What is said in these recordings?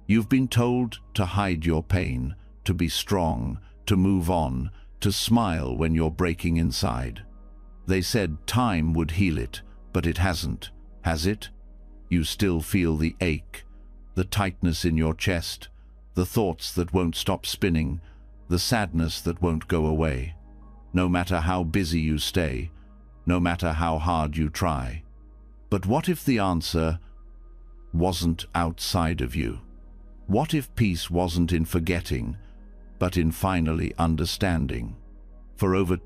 You've been told to hide your pain, to be strong, to move on, to smile when you're breaking inside. They said time would heal it, but it hasn't, has it? You still feel the ache, the tightness in your chest, the thoughts that won't stop spinning, the sadness that won't go away. No matter how busy you stay, no matter how hard you try. But what if the answer wasn't outside of you? What if peace wasn't in forgetting, but in finally understanding? For over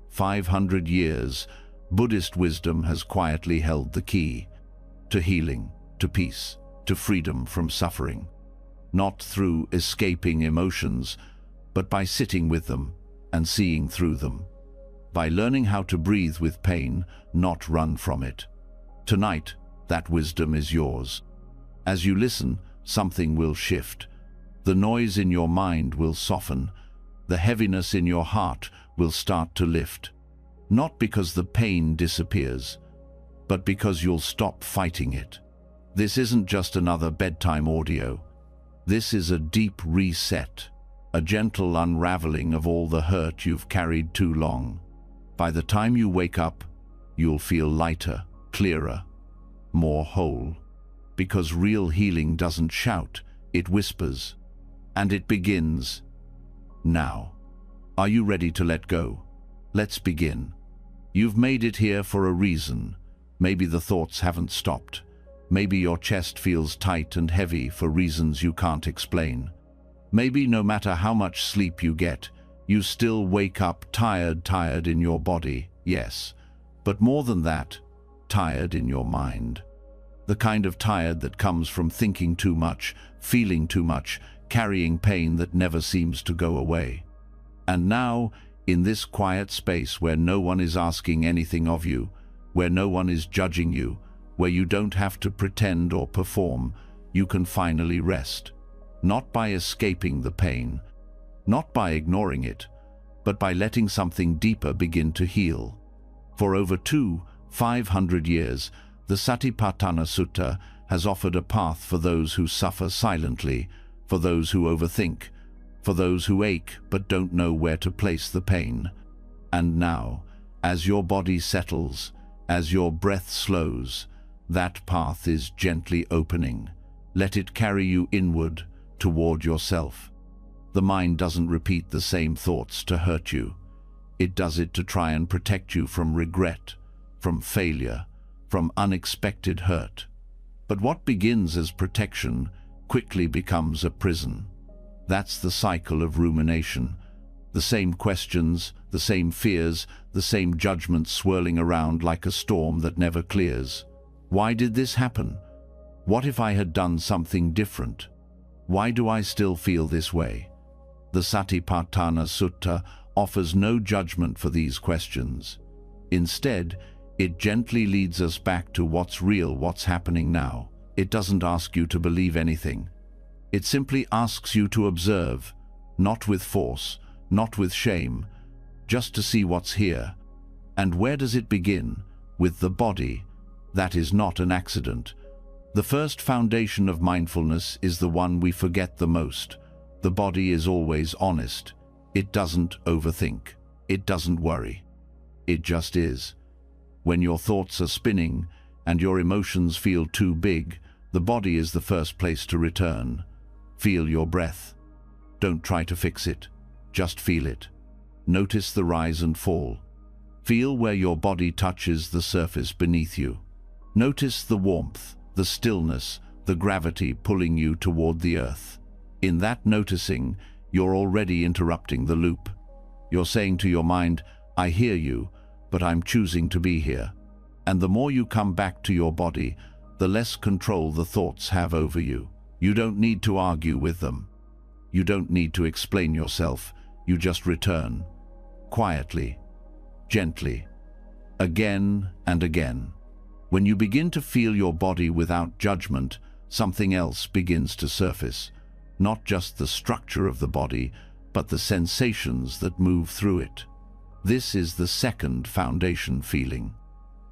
500 years, Buddhist wisdom has quietly held the key to healing, to peace, to freedom from suffering. Not through escaping emotions, but by sitting with them and seeing through them. By learning how to breathe with pain, not run from it. Tonight, that wisdom is yours. As you listen, something will shift. The noise in your mind will soften. The heaviness in your heart will start to lift. Not because the pain disappears, but because you'll stop fighting it. This isn't just another bedtime audio. This is a deep reset, a gentle unraveling of all the hurt you've carried too long. By the time you wake up, you'll feel lighter, clearer, more whole. Because real healing doesn't shout, it whispers. And it begins now. Are you ready to let go? Let's begin. You've made it here for a reason. Maybe the thoughts haven't stopped. Maybe your chest feels tight and heavy for reasons you can't explain. Maybe no matter how much sleep you get, you still wake up tired in your body, yes. But more than that, tired in your mind. The kind of tired that comes from thinking too much, feeling too much, carrying pain that never seems to go away. And now, in this quiet space where no one is asking anything of you, where no one is judging you, where you don't have to pretend or perform, you can finally rest. Not by escaping the pain, not by ignoring it, but by letting something deeper begin to heal. For over 500 years, the Satipatthana Sutta has offered a path for those who suffer silently, for those who overthink, for those who ache but don't know where to place the pain. And now, as your body settles, as your breath slows, that path is gently opening. Let it carry you inward, toward yourself. The mind doesn't repeat the same thoughts to hurt you. It does it to try and protect you from regret, from failure, from unexpected hurt. But what begins as protection quickly becomes a prison. That's the cycle of rumination. The same questions, the same fears, the same judgments swirling around like a storm that never clears. Why did this happen? What if I had done something different? Why do I still feel this way? The Satipatthana Sutta offers no judgment for these questions. Instead, it gently leads us back to what's real, what's happening now. It doesn't ask you to believe anything. It simply asks you to observe, not with force, not with shame, just to see what's here. And where does it begin? With the body. That is not an accident. The first foundation of mindfulness is the one we forget the most. The body is always honest. It doesn't overthink. It doesn't worry. It just is. When your thoughts are spinning and your emotions feel too big, the body is the first place to return. Feel your breath. Don't try to fix it. Just feel it. Notice the rise and fall. Feel where your body touches the surface beneath you. Notice the warmth, the stillness, the gravity pulling you toward the earth. In that noticing, you're already interrupting the loop. You're saying to your mind, I hear you, but I'm choosing to be here. And the more you come back to your body, the less control the thoughts have over you. You don't need to argue with them. You don't need to explain yourself. You just return. Quietly, gently, again and again. When you begin to feel your body without judgment, something else begins to surface. Not just the structure of the body, but the sensations that move through it. This is the second foundation, feeling.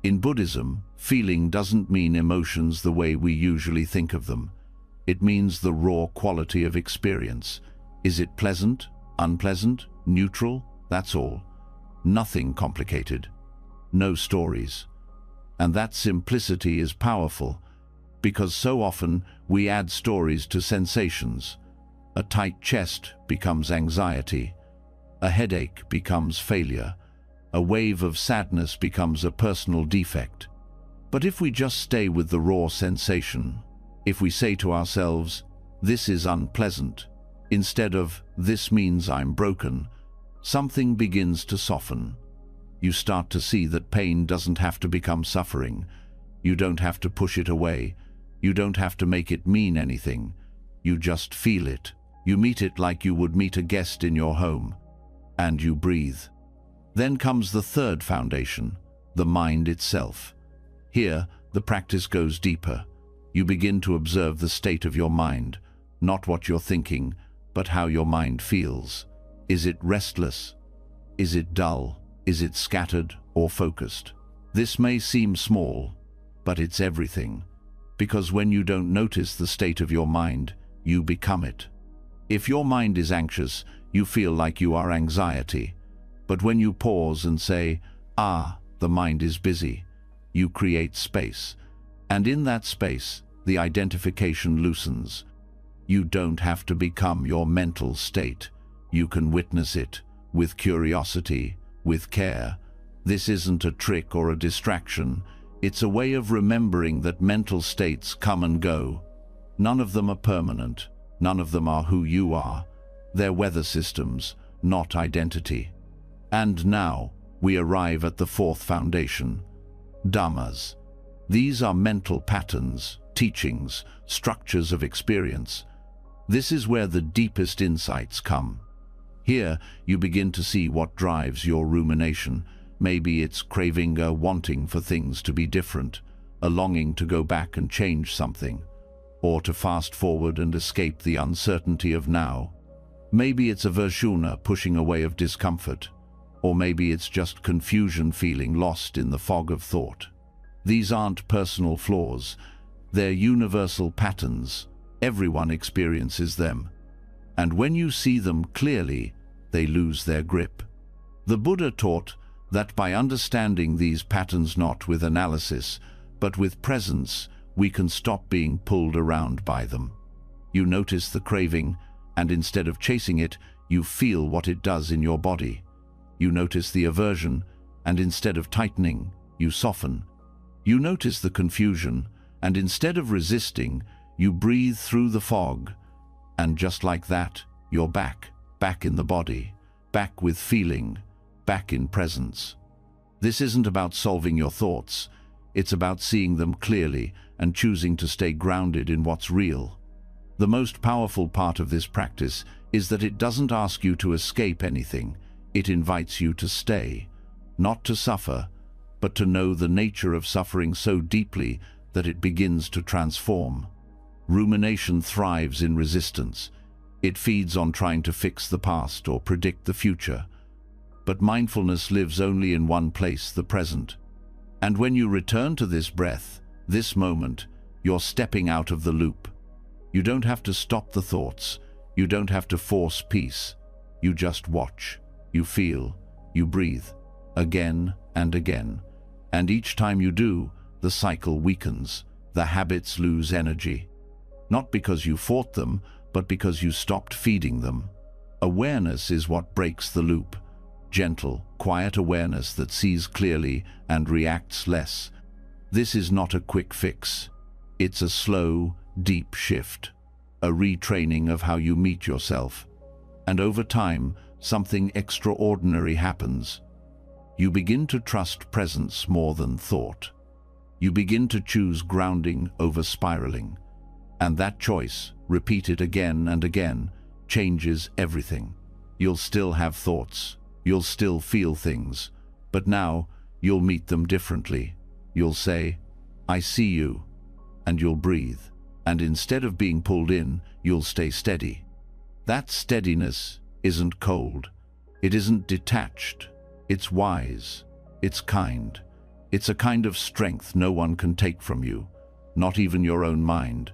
In Buddhism, feeling doesn't mean emotions the way we usually think of them. It means the raw quality of experience. Is it pleasant, unpleasant, neutral? That's all. Nothing complicated. No stories. And that simplicity is powerful, because so often we add stories to sensations. A tight chest becomes anxiety. A headache becomes failure. A wave of sadness becomes a personal defect. But if we just stay with the raw sensation, if we say to ourselves, "This is unpleasant," instead of "This means I'm broken," something begins to soften. You start to see that pain doesn't have to become suffering. You don't have to push it away. You don't have to make it mean anything. You just feel it. You meet it like you would meet a guest in your home. And you breathe. Then comes the third foundation, the mind itself. Here, the practice goes deeper. You begin to observe the state of your mind, not what you're thinking, but how your mind feels. Is it restless? Is it dull? Is it scattered or focused? This may seem small, but it's everything. Because when you don't notice the state of your mind, you become it. If your mind is anxious, you feel like you are anxiety. But when you pause and say, "Ah, the mind is busy," you create space. And in that space, the identification loosens. You don't have to become your mental state. You can witness it, with curiosity, with care. This isn't a trick or a distraction. It's a way of remembering that mental states come and go. None of them are permanent. None of them are who you are. They're weather systems, not identity. And now, we arrive at the fourth foundation, Dhammas. These are mental patterns, teachings, structures of experience. This is where the deepest insights come. Here, you begin to see what drives your rumination. Maybe it's craving, a wanting for things to be different, a longing to go back and change something, or to fast forward and escape the uncertainty of now. Maybe it's avershuna, pushing away of discomfort, or maybe it's just confusion, feeling lost in the fog of thought. These aren't personal flaws. They're universal patterns. Everyone experiences them. And when you see them clearly, they lose their grip. The Buddha taught that by understanding these patterns not with analysis, but with presence, we can stop being pulled around by them. You notice the craving, and instead of chasing it, you feel what it does in your body. You notice the aversion, and instead of tightening, you soften. You notice the confusion, and instead of resisting, you breathe through the fog. And just like that, you're back in the body, back with feeling, back in presence. This isn't about solving your thoughts. It's about seeing them clearly and choosing to stay grounded in what's real. The most powerful part of this practice is that it doesn't ask you to escape anything. It invites you to stay, not to suffer, but to know the nature of suffering so deeply that it begins to transform. Rumination thrives in resistance. It feeds on trying to fix the past or predict the future. But mindfulness lives only in one place, the present. And when you return to this breath, this moment, you're stepping out of the loop. You don't have to stop the thoughts. You don't have to force peace. You just watch. You feel. You breathe. Again and again. And each time you do, the cycle weakens. The habits lose energy. Not because you fought them, but because you stopped feeding them. Awareness is what breaks the loop. Gentle, quiet awareness that sees clearly and reacts less. This is not a quick fix. It's a slow, deep shift, a retraining of how you meet yourself. And over time, something extraordinary happens. You begin to trust presence more than thought. You begin to choose grounding over spiraling. And that choice, repeated again and again, changes everything. You'll still have thoughts. You'll still feel things. But now, you'll meet them differently. You'll say, "I see you," and you'll breathe. And instead of being pulled in, you'll stay steady. That steadiness isn't cold. It isn't detached. It's wise. It's kind. It's a kind of strength no one can take from you, not even your own mind.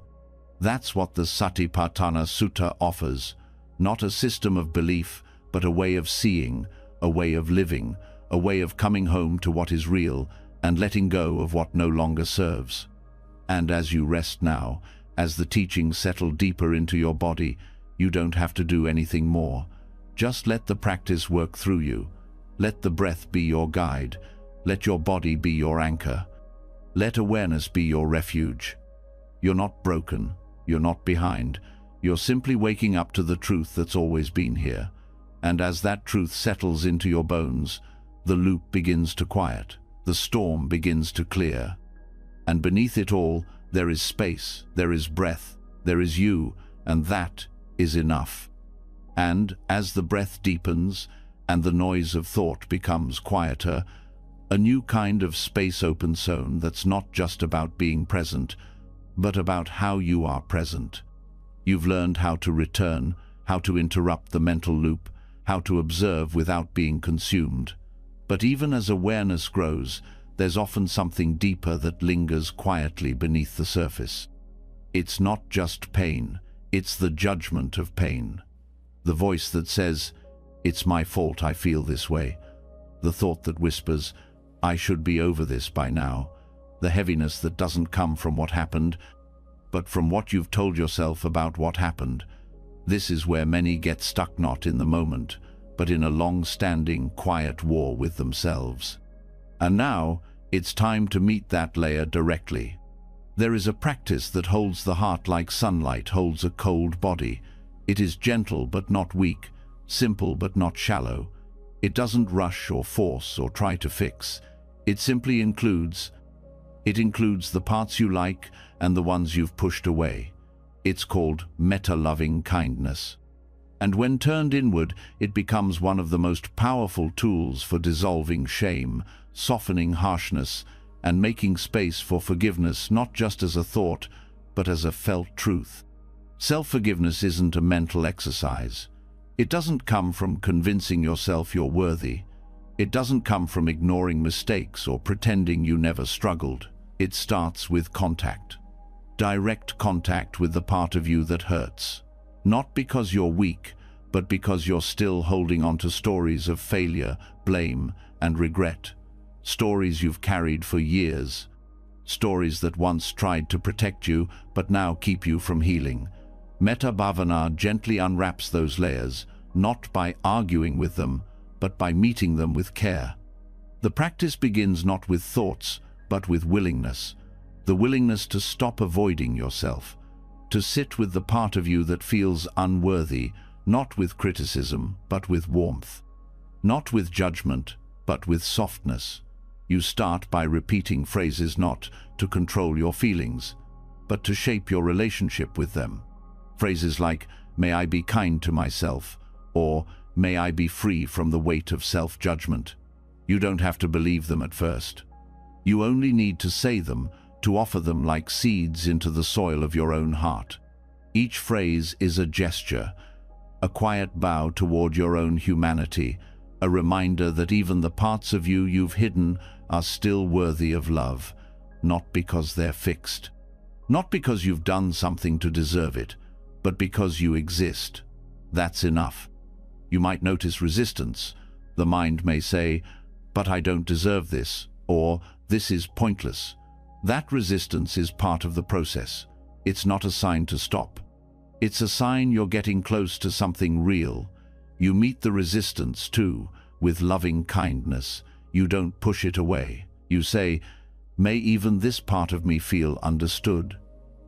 That's what the Satipatthana Sutta offers, not a system of belief, but a way of seeing, a way of living, a way of coming home to what is real and letting go of what no longer serves. And as you rest now, as the teachings settle deeper into your body, you don't have to do anything more. Just let the practice work through you. Let the breath be your guide. Let your body be your anchor. Let awareness be your refuge. You're not broken. You're not behind. You're simply waking up to the truth that's always been here. And as that truth settles into your bones, the loop begins to quiet. The storm begins to clear. And beneath it all, there is space, there is breath, there is you, and that is enough. And as the breath deepens and the noise of thought becomes quieter, a new kind of space opens zone that's not just about being present, but about how you are present. You've learned how to return, how to interrupt the mental loop, how to observe without being consumed. But even as awareness grows, there's often something deeper that lingers quietly beneath the surface. It's not just pain, it's the judgment of pain. The voice that says, "It's my fault I feel this way." The thought that whispers, "I should be over this by now." The heaviness that doesn't come from what happened, but from what you've told yourself about what happened. This is where many get stuck, not in the moment, but in a long-standing, quiet war with themselves. And now, it's time to meet that layer directly. There is a practice that holds the heart like sunlight holds a cold body. It is gentle but not weak, simple but not shallow. It doesn't rush or force or try to fix. It simply includes. It includes the parts you like and the ones you've pushed away. It's called metta-loving kindness. And when turned inward, it becomes one of the most powerful tools for dissolving shame, softening harshness, and making space for forgiveness, not just as a thought, but as a felt truth. Self-forgiveness isn't a mental exercise. It doesn't come from convincing yourself you're worthy. It doesn't come from ignoring mistakes or pretending you never struggled. It starts with contact. Direct contact with the part of you that hurts. Not because you're weak, but because you're still holding on to stories of failure, blame, and regret. Stories you've carried for years. Stories that once tried to protect you, but now keep you from healing. Metta Bhavana gently unwraps those layers, not by arguing with them, but by meeting them with care. The practice begins not with thoughts, but with willingness. The willingness to stop avoiding yourself. To sit with the part of you that feels unworthy, not with criticism, but with warmth. Not with judgment, but with softness. You start by repeating phrases not to control your feelings, but to shape your relationship with them. Phrases like, "May I be kind to myself," or "May I be free from the weight of self-judgment." You don't have to believe them at first. You only need to say them, to offer them like seeds into the soil of your own heart. Each phrase is a gesture, a quiet bow toward your own humanity, a reminder that even the parts of you you've hidden are still worthy of love, not because they're fixed. Not because you've done something to deserve it, but because you exist. That's enough. You might notice resistance. The mind may say, "But I don't deserve this," or "This is pointless." That resistance is part of the process. It's not a sign to stop. It's a sign you're getting close to something real. You meet the resistance, too, with loving kindness. You don't push it away. You say, "May even this part of me feel understood."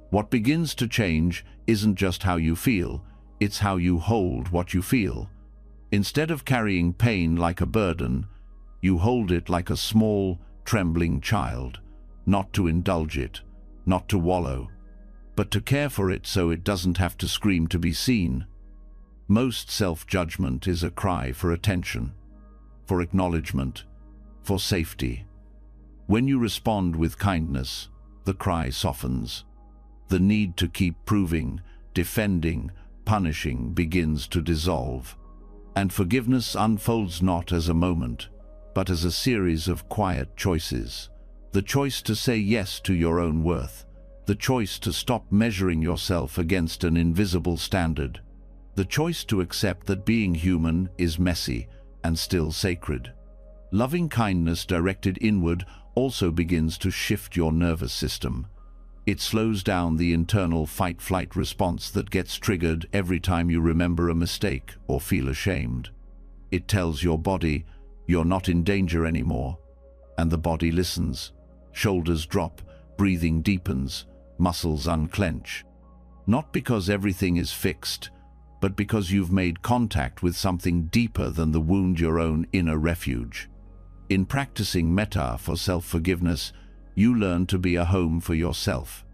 What begins to change isn't just how you feel, it's how you hold what you feel. Instead of carrying pain like a burden, you hold it like a small, trembling child. Not to indulge it, not to wallow, but to care for it so it doesn't have to scream to be seen. Most self-judgment is a cry for attention, for acknowledgement, for safety. When you respond with kindness, the cry softens. The need to keep proving, defending, punishing begins to dissolve. And forgiveness unfolds not as a moment, but as a series of quiet choices. The choice to say yes to your own worth, The choice to stop measuring yourself against an invisible standard. The choice to accept that being human is messy and still sacred. Loving kindness directed inward also begins to shift your nervous system. It slows down the internal fight-flight response that gets triggered every time you remember a mistake or feel ashamed. It tells your body, you're not in danger anymore. And the body listens. Shoulders drop, breathing deepens, muscles unclench. Not because everything is fixed, but because you've made contact with something deeper than the wound, your own inner refuge. In practicing metta for self-forgiveness, you learn to be a home for yourself.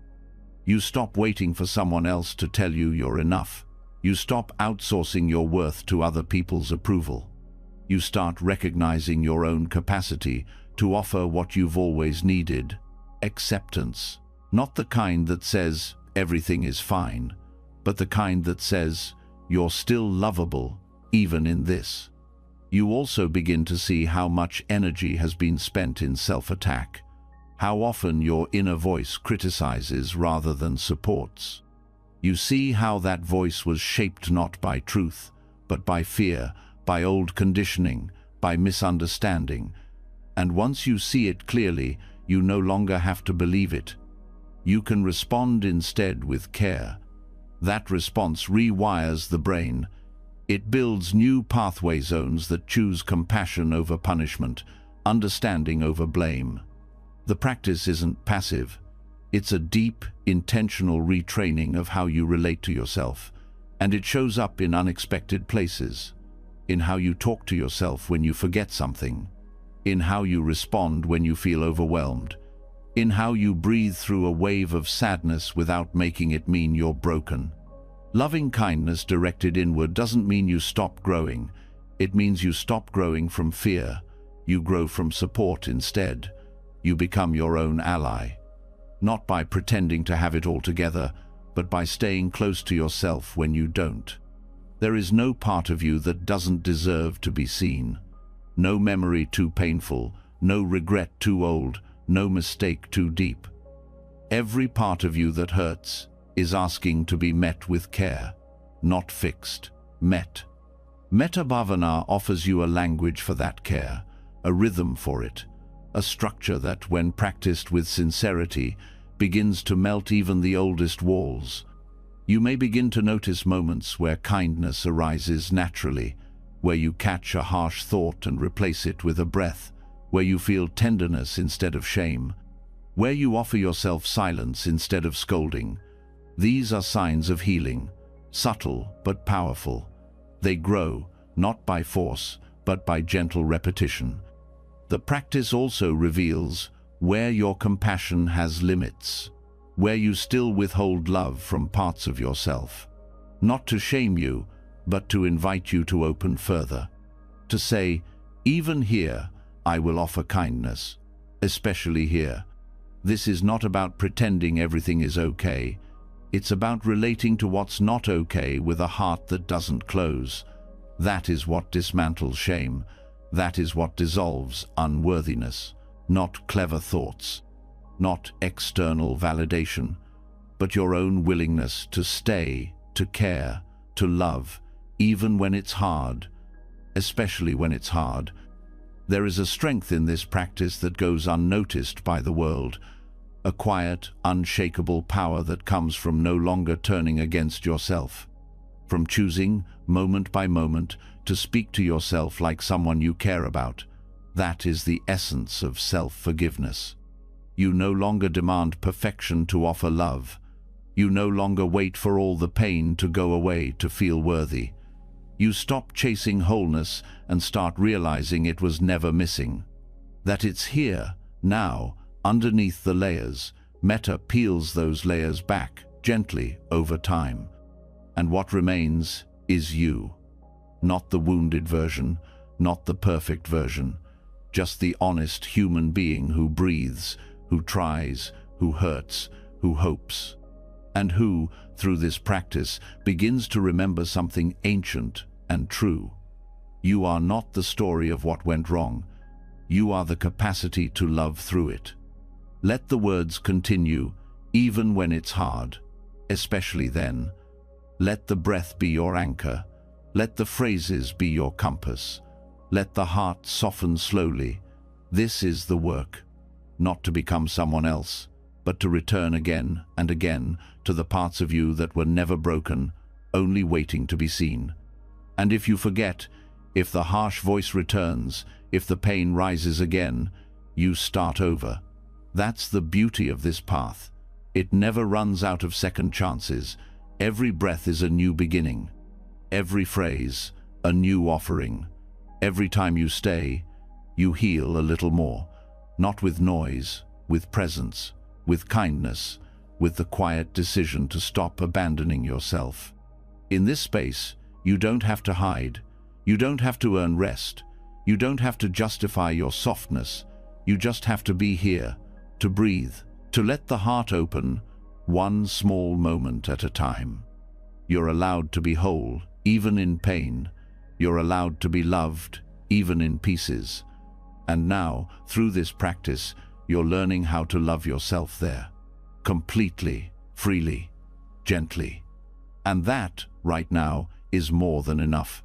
You stop waiting for someone else to tell you you're enough. You stop outsourcing your worth to other people's approval. You start recognizing your own capacity to offer what you've always needed: acceptance. Not the kind that says everything is fine, but the kind that says you're still lovable, even in this. You also begin to see how much energy has been spent in self-attack, how often your inner voice criticizes rather than supports. You see how that voice was shaped not by truth, but by fear, by old conditioning, by misunderstanding. And once you see it clearly, you no longer have to believe it. You can respond instead with care. That response rewires the brain. It builds new pathway zones that choose compassion over punishment, understanding over blame. The practice isn't passive. It's a deep, intentional retraining of how you relate to yourself, and it shows up in unexpected places. In how you talk to yourself when you forget something, in how you respond when you feel overwhelmed, in how you breathe through a wave of sadness without making it mean you're broken. Loving kindness directed inward doesn't mean you stop growing. It means you stop growing from fear. You grow from support instead. You become your own ally. Not by pretending to have it all together, but by staying close to yourself when you don't. There is no part of you that doesn't deserve to be seen. No memory too painful, no regret too old, no mistake too deep. Every part of you that hurts is asking to be met with care, not fixed, met. Metta Bhavana offers you a language for that care, a rhythm for it, a structure that, when practiced with sincerity, begins to melt even the oldest walls. You may begin to notice moments where kindness arises naturally, where you catch a harsh thought and replace it with a breath, where you feel tenderness instead of shame, where you offer yourself silence instead of scolding. These are signs of healing, subtle but powerful. They grow, not by force, but by gentle repetition. The practice also reveals where your compassion has limits, where you still withhold love from parts of yourself. Not to shame you, but to invite you to open further. To say, even here, I will offer kindness, especially here. This is not about pretending everything is okay. It's about relating to what's not okay with a heart that doesn't close. That is what dismantles shame. That is what dissolves unworthiness. Not clever thoughts, not external validation, but your own willingness to stay, to care, to love, even when it's hard, especially when it's hard. There is a strength in this practice that goes unnoticed by the world, a quiet, unshakable power that comes from no longer turning against yourself, from choosing, moment by moment, to speak to yourself like someone you care about. That is the essence of self-forgiveness. You no longer demand perfection to offer love. You no longer wait for all the pain to go away to feel worthy. You stop chasing wholeness and start realizing it was never missing. That it's here, now, underneath the layers. Metta peels those layers back, gently, over time. And what remains is you. Not the wounded version, not the perfect version, just the honest human being who breathes, who tries, who hurts, who hopes, and who, through this practice, begins to remember something ancient and true. You are not the story of what went wrong. You are the capacity to love through it. Let the words continue, even when it's hard, especially then. Let the breath be your anchor. Let the phrases be your compass. Let the heart soften slowly. This is the work, not to become someone else, but to return again and again to the parts of you that were never broken, only waiting to be seen. And if you forget, if the harsh voice returns, if the pain rises again, you start over. That's the beauty of this path. It never runs out of second chances. Every breath is a new beginning. Every phrase, a new offering. Every time you stay, you heal a little more. Not with noise, with presence, with kindness, with the quiet decision to stop abandoning yourself. In this space, you don't have to hide. You don't have to earn rest. You don't have to justify your softness. You just have to be here, to breathe, to let the heart open, one small moment at a time. You're allowed to be whole, even in pain. You're allowed to be loved, even in pieces. And now, through this practice, you're learning how to love yourself there, completely, freely, gently. And that, right now, is more than enough.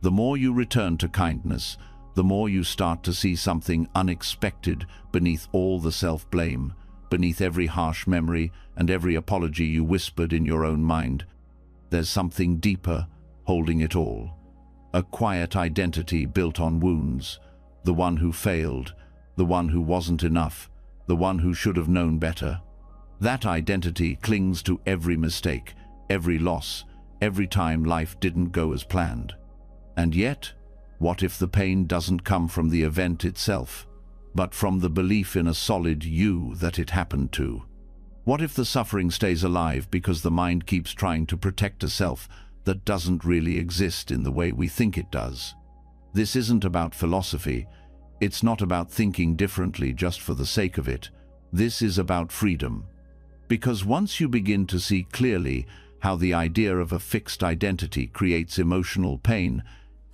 The more you return to kindness, the more you start to see something unexpected beneath all the self-blame, beneath every harsh memory and every apology you whispered in your own mind. There's something deeper holding it all. A quiet identity built on wounds. The one who failed, the one who wasn't enough, the one who should have known better. That identity clings to every mistake, every loss, every time life didn't go as planned. And yet, what if the pain doesn't come from the event itself, but from the belief in a solid you that it happened to? What if the suffering stays alive because the mind keeps trying to protect a self that doesn't really exist in the way we think it does? This isn't about philosophy. It's not about thinking differently just for the sake of it. This is about freedom. Because once you begin to see clearly how the idea of a fixed identity creates emotional pain,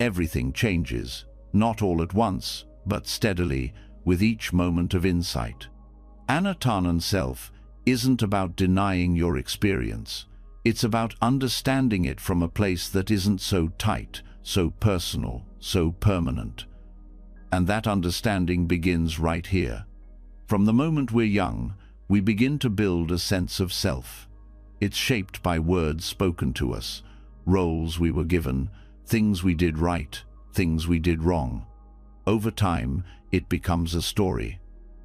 everything changes, not all at once, but steadily, with each moment of insight. Anatana self isn't about denying your experience. It's about understanding it from a place that isn't so tight, so personal, so permanent. And that understanding begins right here. From the moment we're young, we begin to build a sense of self. It's shaped by words spoken to us, roles we were given, things we did right, things we did wrong. Over time, it becomes a story.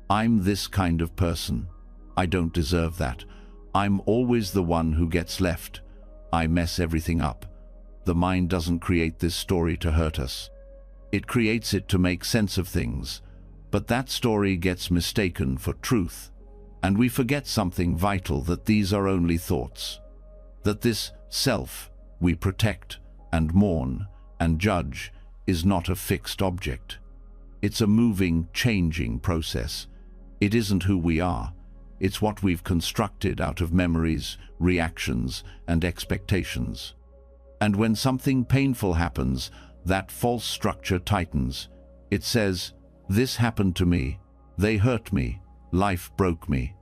I'm this kind of person. I don't deserve that. I'm always the one who gets left. I mess everything up. The mind doesn't create this story to hurt us. It creates it to make sense of things. But that story gets mistaken for truth. And we forget something vital, that these are only thoughts. That this self we protect and mourn and judge is not a fixed object. It's a moving, changing process. It isn't who we are. It's what we've constructed out of memories, reactions, and expectations. And when something painful happens, that false structure tightens. It says, "This happened to me. They hurt me. Life broke me."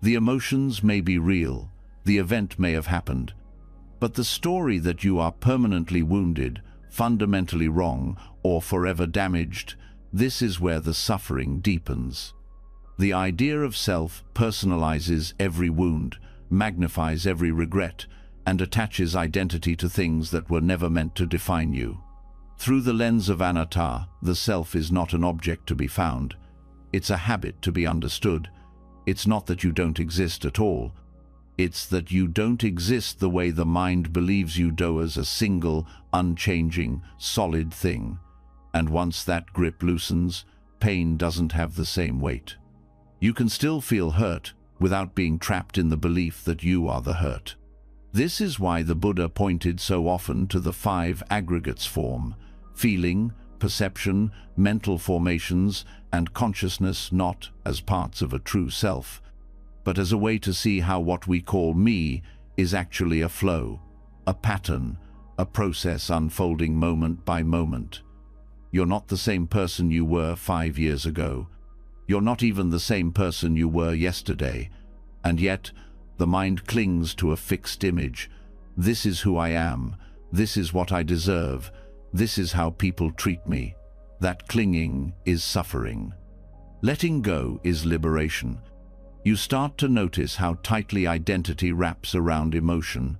The emotions may be real. The event may have happened. But the story that you are permanently wounded, fundamentally wrong, or forever damaged, this is where the suffering deepens. The idea of self personalizes every wound, magnifies every regret, and attaches identity to things that were never meant to define you. Through the lens of anatta, the self is not an object to be found. It's a habit to be understood. It's not that you don't exist at all. It's that you don't exist the way the mind believes you do, as a single, unchanging, solid thing. And once that grip loosens, pain doesn't have the same weight. You can still feel hurt without being trapped in the belief that you are the hurt. This is why the Buddha pointed so often to the 5 aggregates form: feeling, perception, mental formations, and consciousness, not as parts of a true self, but as a way to see how what we call me is actually a flow, a pattern, a process unfolding moment by moment. You're not the same person you were 5 years ago. You're not even the same person you were yesterday. And yet, The mind clings to a fixed image. This is who I am. This is what I deserve. This is how people treat me. That clinging is suffering. Letting go is liberation. You start to notice how tightly identity wraps around emotion.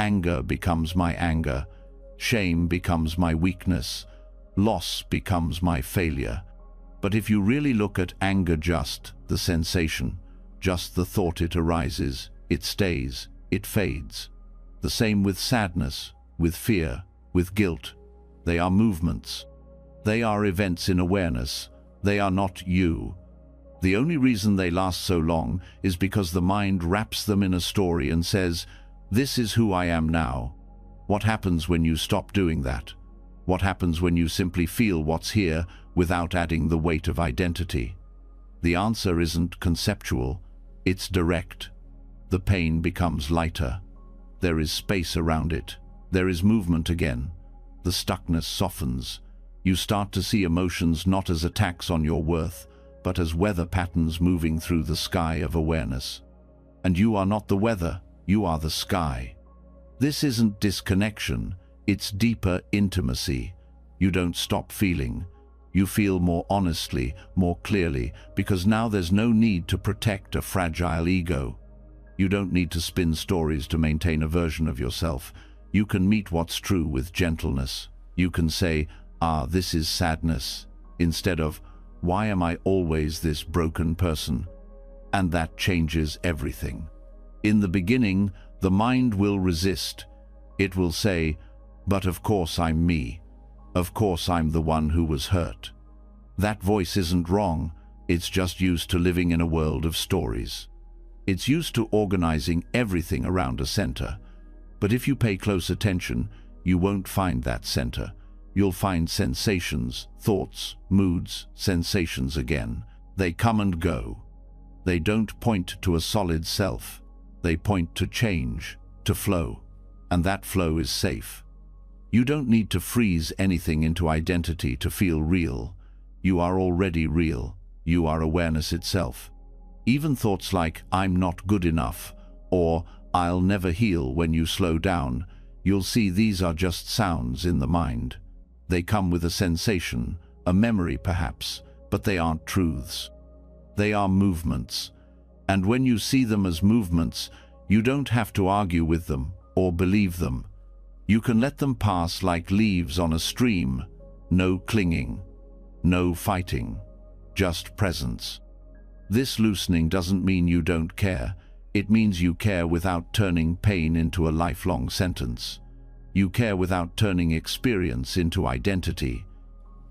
Anger becomes my anger. Shame becomes my weakness. Loss becomes my failure. But if you really look at anger, just the sensation, just the thought it arises, it stays, it fades. The same with sadness, with fear, with guilt. They are movements. They are events in awareness. They are not you. The only reason they last so long is because the mind wraps them in a story and says, "This is who I am now." What happens when you stop doing that? What happens when you simply feel what's here without adding the weight of identity? The answer isn't conceptual, it's direct. The pain becomes lighter. There is space around it. There is movement again. The stuckness softens. You start to see emotions not as attacks on your worth, but as weather patterns moving through the sky of awareness. And you are not the weather, you are the sky. This isn't disconnection, it's deeper intimacy. You don't stop feeling. You feel more honestly, more clearly, because now there's no need to protect a fragile ego. You don't need to spin stories to maintain a version of yourself. You can meet what's true with gentleness. You can say, "Ah, this is sadness," instead of, "Why am I always this broken person?" And that changes everything. In the beginning, the mind will resist. It will say, "But of course I'm me. Of course I'm the one who was hurt." That voice isn't wrong. It's just used to living in a world of stories. It's used to organizing everything around a center. But if you pay close attention, you won't find that center. You'll find sensations, thoughts, moods, sensations again. They come and go. They don't point to a solid self. They point to change, to flow. And that flow is safe. You don't need to freeze anything into identity to feel real. You are already real. You are awareness itself. Even thoughts like, "I'm not good enough," or "I'll never heal," when you slow down, you'll see these are just sounds in the mind. They come with a sensation, a memory perhaps, but they aren't truths. They are movements. And when you see them as movements, you don't have to argue with them or believe them. You can let them pass like leaves on a stream. No clinging, no fighting, just presence. This loosening doesn't mean you don't care. It means you care without turning pain into a lifelong sentence. You care without turning experience into identity.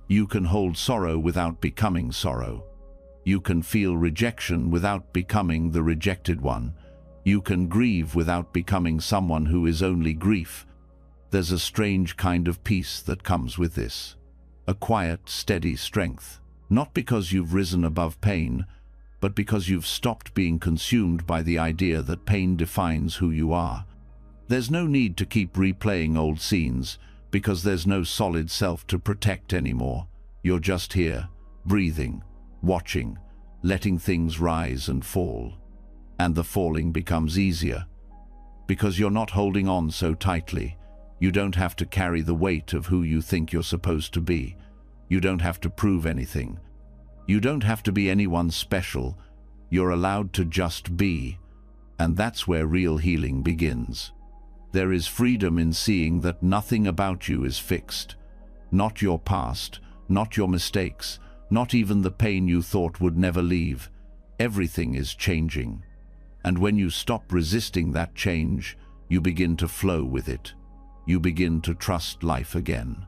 You can hold sorrow without becoming sorrow. You can feel rejection without becoming the rejected one. You can grieve without becoming someone who is only grief. There's a strange kind of peace that comes with this. A quiet, steady strength. Not because you've risen above pain, but because you've stopped being consumed by the idea that pain defines who you are. There's no need to keep replaying old scenes, because there's no solid self to protect anymore. You're just here, breathing, watching, letting things rise and fall. And the falling becomes easier, because you're not holding on so tightly. You don't have to carry the weight of who you think you're supposed to be. You don't have to prove anything. You don't have to be anyone special. You're allowed to just be. And that's where real healing begins. There is freedom in seeing that nothing about you is fixed. Not your past, not your mistakes, not even the pain you thought would never leave. Everything is changing. And when you stop resisting that change, you begin to flow with it. You begin to trust life again.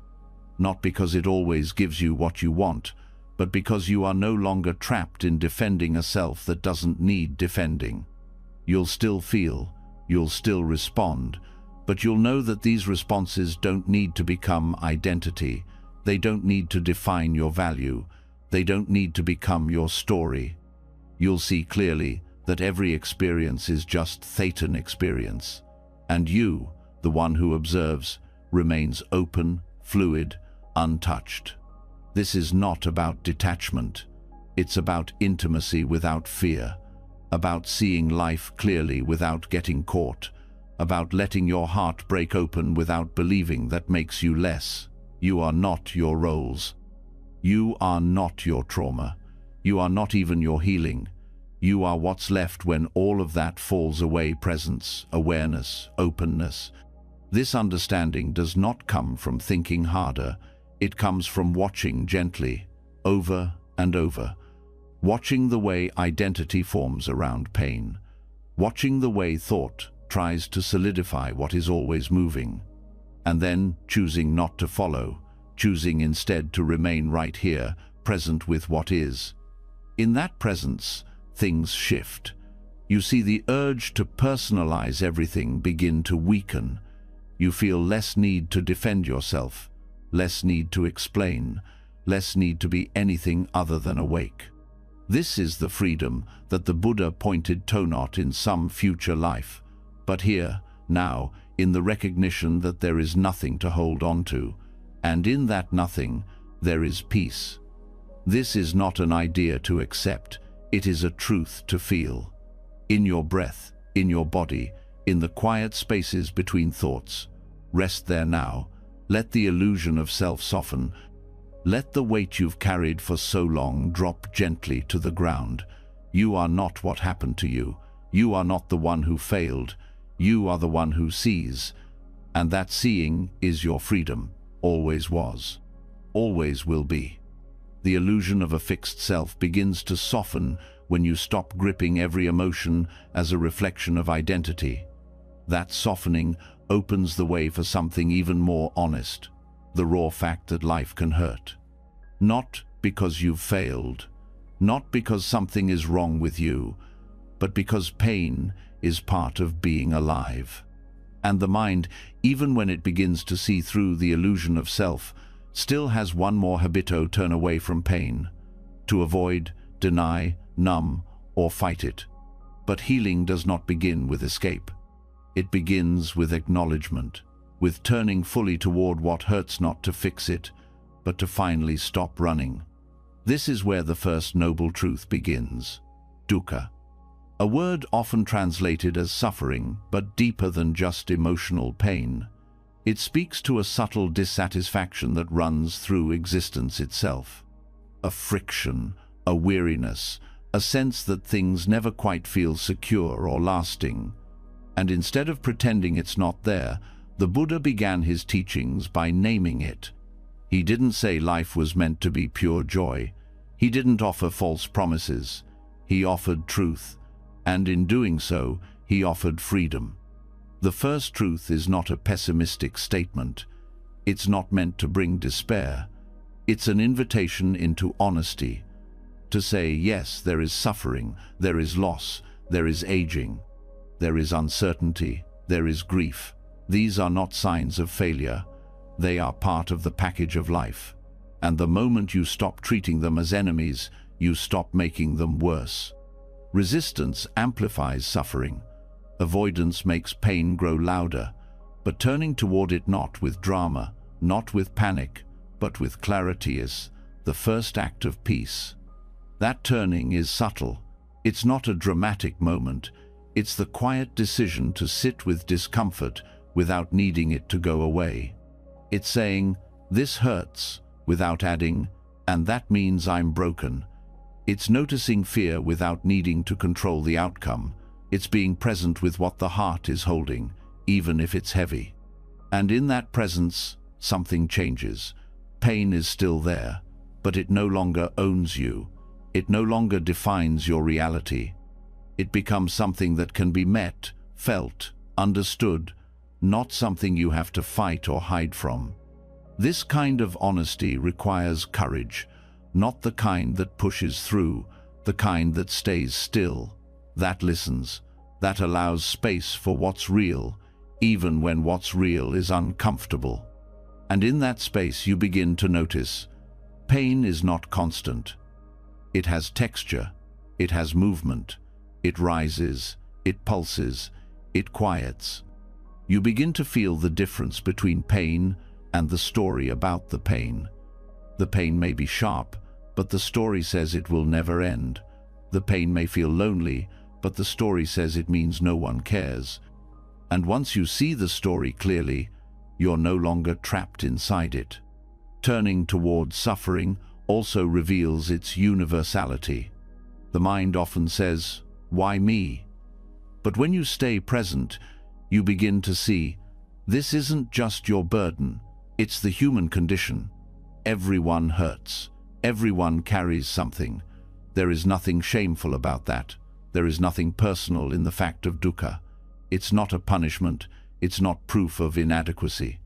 Not because it always gives you what you want, but because you are no longer trapped in defending a self that doesn't need defending. You'll still feel, you'll still respond, but you'll know that these responses don't need to become identity. They don't need to define your value. They don't need to become your story. You'll see clearly that every experience is just Thetan experience. And you, the one who observes, remains open, fluid, untouched. This is not about detachment. It's about intimacy without fear. about seeing life clearly without getting caught, about letting your heart break open without believing that makes you less. You are not your roles. You are not your trauma. You are not even your healing. You are what's left when all of that falls away: presence, awareness, openness. This understanding does not come from thinking harder. It comes from watching gently, over and over. Watching the way identity forms around pain. Watching the way thought tries to solidify what is always moving. And then choosing not to follow, choosing instead to remain right here, present with what is. In that presence, things shift. You see the urge to personalize everything begin to weaken. You feel less need to defend yourself, less need to explain, less need to be anything other than awake. This is the freedom that the Buddha pointed to not in some future life, but here, now, in the recognition that there is nothing to hold on to, and in that nothing, there is peace. This is not an idea to accept, it is a truth to feel. In your breath, in your body, in the quiet spaces between thoughts. Rest there now. Let the illusion of self soften. Let the weight you've carried for so long drop gently to the ground. You are not what happened to you. You are not the one who failed. You are the one who sees. And that seeing is your freedom. Always was. Always will be. The illusion of a fixed self begins to soften when you stop gripping every emotion as a reflection of identity. That softening opens the way for something even more honest, the raw fact that life can hurt. Not because you've failed, not because something is wrong with you, but because pain is part of being alive. And the mind, even when it begins to see through the illusion of self, still has one more habito: turn away from pain, to avoid, deny, numb, or fight it. But healing does not begin with escape. It begins with acknowledgement, with turning fully toward what hurts, not to fix it, but to finally stop running. This is where the first noble truth begins. Dukkha. A word often translated as suffering, but deeper than just emotional pain. It speaks to a subtle dissatisfaction that runs through existence itself. A friction, a weariness, a sense that things never quite feel secure or lasting. And instead of pretending it's not there, the Buddha began his teachings by naming it. He didn't say life was meant to be pure joy. He didn't offer false promises. He offered truth, and in doing so, he offered freedom. The first truth is not a pessimistic statement. It's not meant to bring despair. It's an invitation into honesty, to say, yes, there is suffering, there is loss, there is aging, there is uncertainty, there is grief. These are not signs of failure. They are part of the package of life. And the moment you stop treating them as enemies, you stop making them worse. Resistance amplifies suffering. Avoidance makes pain grow louder, but turning toward it not with drama, not with panic, but with clarity is the first act of peace. That turning is subtle. It's not a dramatic moment. It's the quiet decision to sit with discomfort without needing it to go away. It's saying, this hurts, without adding, and that means I'm broken. It's noticing fear without needing to control the outcome. It's being present with what the heart is holding, even if it's heavy. And in that presence, something changes. Pain is still there, but it no longer owns you. It no longer defines your reality. It becomes something that can be met, felt, understood, not something you have to fight or hide from. This kind of honesty requires courage, not the kind that pushes through, the kind that stays still, that listens, that allows space for what's real, even when what's real is uncomfortable. And in that space you begin to notice, pain is not constant. It has texture, it has movement, it rises, it pulses, it quiets. You begin to feel the difference between pain and the story about the pain. The pain may be sharp, but the story says it will never end. The pain may feel lonely, but the story says it means no one cares. And once you see the story clearly, you're no longer trapped inside it. Turning towards suffering also reveals its universality. The mind often says, "Why me?" But when you stay present, you begin to see, this isn't just your burden, it's the human condition. Everyone hurts. Everyone carries something. There is nothing shameful about that. There is nothing personal in the fact of dukkha. It's not a punishment. It's not proof of inadequacy.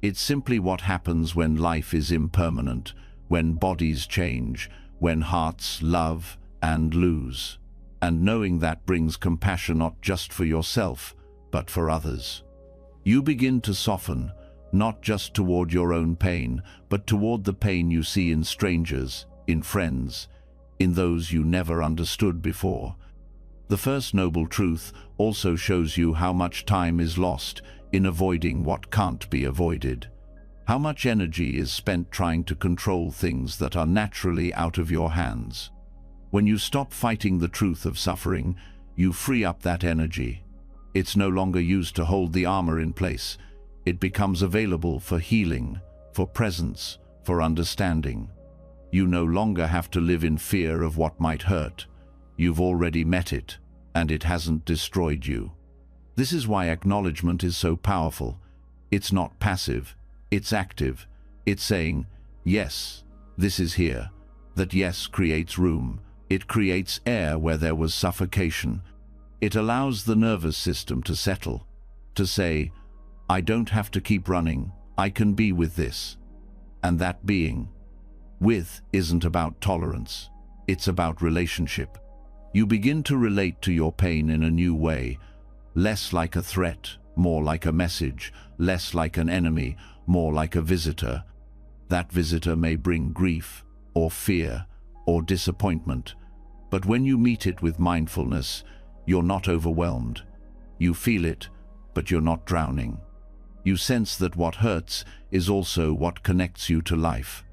It's simply what happens when life is impermanent, when bodies change, when hearts love and lose. And knowing that brings compassion not just for yourself, but for others. You begin to soften, not just toward your own pain, but toward the pain you see in strangers, in friends, in those you never understood before. The First Noble Truth also shows you how much time is lost in avoiding what can't be avoided. How much energy is spent trying to control things that are naturally out of your hands. When you stop fighting the truth of suffering, you free up that energy. It's no longer used to hold the armor in place. It becomes available for healing, for presence, for understanding. You no longer have to live in fear of what might hurt. You've already met it, and it hasn't destroyed you. This is why acknowledgement is so powerful. It's not passive, it's active. It's saying, yes, this is here. That yes creates room. It creates air where there was suffocation. It allows the nervous system to settle, to say, I don't have to keep running, I can be with this. And that being with isn't about tolerance, it's about relationship. You begin to relate to your pain in a new way, less like a threat, more like a message, less like an enemy, more like a visitor. That visitor may bring grief, or fear, or disappointment, but when you meet it with mindfulness, you're not overwhelmed. You feel it, but you're not drowning. You sense that what hurts is also what connects you to life.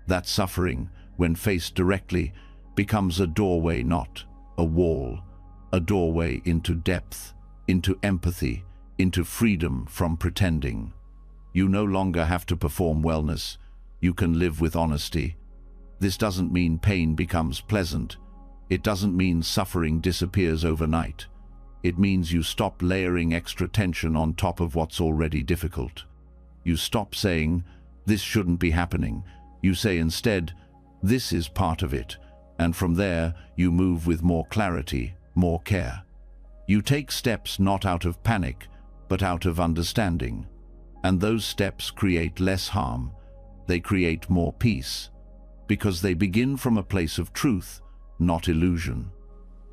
That suffering, when faced directly, becomes a doorway, not a wall. A doorway into depth, into empathy, into freedom from pretending. You no longer have to perform wellness. You can live with honesty. This doesn't mean pain becomes pleasant. It doesn't mean suffering disappears overnight. It means you stop layering extra tension on top of what's already difficult. You stop saying, this shouldn't be happening. You say instead, this is part of it. And from there, you move with more clarity, more care. You take steps not out of panic, but out of understanding. And those steps create less harm. They create more peace. Because they begin from a place of truth, not illusion.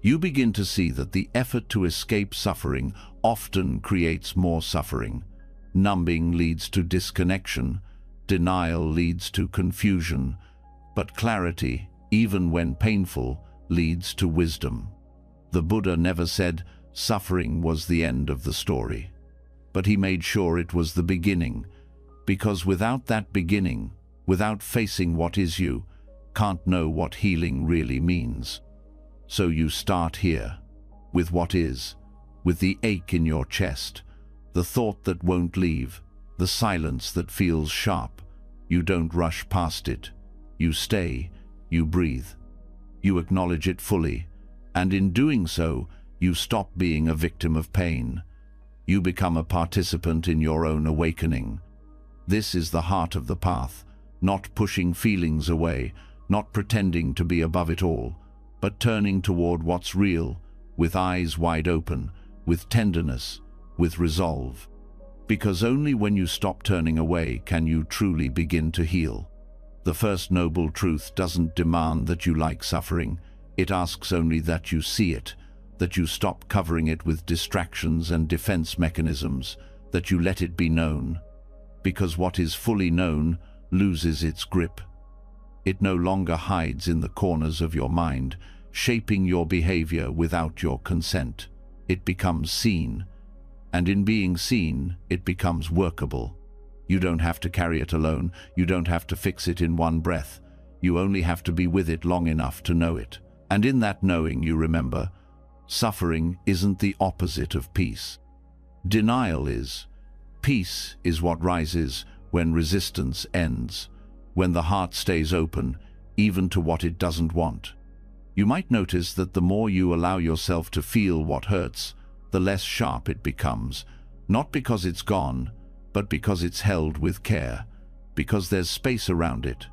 You begin to see that the effort to escape suffering often creates more suffering. Numbing leads to disconnection. Denial leads to confusion. But clarity, even when painful, leads to wisdom. The Buddha never said suffering was the end of the story. But he made sure it was the beginning. Because without that beginning, without facing what is, you can't know what healing really means. So you start here, with what is, with the ache in your chest, the thought that won't leave, the silence that feels sharp. You don't rush past it. You stay, you breathe. You acknowledge it fully, and in doing so, you stop being a victim of pain. You become a participant in your own awakening. This is the heart of the path, not pushing feelings away, not pretending to be above it all, but turning toward what's real, with eyes wide open, with tenderness, with resolve. Because only when you stop turning away can you truly begin to heal. The First Noble Truth doesn't demand that you like suffering. It asks only that you see it, that you stop covering it with distractions and defense mechanisms, that you let it be known. Because what is fully known loses its grip. It no longer hides in the corners of your mind, shaping your behavior without your consent. It becomes seen, and in being seen, it becomes workable. You don't have to carry it alone. You don't have to fix it in one breath. You only have to be with it long enough to know it. And in that knowing, you remember, Suffering isn't the opposite of peace. Denial is. Peace is what rises when resistance ends, when the heart stays open, even to what it doesn't want. You might notice that the more you allow yourself to feel what hurts, the less sharp it becomes, not because it's gone, but because it's held with care, because there's space around it,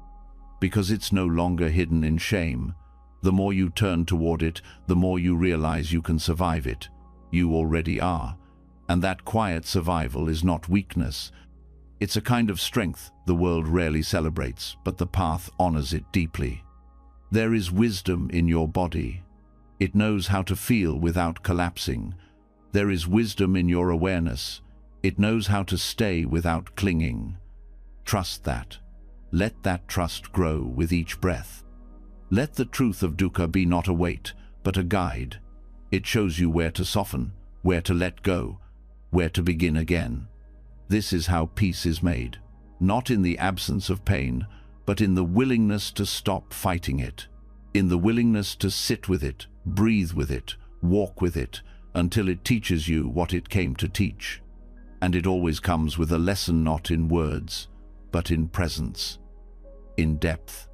because it's no longer hidden in shame. The more you turn toward it, the more you realize you can survive it. You already are. And that quiet survival is not weakness. It's a kind of strength the world rarely celebrates, but the path honors it deeply. There is wisdom in your body. It knows how to feel without collapsing. There is wisdom in your awareness. It knows how to stay without clinging. Trust that. Let that trust grow with each breath. Let the truth of dukkha be not a weight, but a guide. It shows you where to soften, where to let go, where to begin again. This is how peace is made, not in the absence of pain, but in the willingness to stop fighting it, in the willingness to sit with it, breathe with it, walk with it, until it teaches you what it came to teach. And it always comes with a lesson not in words, but in presence, in depth,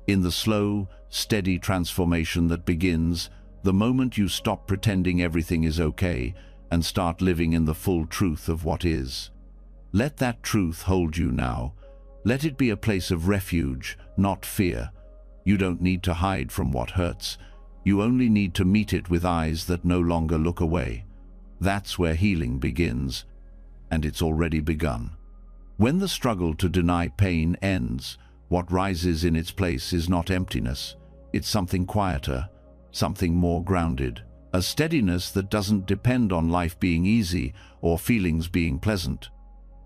in the slow, steady transformation that begins the moment you stop pretending everything is okay and start living in the full truth of what is. Let that truth hold you now. Let it be a place of refuge, not fear. You don't need to hide from what hurts. You only need to meet it with eyes that no longer look away. That's where healing begins, and it's already begun. When the struggle to deny pain ends, what rises in its place is not emptiness. It's something quieter, something more grounded. A steadiness that doesn't depend on life being easy or feelings being pleasant.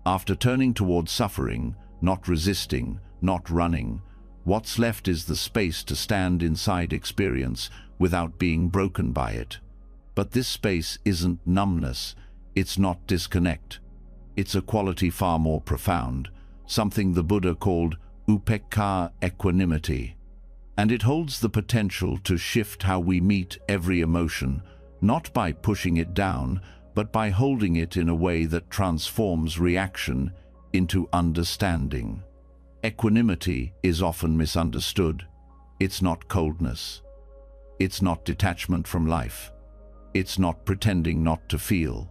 After turning towards suffering, not resisting, not running, what's left is the space to stand inside experience without being broken by it. But this space isn't numbness, it's not disconnect. It's a quality far more profound, something the Buddha called upekkha, equanimity. And it holds the potential to shift how we meet every emotion, not by pushing it down, but by holding it in a way that transforms reaction into understanding. Equanimity is often misunderstood. It's not coldness. It's not detachment from life. It's not pretending not to feel.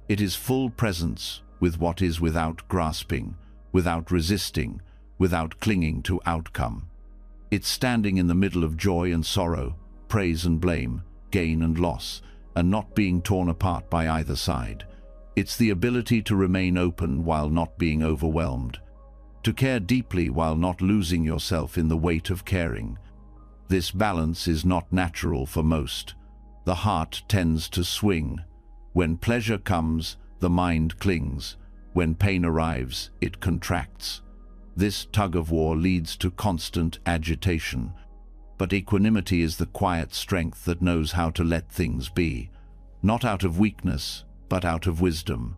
It is full presence with what is without grasping, without resisting, without clinging to outcome. It's standing in the middle of joy and sorrow, praise and blame, gain and loss, and not being torn apart by either side. It's the ability to remain open while not being overwhelmed, to care deeply while not losing yourself in the weight of caring. This balance is not natural for most. The heart tends to swing. When pleasure comes, the mind clings. When pain arrives, it contracts. This tug-of-war leads to constant agitation. But equanimity is the quiet strength that knows how to let things be, not out of weakness, but out of wisdom.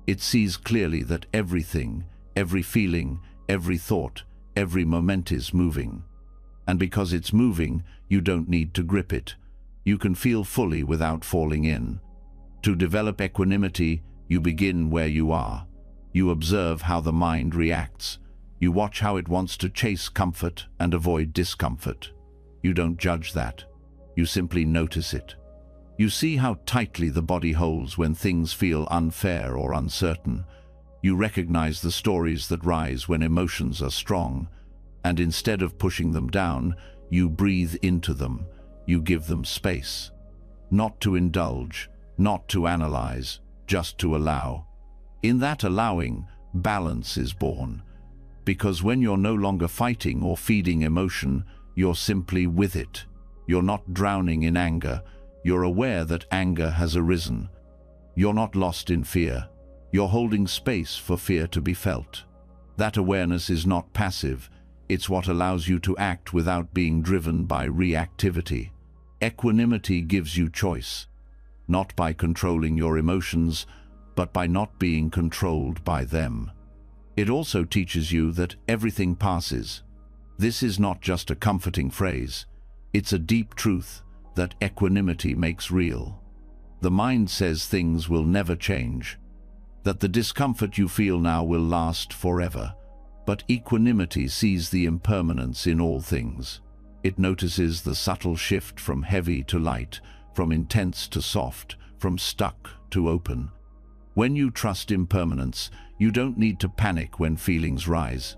It sees clearly that everything, every feeling, every thought, every moment is moving. And because it's moving, you don't need to grip it. You can feel fully without falling in. To develop equanimity, you begin where you are. You observe how the mind reacts. You watch how it wants to chase comfort and avoid discomfort. You don't judge that. You simply notice it. You see how tightly the body holds when things feel unfair or uncertain. You recognize the stories that rise when emotions are strong, and instead of pushing them down, you breathe into them. You give them space. Not to indulge, not to analyze, just to allow. In that allowing, balance is born. Because when you're no longer fighting or feeding emotion, you're simply with it. You're not drowning in anger. You're aware that anger has arisen. You're not lost in fear. You're holding space for fear to be felt. That awareness is not passive. It's what allows you to act without being driven by reactivity. Equanimity gives you choice, not by controlling your emotions, but by not being controlled by them. It also teaches you that everything passes. This is not just a comforting phrase. It's a deep truth, that equanimity makes real. The mind says things will never change, that the discomfort you feel now will last forever. But equanimity sees the impermanence in all things. It notices the subtle shift from heavy to light, from intense to soft, from stuck to open. When you trust impermanence, you don't need to panic when feelings rise.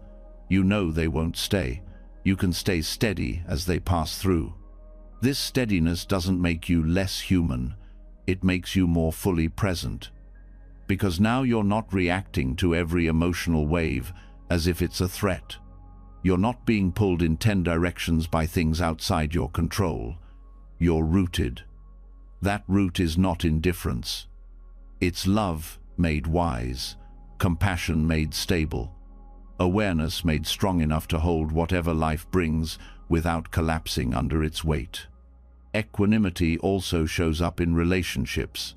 You know they won't stay. You can stay steady as they pass through. This steadiness doesn't make you less human. It makes you more fully present. Because now you're not reacting to every emotional wave as if it's a threat. You're not being pulled in 10 directions by things outside your control. You're rooted. That root is not indifference. It's love made wise, compassion made stable, awareness made strong enough to hold whatever life brings without collapsing under its weight. Equanimity also shows up in relationships.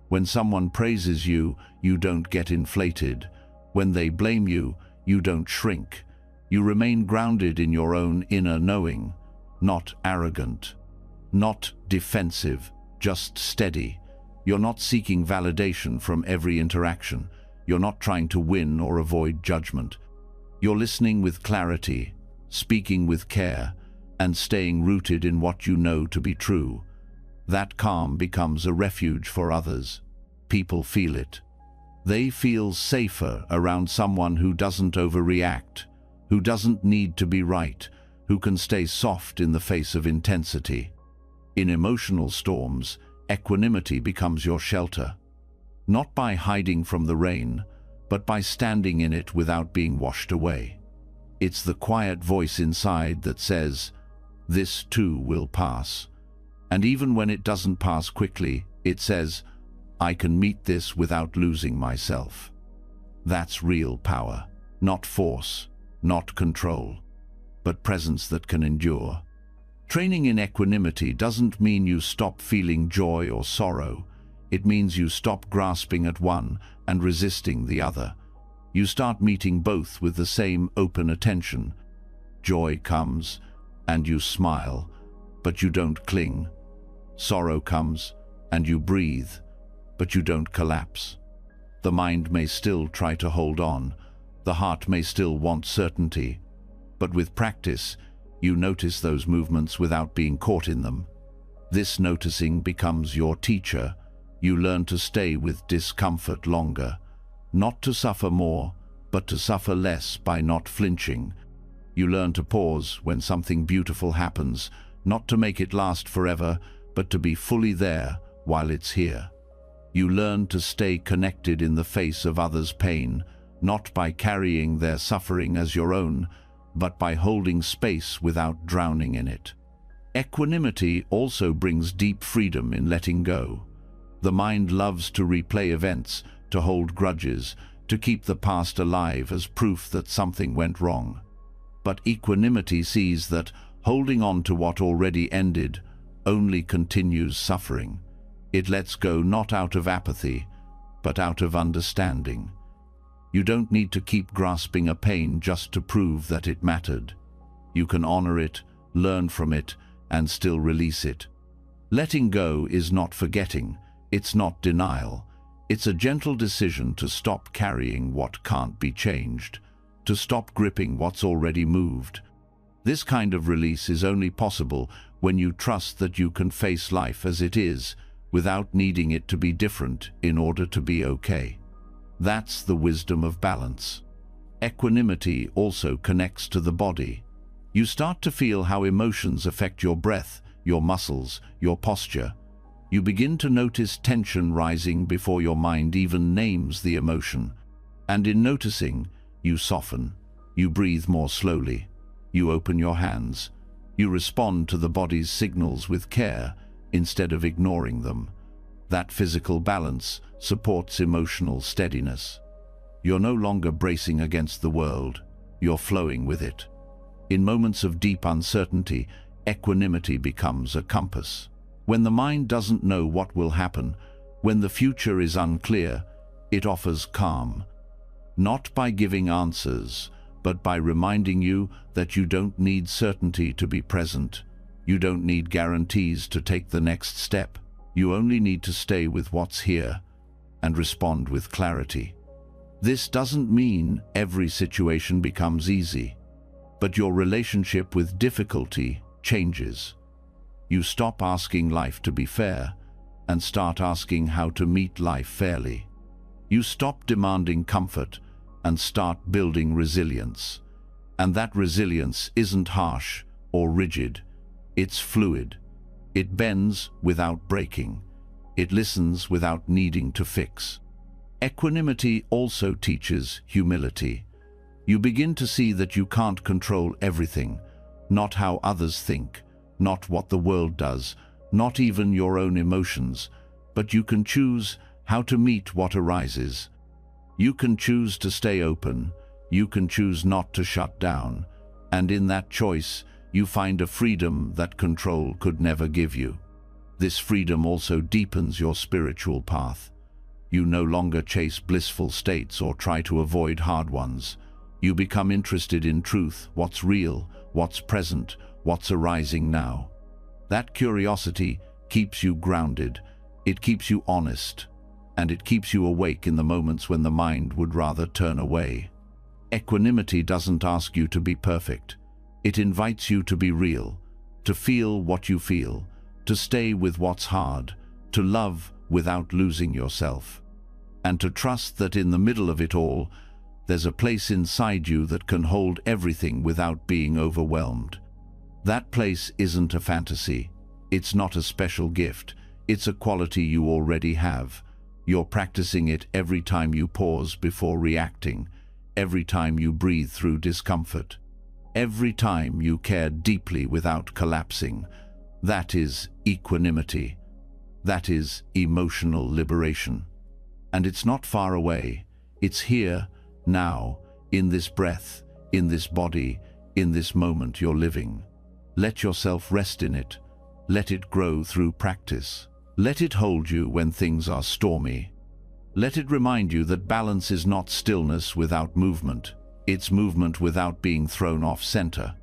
When someone praises you, you don't get inflated. When they blame you, you don't shrink. You remain grounded in your own inner knowing, not arrogant, not defensive, just steady. You're not seeking validation from every interaction. You're not trying to win or avoid judgment. You're listening with clarity, speaking with care, and staying rooted in what you know to be true. That calm becomes a refuge for others. People feel it. They feel safer around someone who doesn't overreact, who doesn't need to be right, who can stay soft in the face of intensity. In emotional storms, equanimity becomes your shelter. Not by hiding from the rain, but by standing in it without being washed away. It's the quiet voice inside that says, "This too will pass." And even when it doesn't pass quickly, it says, "I can meet this without losing myself." That's real power, not force, not control, but presence that can endure. Training in equanimity doesn't mean you stop feeling joy or sorrow. It means you stop grasping at one and resisting the other. You start meeting both with the same open attention. Joy comes, and you smile, but you don't cling. Sorrow comes, and you breathe, but you don't collapse. The mind may still try to hold on. The heart may still want certainty. But with practice, you notice those movements without being caught in them. This noticing becomes your teacher. You learn to stay with discomfort longer, not to suffer more, but to suffer less by not flinching. You learn to pause when something beautiful happens, not to make it last forever, but to be fully there while it's here. You learn to stay connected in the face of others' pain, not by carrying their suffering as your own, but by holding space without drowning in it. Equanimity also brings deep freedom in letting go. The mind loves to replay events, to hold grudges, to keep the past alive as proof that something went wrong. But equanimity sees that holding on to what already ended only continues suffering. It lets go not out of apathy, but out of understanding. You don't need to keep grasping a pain just to prove that it mattered. You can honor it, learn from it, and still release it. Letting go is not forgetting. It's not denial. It's a gentle decision to stop carrying what can't be changed, to stop gripping what's already moved. This kind of release is only possible when you trust that you can face life as it is, without needing it to be different in order to be okay. That's the wisdom of balance. Equanimity also connects to the body. You start to feel how emotions affect your breath, your muscles, your posture. You begin to notice tension rising before your mind even names the emotion. And in noticing, you soften. You breathe more slowly. You open your hands. You respond to the body's signals with care instead of ignoring them. That physical balance supports emotional steadiness. You're no longer bracing against the world. You're flowing with it. In moments of deep uncertainty, equanimity becomes a compass. When the mind doesn't know what will happen, when the future is unclear, it offers calm. Not by giving answers, but by reminding you that you don't need certainty to be present. You don't need guarantees to take the next step. You only need to stay with what's here and respond with clarity. This doesn't mean every situation becomes easy, but your relationship with difficulty changes. You stop asking life to be fair and start asking how to meet life fairly. You stop demanding comfort and start building resilience. And that resilience isn't harsh or rigid. It's fluid. It bends without breaking. It listens without needing to fix. Equanimity also teaches humility. You begin to see that you can't control everything, not how others think, not what the world does, not even your own emotions, but you can choose how to meet what arises. You can choose to stay open, you can choose not to shut down, and in that choice, you find a freedom that control could never give you. This freedom also deepens your spiritual path. You no longer chase blissful states or try to avoid hard ones. You become interested in truth, what's real, what's present, what's arising now. That curiosity keeps you grounded, it keeps you honest, and it keeps you awake in the moments when the mind would rather turn away. Equanimity doesn't ask you to be perfect. It invites you to be real, to feel what you feel, to stay with what's hard, to love without losing yourself, and to trust that in the middle of it all, there's a place inside you that can hold everything without being overwhelmed. That place isn't a fantasy. It's not a special gift. It's a quality you already have. You're practicing it every time you pause before reacting, every time you breathe through discomfort, every time you care deeply without collapsing. That is equanimity. That is emotional liberation. And it's not far away. It's here, now, in this breath, in this body, in this moment you're living. Let yourself rest in it. Let it grow through practice. Let it hold you when things are stormy. Let it remind you that balance is not stillness without movement. It's movement without being thrown off center.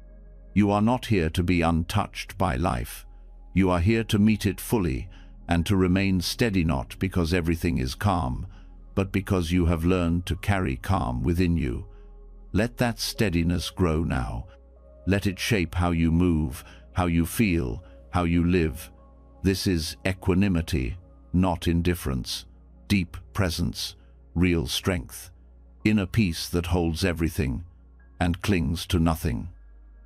You are not here to be untouched by life. You are here to meet it fully and to remain steady, not because everything is calm, but because you have learned to carry calm within you. Let that steadiness grow now. Let it shape how you move, how you feel, how you live. This is equanimity, not indifference, deep presence, real strength, inner peace that holds everything and clings to nothing.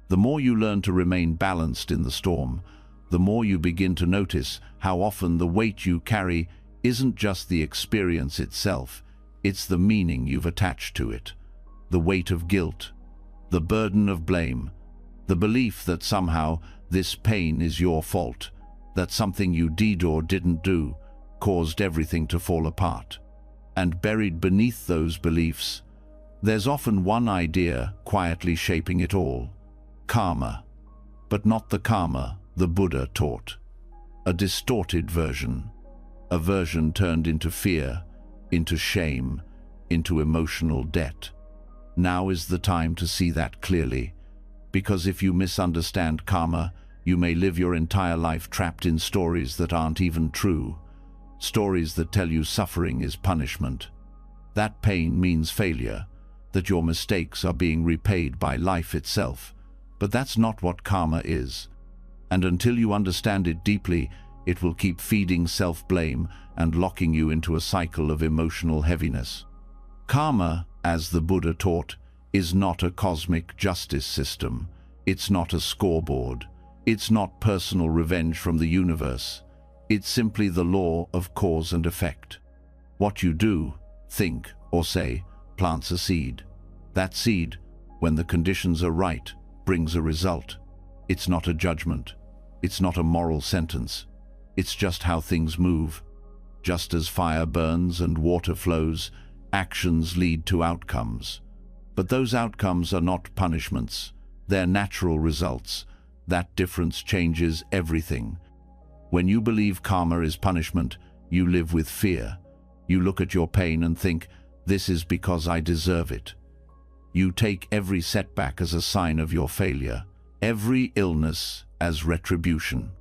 The more you learn to remain balanced in the storm, the more you begin to notice how often the weight you carry isn't just the experience itself, it's the meaning you've attached to it. The weight of guilt, the burden of blame, the belief that somehow this pain is your fault, that something you did or didn't do caused everything to fall apart. And buried beneath those beliefs, there's often one idea quietly shaping it all: karma. But not the karma the Buddha taught. A distorted version. A version turned into fear, into shame, into emotional debt. Now is the time to see that clearly, because if you misunderstand karma, you may live your entire life trapped in stories that aren't even true. Stories that tell you suffering is punishment. That pain means failure, that your mistakes are being repaid by life itself. But that's not what karma is. And until you understand it deeply, it will keep feeding self-blame and locking you into a cycle of emotional heaviness. Karma, as the Buddha taught, is not a cosmic justice system. It's not a scoreboard. It's not personal revenge from the universe. It's simply the law of cause and effect. What you do, think, or say plants a seed. That seed, when the conditions are right, brings a result. It's not a judgment. It's not a moral sentence. It's just how things move. Just as fire burns and water flows, actions lead to outcomes. But those outcomes are not punishments. They're natural results. That difference changes everything. When you believe karma is punishment, you live with fear. You look at your pain and think, this is because I deserve it. You take every setback as a sign of your failure. every illness as retribution,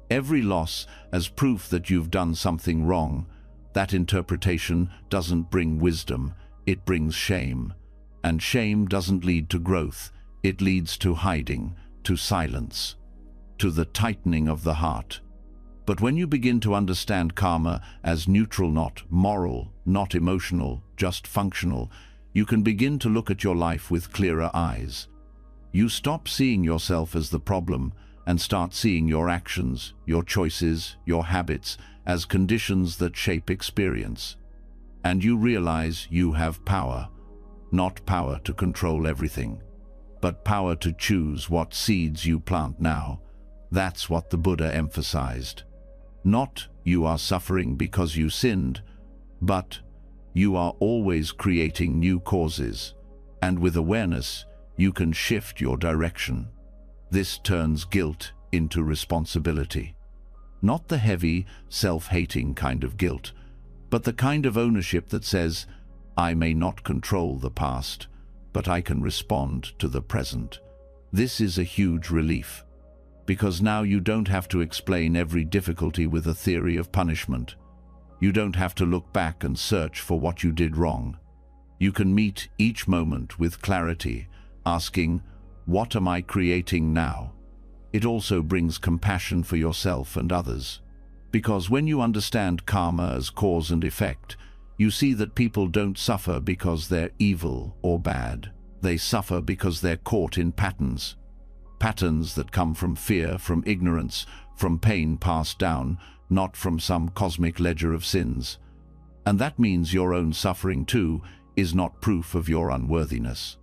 every loss as proof that you've done something wrong. That interpretation doesn't bring wisdom, it brings shame. And shame doesn't lead to growth, it leads to hiding, to silence, to the tightening of the heart. But when you begin to understand karma as neutral, not moral, not emotional, just functional, you can begin to look at your life with clearer eyes. You stop seeing yourself as the problem and start seeing your actions, your choices, your habits as conditions that shape experience. And you realize you have power, not power to control everything, but power to choose what seeds you plant now. That's what the Buddha emphasized. Not you are suffering because you sinned, but you are always creating new causes, and with awareness, you can shift your direction. This turns guilt into responsibility. Not the heavy, self-hating kind of guilt, but the kind of ownership that says, I may not control the past, but I can respond to the present. This is a huge relief, because now you don't have to explain every difficulty with a theory of punishment. You don't have to look back and search for what you did wrong. You can meet each moment with clarity, asking, what am I creating now? It also brings compassion for yourself and others. Because when you understand karma as cause and effect, you see that people don't suffer because they're evil or bad. They suffer because they're caught in patterns. Patterns that come from fear, from ignorance, from pain passed down, not from some cosmic ledger of sins. And that means your own suffering too is not proof of your unworthiness.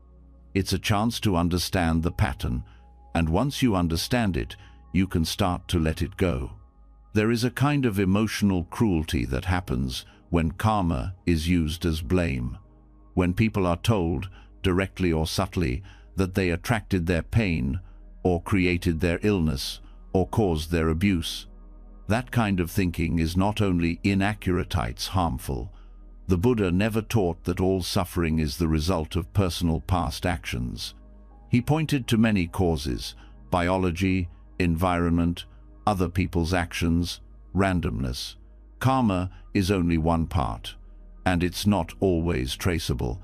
It's a chance to understand the pattern, and once you understand it, you can start to let it go. There is a kind of emotional cruelty that happens when karma is used as blame. When people are told, directly or subtly, that they attracted their pain, or created their illness, or caused their abuse. That kind of thinking is not only inaccurate, it's harmful. The Buddha never taught that all suffering is the result of personal past actions. He pointed to many causes: biology, environment, other people's actions, randomness. Karma is only one part, and it's not always traceable.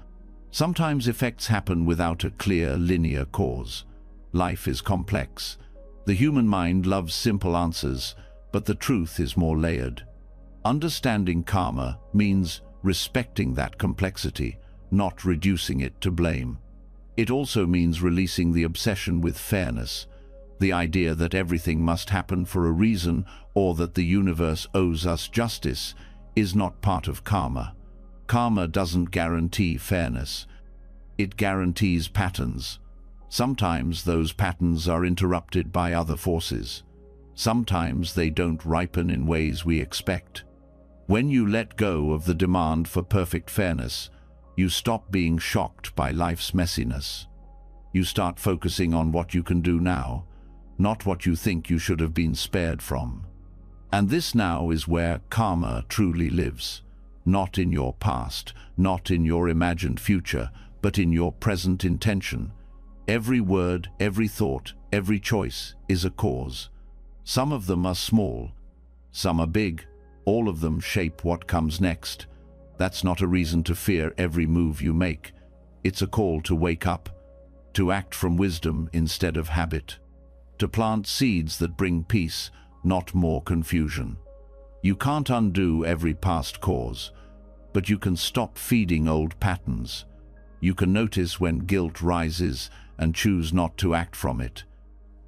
Sometimes effects happen without a clear, linear cause. Life is complex. The human mind loves simple answers, but the truth is more layered. Understanding karma means respecting that complexity, not reducing it to blame. It also means releasing the obsession with fairness, the idea that everything must happen for a reason or that the universe owes us justice is not part of karma. Karma doesn't guarantee fairness. It guarantees patterns. Sometimes those patterns are interrupted by other forces. Sometimes they don't ripen in ways we expect. When you let go of the demand for perfect fairness, you stop being shocked by life's messiness. You start focusing on what you can do now, not what you think you should have been spared from. And this now is where karma truly lives. Not in your past, not in your imagined future, but in your present intention. Every word, every thought, every choice is a cause. Some of them are small, some are big. All of them shape what comes next. That's not a reason to fear every move you make. It's a call to wake up, to act from wisdom instead of habit, to plant seeds that bring peace, not more confusion. You can't undo every past cause, but you can stop feeding old patterns. You can notice when guilt rises and choose not to act from it.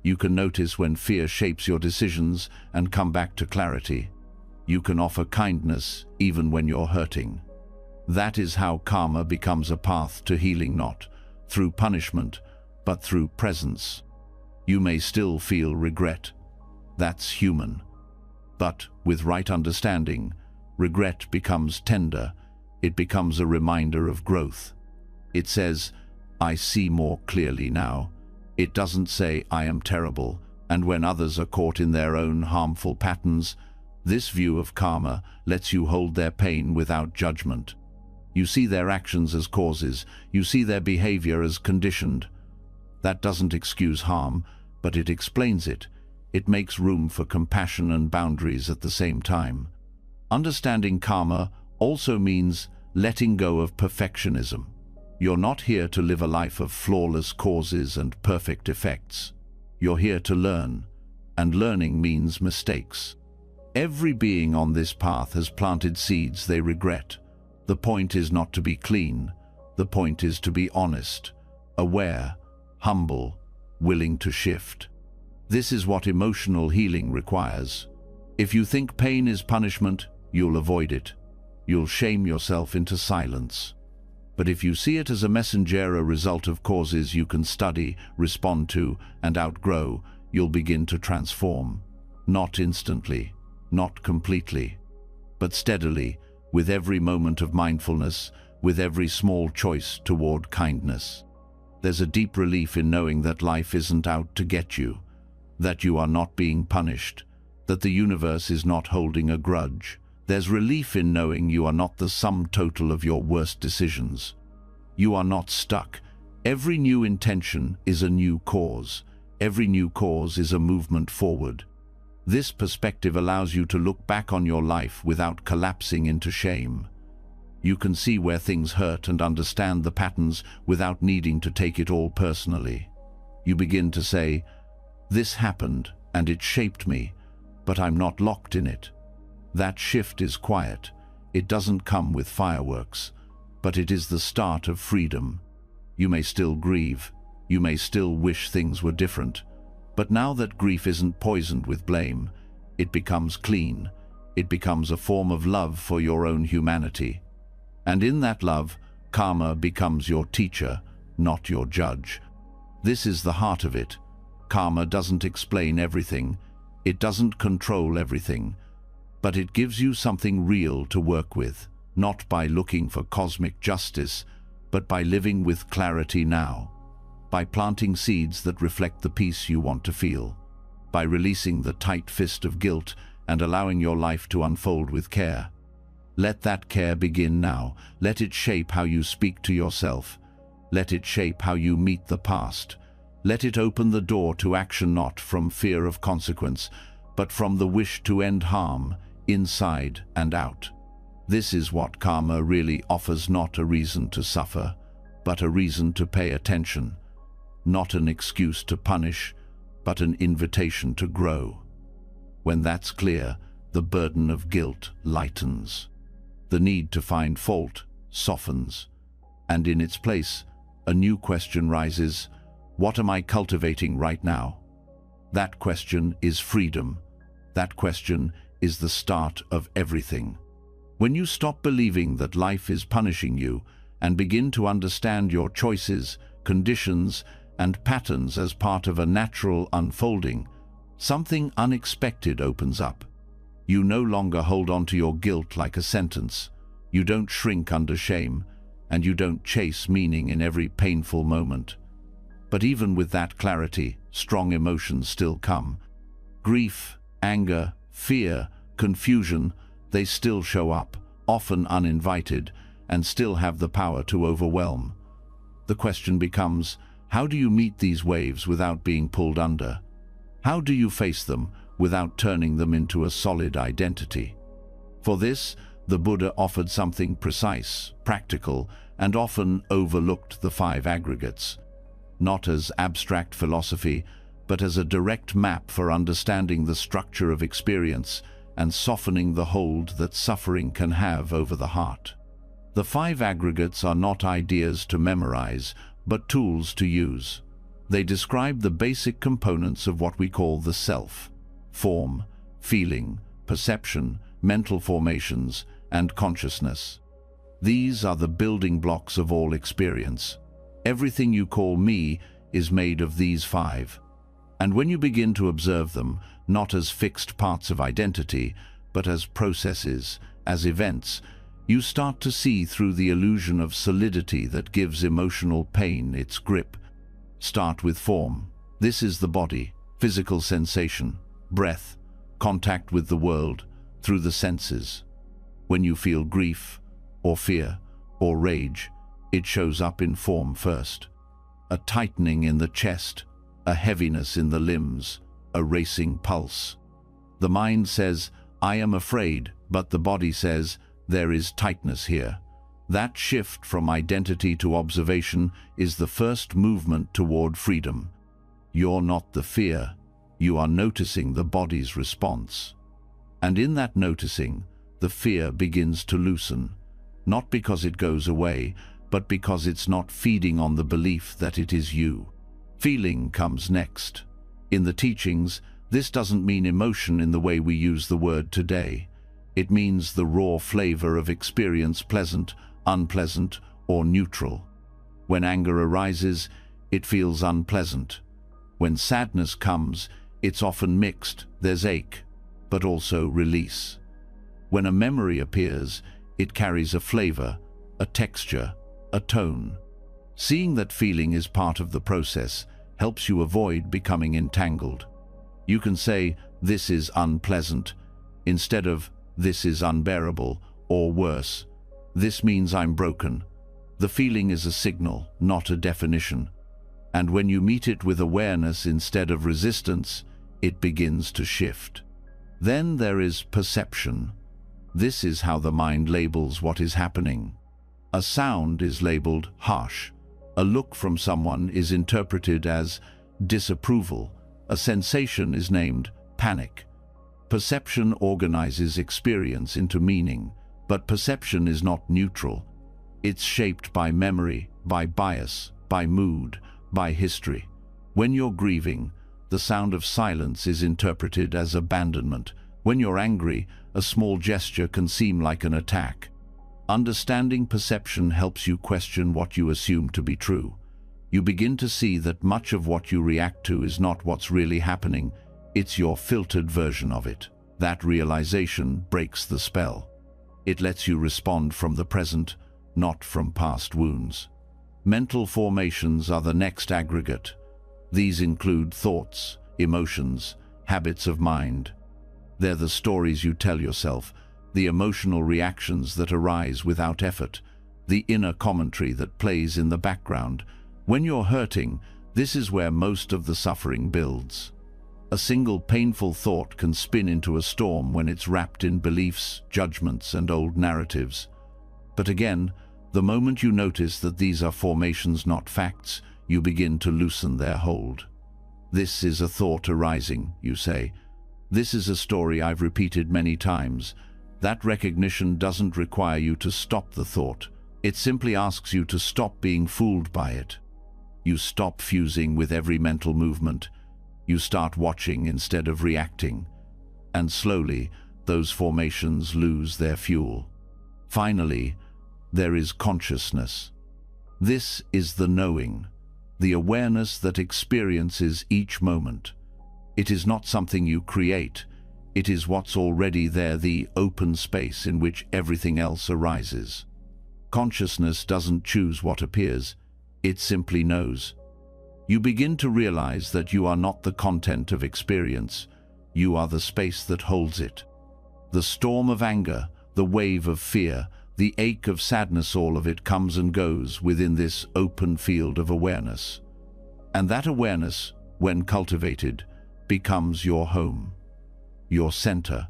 You can notice when fear shapes your decisions and come back to clarity. You can offer kindness even when you're hurting. That is how karma becomes a path to healing, not through punishment, but through presence. You may still feel regret. That's human. But with right understanding, regret becomes tender. It becomes a reminder of growth. It says, I see more clearly now. It doesn't say, I am terrible, and when others are caught in their own harmful patterns, this view of karma lets you hold their pain without judgment. You see their actions as causes. You see their behavior as conditioned. That doesn't excuse harm, but it explains it. It makes room for compassion and boundaries at the same time. Understanding karma also means letting go of perfectionism. You're not here to live a life of flawless causes and perfect effects. You're here to learn, and learning means mistakes. Every being on this path has planted seeds they regret. The point is not to be clean. The point is to be honest, aware, humble, willing to shift. This is what emotional healing requires. If you think pain is punishment, you'll avoid it. You'll shame yourself into silence. But if you see it as a messenger, a result of causes you can study, respond to, and outgrow, you'll begin to transform. Not instantly, not completely, but steadily, with every moment of mindfulness, with every small choice toward kindness. There's a deep relief in knowing that life isn't out to get you, that you are not being punished, that the universe is not holding a grudge. There's relief in knowing you are not the sum total of your worst decisions. You are not stuck. Every new intention is a new cause. Every new cause is a movement forward. This perspective allows you to look back on your life without collapsing into shame. You can see where things hurt and understand the patterns without needing to take it all personally. You begin to say, "This happened and it shaped me, but I'm not locked in it." That shift is quiet. It doesn't come with fireworks, but it is the start of freedom. You may still grieve. You may still wish things were different. But now that grief isn't poisoned with blame, it becomes clean. It becomes a form of love for your own humanity. And in that love, karma becomes your teacher, not your judge. This is the heart of it. Karma doesn't explain everything. It doesn't control everything. But it gives you something real to work with, not by looking for cosmic justice, but by living with clarity now, by planting seeds that reflect the peace you want to feel, by releasing the tight fist of guilt and allowing your life to unfold with care. Let that care begin now. Let it shape how you speak to yourself. Let it shape how you meet the past. Let it open the door to action, not from fear of consequence, but from the wish to end harm, inside and out. This is what karma really offers, not a reason to suffer, but a reason to pay attention. Not an excuse to punish, but an invitation to grow. When that's clear, the burden of guilt lightens. The need to find fault softens, and in its place, a new question rises: what am I cultivating right now? That question is freedom. That question is the start of everything. When you stop believing that life is punishing you and begin to understand your choices, conditions, and patterns as part of a natural unfolding, something unexpected opens up. You no longer hold on to your guilt like a sentence. You don't shrink under shame, and you don't chase meaning in every painful moment. But even with that clarity, strong emotions still come. Grief, anger, fear, confusion, they still show up, often uninvited, and still have the power to overwhelm. The question becomes, how do you meet these waves without being pulled under? How do you face them without turning them into a solid identity? For this, the Buddha offered something precise, practical, and often overlooked: the 5 aggregates. Not as abstract philosophy, but as a direct map for understanding the structure of experience and softening the hold that suffering can have over the heart. The 5 aggregates are not ideas to memorize, but tools to use. They describe the basic components of what we call the self: form, feeling, perception, mental formations, and consciousness. These are the building blocks of all experience. Everything you call me is made of these 5. And when you begin to observe them, not as fixed parts of identity, but as processes, as events, you start to see through the illusion of solidity that gives emotional pain its grip. Start with form. This is the body, physical sensation, breath, contact with the world through the senses. When you feel grief, or fear, or rage, it shows up in form first. A tightening in the chest, a heaviness in the limbs, a racing pulse. The mind says, I am afraid, but the body says, there is tightness here. That shift from identity to observation is the first movement toward freedom. You're not the fear, you are noticing the body's response. And in that noticing, the fear begins to loosen, not because it goes away, but because it's not feeding on the belief that it is you. Feeling comes next. In the teachings, this doesn't mean emotion in the way we use the word today. It means the raw flavor of experience, pleasant, unpleasant, or neutral. When anger arises, it feels unpleasant. When sadness comes, it's often mixed. There's ache, but also release. When a memory appears, it carries a flavor, a texture, a tone. Seeing that feeling is part of the process helps you avoid becoming entangled. You can say, this is unpleasant, instead of, this is unbearable, or worse, this means I'm broken. The feeling is a signal, not a definition. And when you meet it with awareness instead of resistance, it begins to shift. Then there is perception. This is how the mind labels what is happening. A sound is labeled harsh. A look from someone is interpreted as disapproval. A sensation is named panic. Perception organizes experience into meaning, but perception is not neutral. It's shaped by memory, by bias, by mood, by history. When you're grieving, the sound of silence is interpreted as abandonment. When you're angry, a small gesture can seem like an attack. Understanding perception helps you question what you assume to be true. You begin to see that much of what you react to is not what's really happening, it's your filtered version of it. That realization breaks the spell. It lets you respond from the present, not from past wounds. Mental formations are the next aggregate. These include thoughts, emotions, habits of mind. They're the stories you tell yourself, the emotional reactions that arise without effort, the inner commentary that plays in the background. When you're hurting, this is where most of the suffering builds. A single painful thought can spin into a storm when it's wrapped in beliefs, judgments, and old narratives. But again, the moment you notice that these are formations, not facts, you begin to loosen their hold. This is a thought arising, you say. This is a story I've repeated many times. That recognition doesn't require you to stop the thought. It simply asks you to stop being fooled by it. You stop fusing with every mental movement. You start watching instead of reacting. And slowly, those formations lose their fuel. Finally, there is consciousness. This is the knowing, the awareness that experiences each moment. It is not something you create. It is what's already there, the open space in which everything else arises. Consciousness doesn't choose what appears. It simply knows. You begin to realize that you are not the content of experience. You are the space that holds it. The storm of anger, the wave of fear, the ache of sadness, all of it comes and goes within this open field of awareness. And that awareness, when cultivated, becomes your home, your center,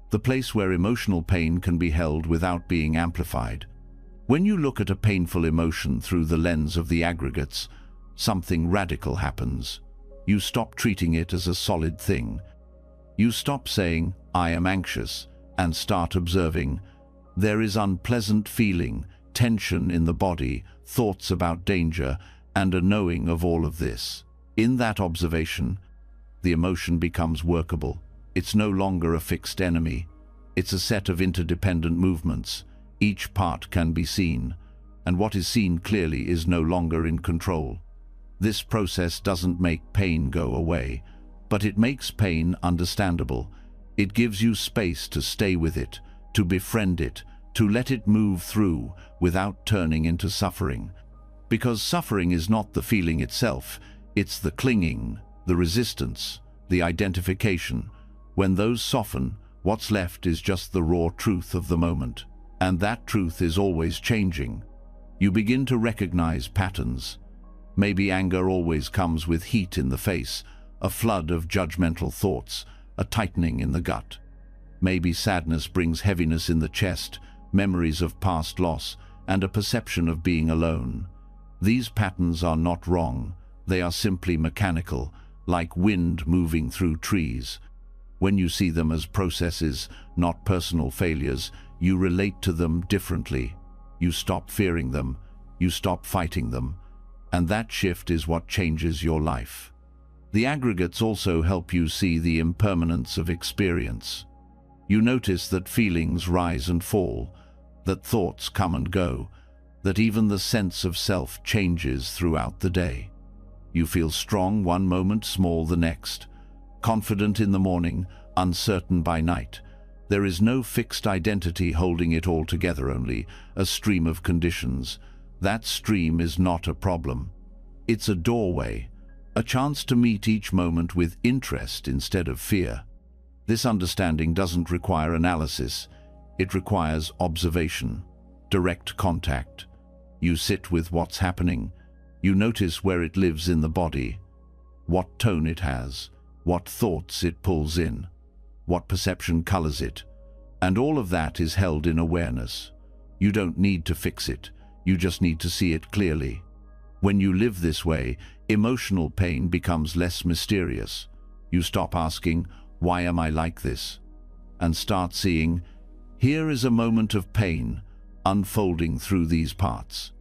the place where emotional pain can be held without being amplified. When you look at a painful emotion through the lens of the aggregates, something radical happens. You stop treating it as a solid thing. You stop saying, I am anxious, and start observing, there is unpleasant feeling, tension in the body, thoughts about danger, and a knowing of all of this. In that observation, the emotion becomes workable. It's no longer a fixed enemy. It's a set of interdependent movements. Each part can be seen, and what is seen clearly is no longer in control. This process doesn't make pain go away, but it makes pain understandable. It gives you space to stay with it, to befriend it, to let it move through without turning into suffering. Because suffering is not the feeling itself, it's the clinging, the resistance, the identification. When those soften, what's left is just the raw truth of the moment. And that truth is always changing. You begin to recognize patterns. Maybe anger always comes with heat in the face, a flood of judgmental thoughts, a tightening in the gut. Maybe sadness brings heaviness in the chest, memories of past loss, and a perception of being alone. These patterns are not wrong. They are simply mechanical, like wind moving through trees. When you see them as processes, not personal failures, you relate to them differently. You stop fearing them. You stop fighting them. And that shift is what changes your life. The aggregates also help you see the impermanence of experience. You notice that feelings rise and fall, that thoughts come and go, that even the sense of self changes throughout the day. You feel strong one moment, small the next, confident in the morning, uncertain by night. There is no fixed identity holding it all together, only a stream of conditions. That stream is not a problem. It's a doorway, a chance to meet each moment with interest instead of fear. This understanding doesn't require analysis. It requires observation, direct contact. You sit with what's happening. You notice where it lives in the body, what tone it has, what thoughts it pulls in, what perception colors it. And all of that is held in awareness. You don't need to fix it. You just need to see it clearly. When you live this way, emotional pain becomes less mysterious. You stop asking, "Why am I like this?" and start seeing, "Here is a moment of pain unfolding through these parts."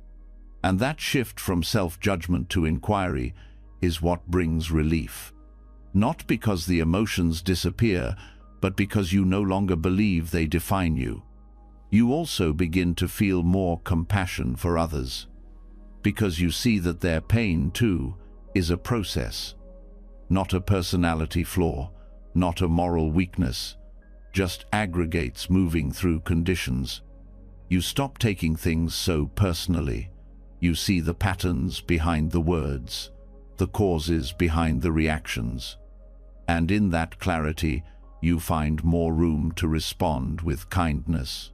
And that shift from self-judgment to inquiry is what brings relief. Not because the emotions disappear, but because you no longer believe they define you. You also begin to feel more compassion for others, because you see that their pain, too, is a process, not a personality flaw, not a moral weakness, just aggregates moving through conditions. You stop taking things so personally. You see the patterns behind the words, the causes behind the reactions. And in that clarity, you find more room to respond with kindness,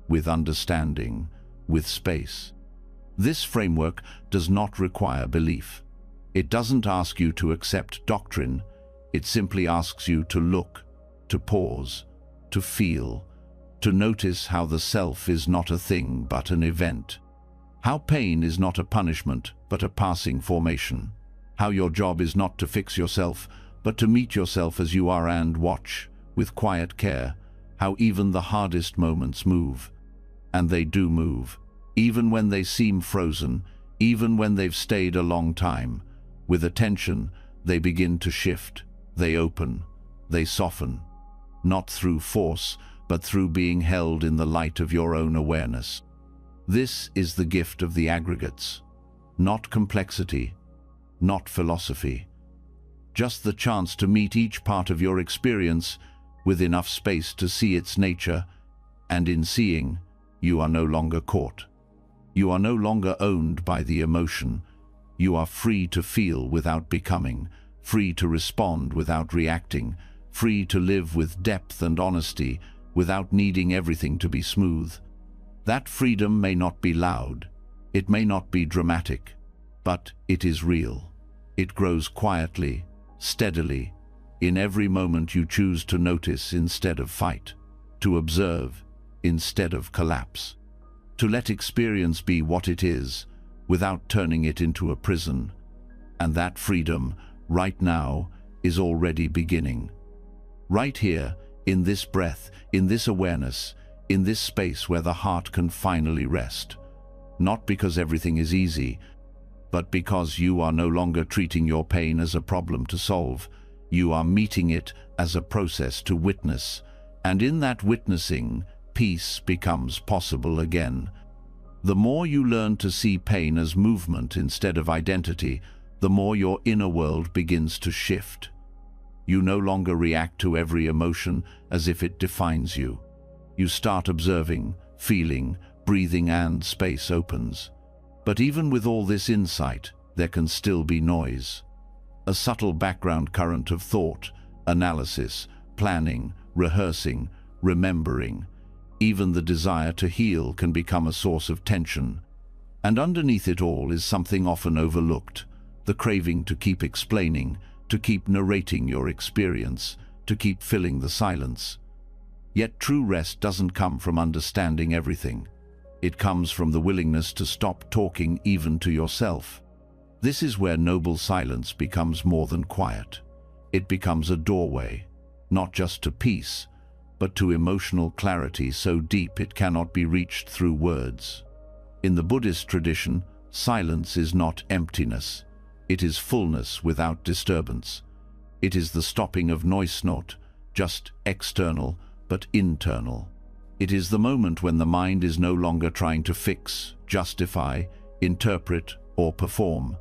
with understanding, with space. This framework does not require belief. It doesn't ask you to accept doctrine. It simply asks you to look, to pause, to feel, to notice how the self is not a thing but an event. How pain is not a punishment but a passing formation. How your job is not to fix yourself but to meet yourself as you are and watch, with quiet care, how even the hardest moments move. And they do move, even when they seem frozen, even when they've stayed a long time. With attention, they begin to shift, they open, they soften, not through force, but through being held in the light of your own awareness. This is the gift of the aggregates, not complexity, not philosophy, just the chance to meet each part of your experience with enough space to see its nature, and in seeing, you are no longer caught. You are no longer owned by the emotion. You are free to feel without becoming, free to respond without reacting, free to live with depth and honesty without needing everything to be smooth. That freedom may not be loud, it may not be dramatic, but it is real. It grows quietly, steadily, in every moment you choose to notice instead of fight, to observe instead of collapse, to let experience be what it is without turning it into a prison. And that freedom, right now, is already beginning. Right here, in this breath, in this awareness, in this space where the heart can finally rest. Not because everything is easy, but because you are no longer treating your pain as a problem to solve. You are meeting it as a process to witness, and in that witnessing, peace becomes possible again. The more you learn to see pain as movement instead of identity, the more your inner world begins to shift. You no longer react to every emotion as if it defines you. You start observing, feeling, breathing, and space opens. But even with all this insight, there can still be noise. A subtle background current of thought, analysis, planning, rehearsing, remembering. Even the desire to heal can become a source of tension. And underneath it all is something often overlooked, the craving to keep explaining, to keep narrating your experience, to keep filling the silence. Yet true rest doesn't come from understanding everything. It comes from the willingness to stop talking even to yourself. This is where noble silence becomes more than quiet. It becomes a doorway, not just to peace, but to emotional clarity so deep it cannot be reached through words. In the Buddhist tradition, silence is not emptiness. It is fullness without disturbance. It is the stopping of noise, not just external, but internal. It is the moment when the mind is no longer trying to fix, justify, interpret, or perform.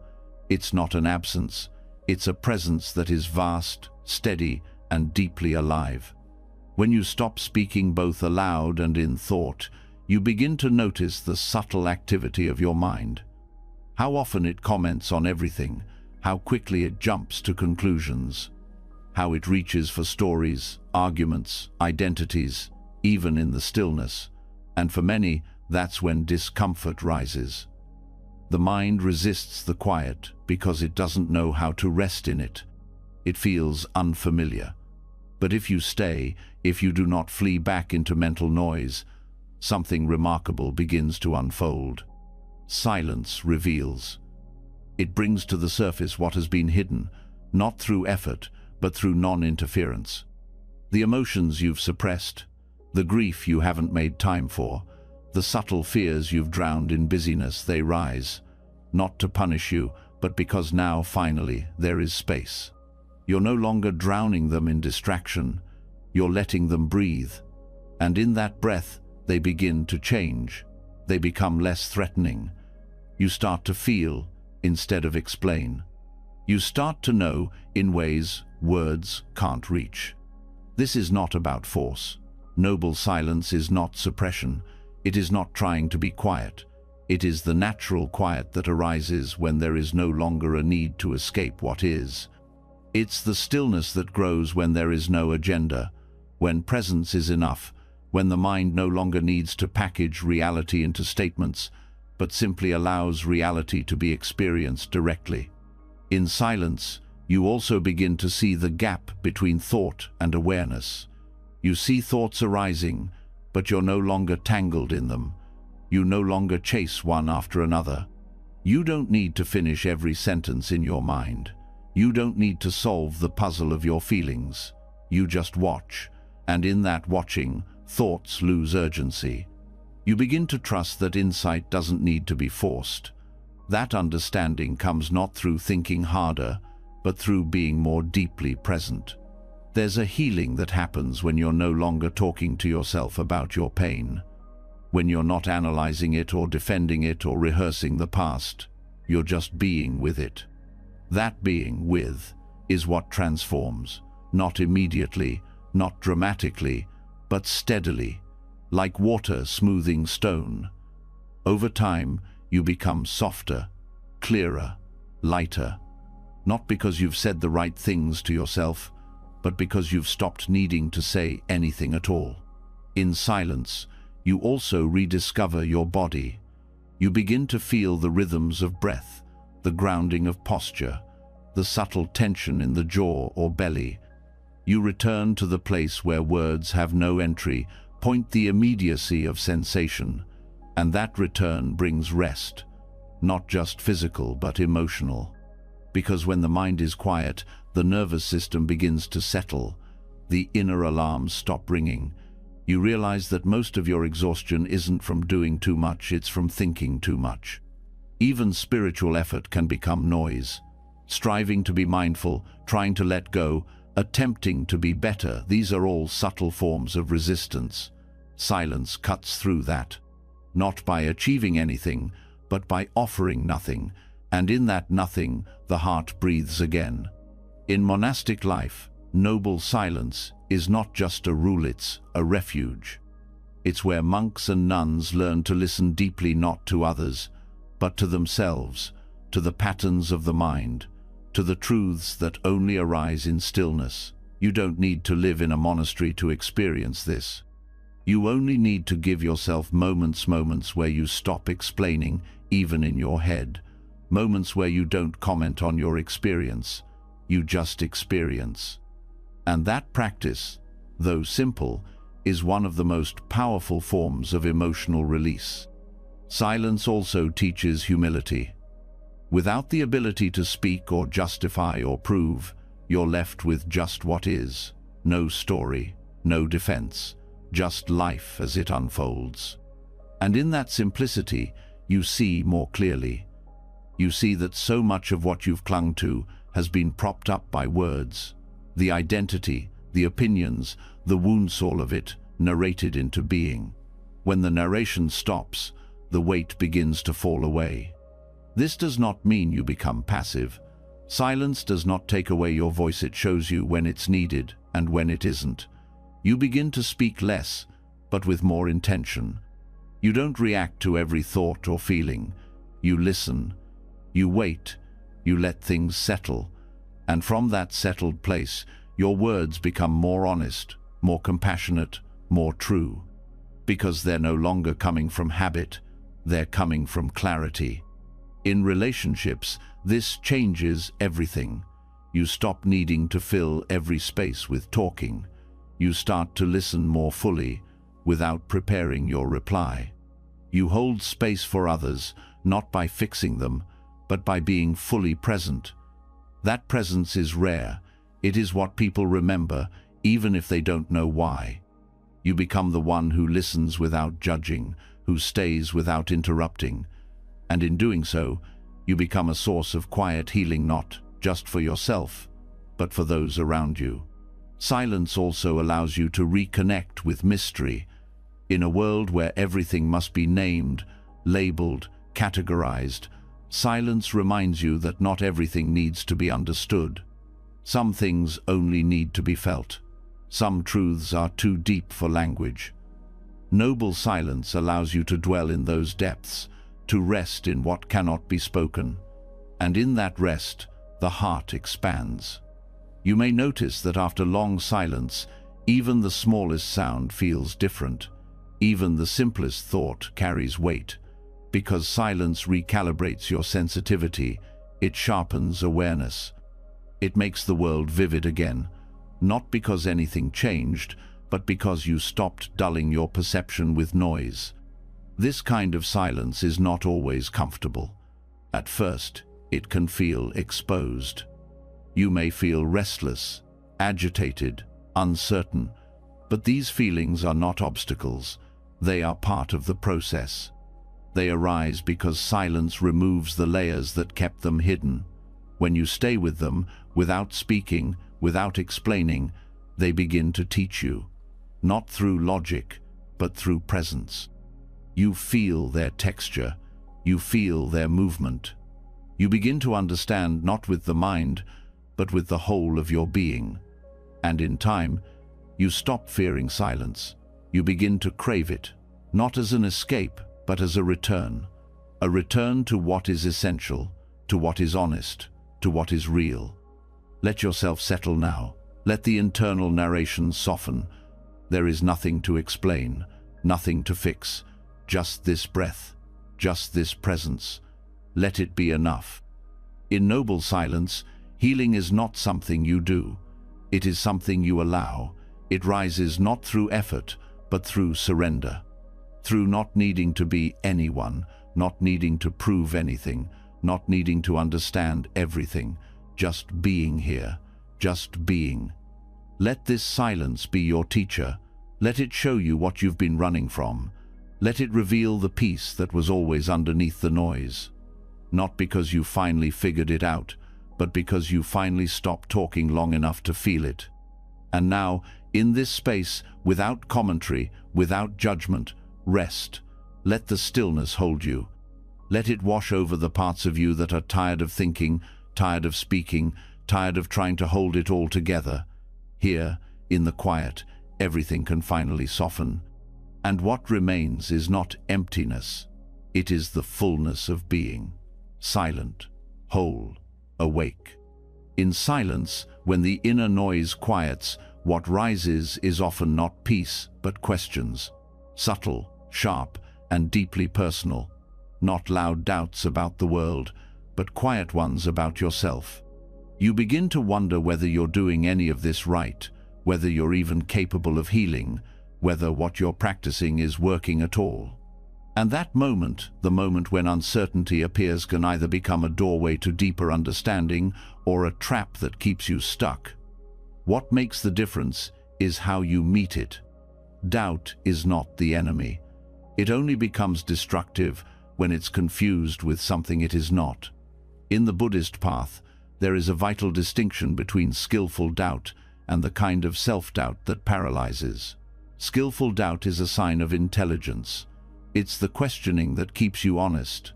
It's not an absence. It's a presence that is vast, steady, and deeply alive. When you stop speaking both aloud and in thought, you begin to notice the subtle activity of your mind. How often it comments on everything, how quickly it jumps to conclusions, how it reaches for stories, arguments, identities, even in the stillness. And for many, that's when discomfort rises. The mind resists the quiet because it doesn't know how to rest in it. It feels unfamiliar. But if you stay, if you do not flee back into mental noise, something remarkable begins to unfold. Silence reveals. It brings to the surface what has been hidden, not through effort, but through non-interference. The emotions you've suppressed, the grief you haven't made time for, the subtle fears you've drowned in busyness, they rise, not to punish you, but because now, finally, there is space. You're no longer drowning them in distraction, you're letting them breathe. And in that breath, they begin to change. They become less threatening. You start to feel instead of explain. You start to know in ways words can't reach. This is not about force. Noble silence is not suppression. It is not trying to be quiet. It is the natural quiet that arises when there is no longer a need to escape what is. It's the stillness that grows when there is no agenda, when presence is enough, when the mind no longer needs to package reality into statements, but simply allows reality to be experienced directly. In silence, you also begin to see the gap between thought and awareness. You see thoughts arising, but you're no longer tangled in them. You no longer chase one after another. You don't need to finish every sentence in your mind. You don't need to solve the puzzle of your feelings. You just watch, and in that watching, thoughts lose urgency. You begin to trust that insight doesn't need to be forced. That understanding comes not through thinking harder, but through being more deeply present. There's a healing that happens when you're no longer talking to yourself about your pain. When you're not analyzing it or defending it or rehearsing the past, you're just being with it. That being with is what transforms, not immediately, not dramatically, but steadily, like water smoothing stone. Over time, you become softer, clearer, lighter, not because you've said the right things to yourself, but because you've stopped needing to say anything at all. In silence, you also rediscover your body. You begin to feel the rhythms of breath, the grounding of posture, the subtle tension in the jaw or belly. You return to the place where words have no entry, point the immediacy of sensation, and that return brings rest, not just physical but emotional. Because when the mind is quiet, the nervous system begins to settle, the inner alarms stop ringing. You realize that most of your exhaustion isn't from doing too much, it's from thinking too much. Even spiritual effort can become noise. Striving to be mindful, trying to let go, attempting to be better, these are all subtle forms of resistance. Silence cuts through that, not by achieving anything, but by offering nothing, and in that nothing, the heart breathes again. In monastic life, noble silence is not just a rule, it's a refuge. It's where monks and nuns learn to listen deeply, not to others, but to themselves, to the patterns of the mind, to the truths that only arise in stillness. You don't need to live in a monastery to experience this. You only need to give yourself moments where you stop explaining, even in your head. Moments where you don't comment on your experience, you just experience. And that practice, though simple, is one of the most powerful forms of emotional release. Silence also teaches humility. Without the ability to speak or justify or prove, you're left with just what is. No story, no defense, just life as it unfolds. And in that simplicity, you see more clearly. You see that so much of what you've clung to has been propped up by words. The identity, the opinions, the wounds, all of it, narrated into being. When the narration stops, the weight begins to fall away. This does not mean you become passive. Silence does not take away your voice, it shows you when it's needed and when it isn't. You begin to speak less, but with more intention. You don't react to every thought or feeling. You listen. You wait. You let things settle. And from that settled place, your words become more honest, more compassionate, more true. Because they're no longer coming from habit, they're coming from clarity. In relationships, this changes everything. You stop needing to fill every space with talking. You start to listen more fully, without preparing your reply. You hold space for others, not by fixing them, but by being fully present. That presence is rare. It is what people remember, even if they don't know why. You become the one who listens without judging, who stays without interrupting. And in doing so, you become a source of quiet healing, not just for yourself, but for those around you. Silence also allows you to reconnect with mystery. In a world where everything must be named, labeled, categorized, silence reminds you that not everything needs to be understood. Some things only need to be felt. Some truths are too deep for language. Noble silence allows you to dwell in those depths, to rest in what cannot be spoken. And in that rest, the heart expands. You may notice that after long silence, even the smallest sound feels different. Even the simplest thought carries weight. Because silence recalibrates your sensitivity, it sharpens awareness. It makes the world vivid again, not because anything changed, but because you stopped dulling your perception with noise. This kind of silence is not always comfortable. At first, it can feel exposed. You may feel restless, agitated, uncertain, but these feelings are not obstacles. They are part of the process. They arise because silence removes the layers that kept them hidden. When you stay with them, without speaking, without explaining, they begin to teach you, not through logic, but through presence. You feel their texture, you feel their movement. You begin to understand not with the mind, but with the whole of your being. And in time, you stop fearing silence. You begin to crave it, not as an escape, but as a return to what is essential, to what is honest, to what is real. Let yourself settle now. Let the internal narration soften. There is nothing to explain, nothing to fix, just this breath, just this presence. Let it be enough. In noble silence, healing is not something you do. It is something you allow. It rises not through effort, but through surrender. Through not needing to be anyone, not needing to prove anything, not needing to understand everything, just being here, just being. Let this silence be your teacher. Let it show you what you've been running from. Let it reveal the peace that was always underneath the noise. Not because you finally figured it out, but because you finally stopped talking long enough to feel it. And now, in this space, without commentary, without judgment, rest. Let the stillness hold you. Let it wash over the parts of you that are tired of thinking, tired of speaking, tired of trying to hold it all together. Here, in the quiet, everything can finally soften. And what remains is not emptiness. It is the fullness of being. Silent, whole, awake. In silence, when the inner noise quiets, what rises is often not peace, but questions. Subtle, sharp, and deeply personal. not loud doubts about the world, but quiet ones about yourself. You begin to wonder whether you're doing any of this right, whether you're even capable of healing, whether what you're practicing is working at all. And that moment, the moment when uncertainty appears, can either become a doorway to deeper understanding or a trap that keeps you stuck. What makes the difference is how you meet it. Doubt is not the enemy. It only becomes destructive when it's confused with something it is not. In the Buddhist path, there is a vital distinction between skillful doubt and the kind of self-doubt that paralyzes. Skillful doubt is a sign of intelligence. It's the questioning that keeps you honest.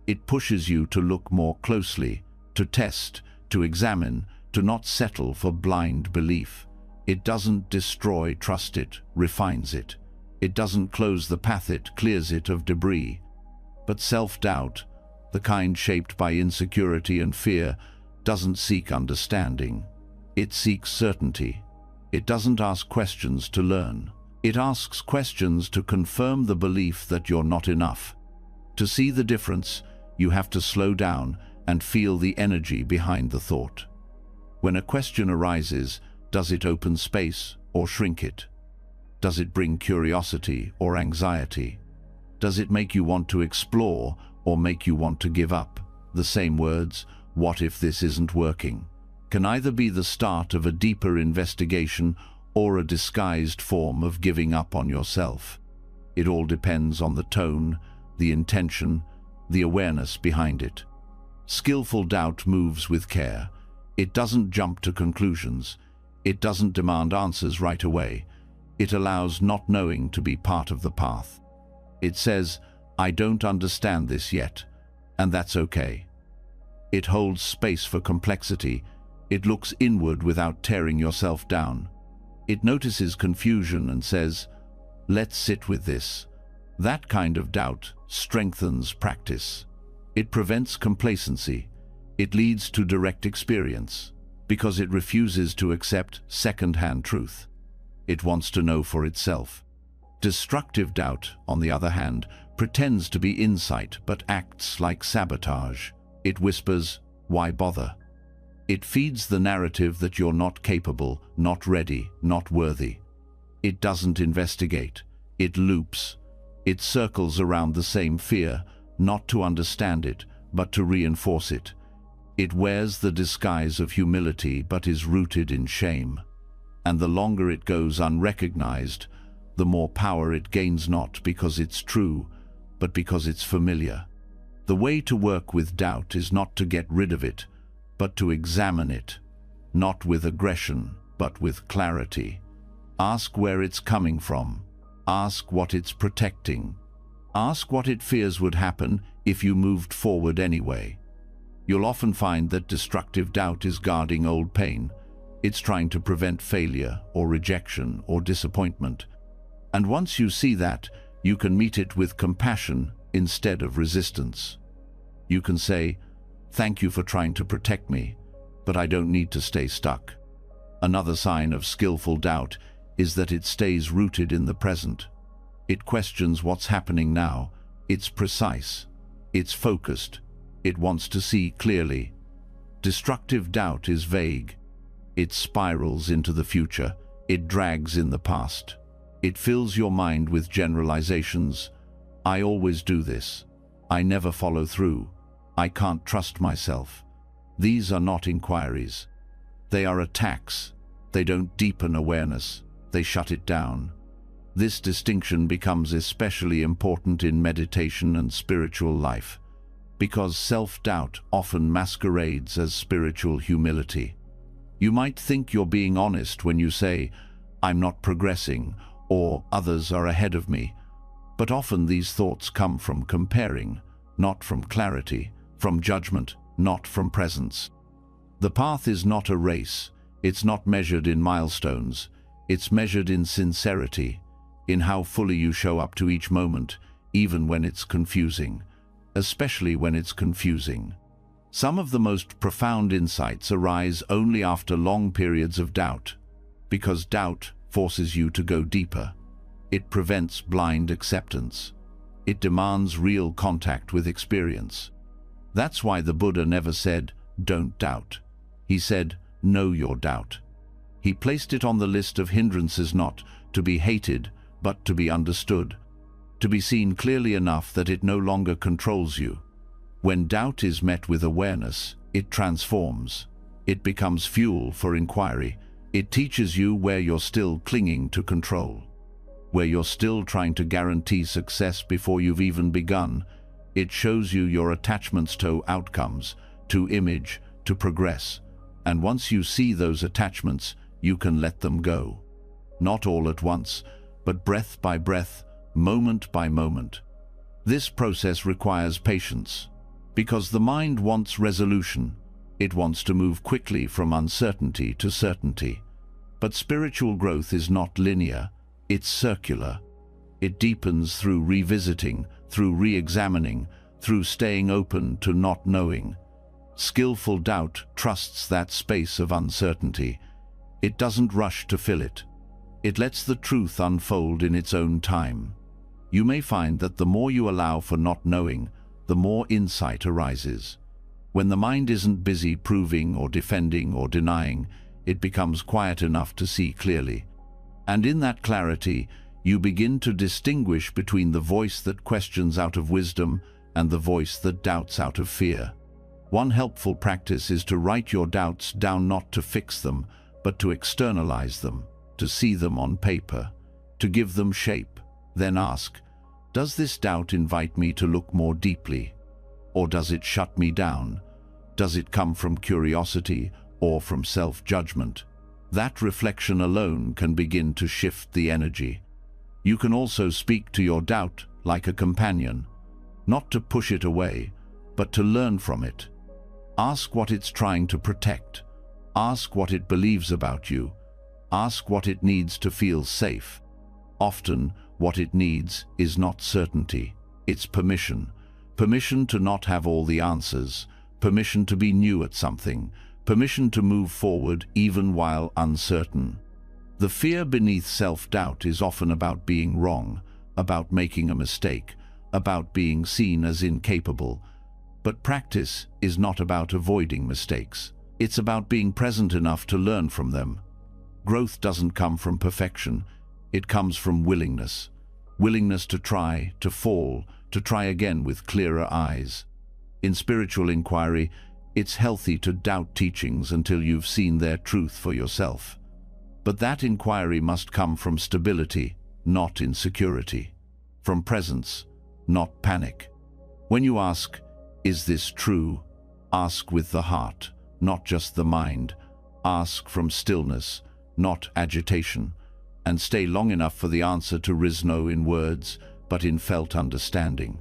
It pushes you to look more closely, to test, to examine, to not settle for blind belief. It doesn't destroy trust, it refines it. It doesn't close the path, it clears it of debris. But self-doubt, the kind shaped by insecurity and fear, doesn't seek understanding. It seeks certainty. It doesn't ask questions to learn. It asks questions to confirm the belief that you're not enough. To see the difference, you have to slow down and feel the energy behind the thought. When a question arises, does it open space or shrink it? Does it bring curiosity or anxiety? Does it make you want to explore or make you want to give up? The same words, "What if this isn't working?" can either be the start of a deeper investigation or a disguised form of giving up on yourself. It all depends on the tone, the intention, the awareness behind it. Skillful doubt moves with care. It doesn't jump to conclusions. It doesn't demand answers right away. It allows not knowing to be part of the path. It says, "I don't understand this yet," and that's okay. It holds space for complexity. It looks inward without tearing yourself down. It notices confusion and says, "Let's sit with this." That kind of doubt strengthens practice. It prevents complacency. It leads to direct experience, because it refuses to accept second-hand truth. It wants to know for itself. Destructive doubt, on the other hand, pretends to be insight but acts like sabotage. It whispers, "Why bother?" It feeds the narrative that you're not capable, not ready, not worthy. It doesn't investigate. It loops. It circles around the same fear, not to understand it, but to reinforce it. It wears the disguise of humility but is rooted in shame. And the longer it goes unrecognized, the more power it gains, not because it's true, but because it's familiar. The way to work with doubt is not to get rid of it, but to examine it, not with aggression, but with clarity. Ask where it's coming from. Ask what it's protecting. Ask what it fears would happen if you moved forward anyway. You'll often find that destructive doubt is guarding old pain. It's trying to prevent failure or rejection or disappointment. And once you see that, you can meet it with compassion instead of resistance. You can say, "Thank you for trying to protect me, but I don't need to stay stuck." Another sign of skillful doubt is that it stays rooted in the present. It questions what's happening now. It's precise. It's focused. It wants to see clearly. Destructive doubt is vague. It spirals into the future. It drags in the past. It fills your mind with generalizations. "I always do this. I never follow through. I can't trust myself." These are not inquiries. They are attacks. They don't deepen awareness. They shut it down. This distinction becomes especially important in meditation and spiritual life, because self-doubt often masquerades as spiritual humility. You might think you're being honest when you say, "I'm not progressing," or "others are ahead of me," but often these thoughts come from comparing, not from clarity, from judgment, not from presence. The path is not a race. It's not measured in milestones. It's measured in sincerity, in how fully you show up to each moment, even when it's confusing, especially when it's confusing. Some of the most profound insights arise only after long periods of doubt, because doubt forces you to go deeper. It prevents blind acceptance. It demands real contact with experience. That's why the Buddha never said, "Don't doubt." He said, "Know your doubt." He placed it on the list of hindrances not to be hated, but to be understood, to be seen clearly enough that it no longer controls you. When doubt is met with awareness, it transforms. It becomes fuel for inquiry. It teaches you where you're still clinging to control, where you're still trying to guarantee success before you've even begun. It shows you your attachments to outcomes, to image, to progress. And once you see those attachments, you can let them go. Not all at once, but breath by breath, moment by moment. This process requires patience, because the mind wants resolution. It wants to move quickly from uncertainty to certainty. But spiritual growth is not linear, it's circular. It deepens through revisiting, through re-examining, through staying open to not knowing. Skillful doubt trusts that space of uncertainty. It doesn't rush to fill it. It lets the truth unfold in its own time. You may find that the more you allow for not knowing, the more insight arises. When the mind isn't busy proving or defending or denying, it becomes quiet enough to see clearly. And in that clarity, you begin to distinguish between the voice that questions out of wisdom and the voice that doubts out of fear. One helpful practice is to write your doubts down, not to fix them, but to externalize them, to see them on paper, to give them shape. Then ask, does this doubt invite me to look more deeply? Or does it shut me down? Does it come from curiosity or from self-judgment? That reflection alone can begin to shift the energy. You can also speak to your doubt like a companion, not to push it away, but to learn from it. Ask what it's trying to protect. Ask what it believes about you. Ask what it needs to feel safe. Often, what it needs is not certainty, it's permission. Permission to not have all the answers, permission to be new at something, permission to move forward even while uncertain. The fear beneath self-doubt is often about being wrong, about making a mistake, about being seen as incapable. But practice is not about avoiding mistakes. It's about being present enough to learn from them. Growth doesn't come from perfection. It comes from willingness. Willingness to try, to fall, to try again with clearer eyes. In spiritual inquiry, it's healthy to doubt teachings until you've seen their truth for yourself. But that inquiry must come from stability, not insecurity. From presence, not panic. When you ask, is this true? Ask with the heart, not just the mind. Ask from stillness, not agitation. And stay long enough for the answer to resonate in words, but in felt understanding.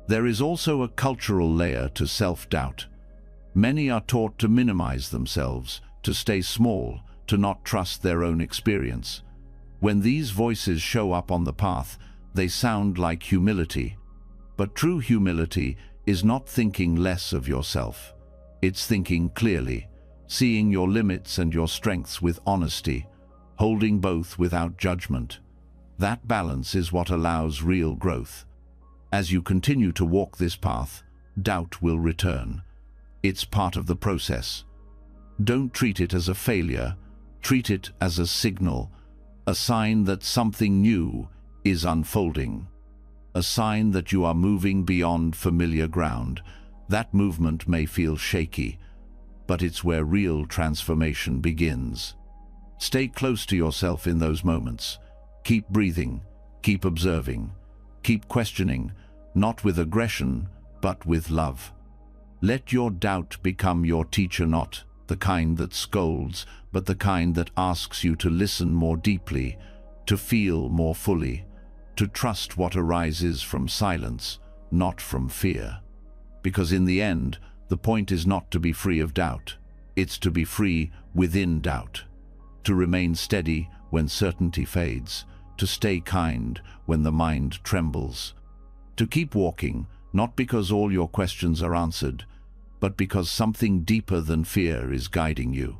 There is also a cultural layer to self-doubt. Many are taught to minimize themselves, to stay small, to not trust their own experience. When these voices show up on the path, they sound like humility. But true humility is not thinking less of yourself. It's thinking clearly, seeing your limits and your strengths with honesty, holding both without judgment. That balance is what allows real growth. As you continue to walk this path, doubt will return. It's part of the process. Don't treat it as a failure. Treat it as a signal, a sign that something new is unfolding, a sign that you are moving beyond familiar ground. That movement may feel shaky, but it's where real transformation begins. Stay close to yourself in those moments. Keep breathing, keep observing, keep questioning, not with aggression, but with love. Let your doubt become your teacher, not the kind that scolds, but the kind that asks you to listen more deeply, to feel more fully, to trust what arises from silence, not from fear. Because in the end, the point is not to be free of doubt. It's to be free within doubt. To remain steady when certainty fades, to stay kind when the mind trembles. To keep walking, not because all your questions are answered, but because something deeper than fear is guiding you.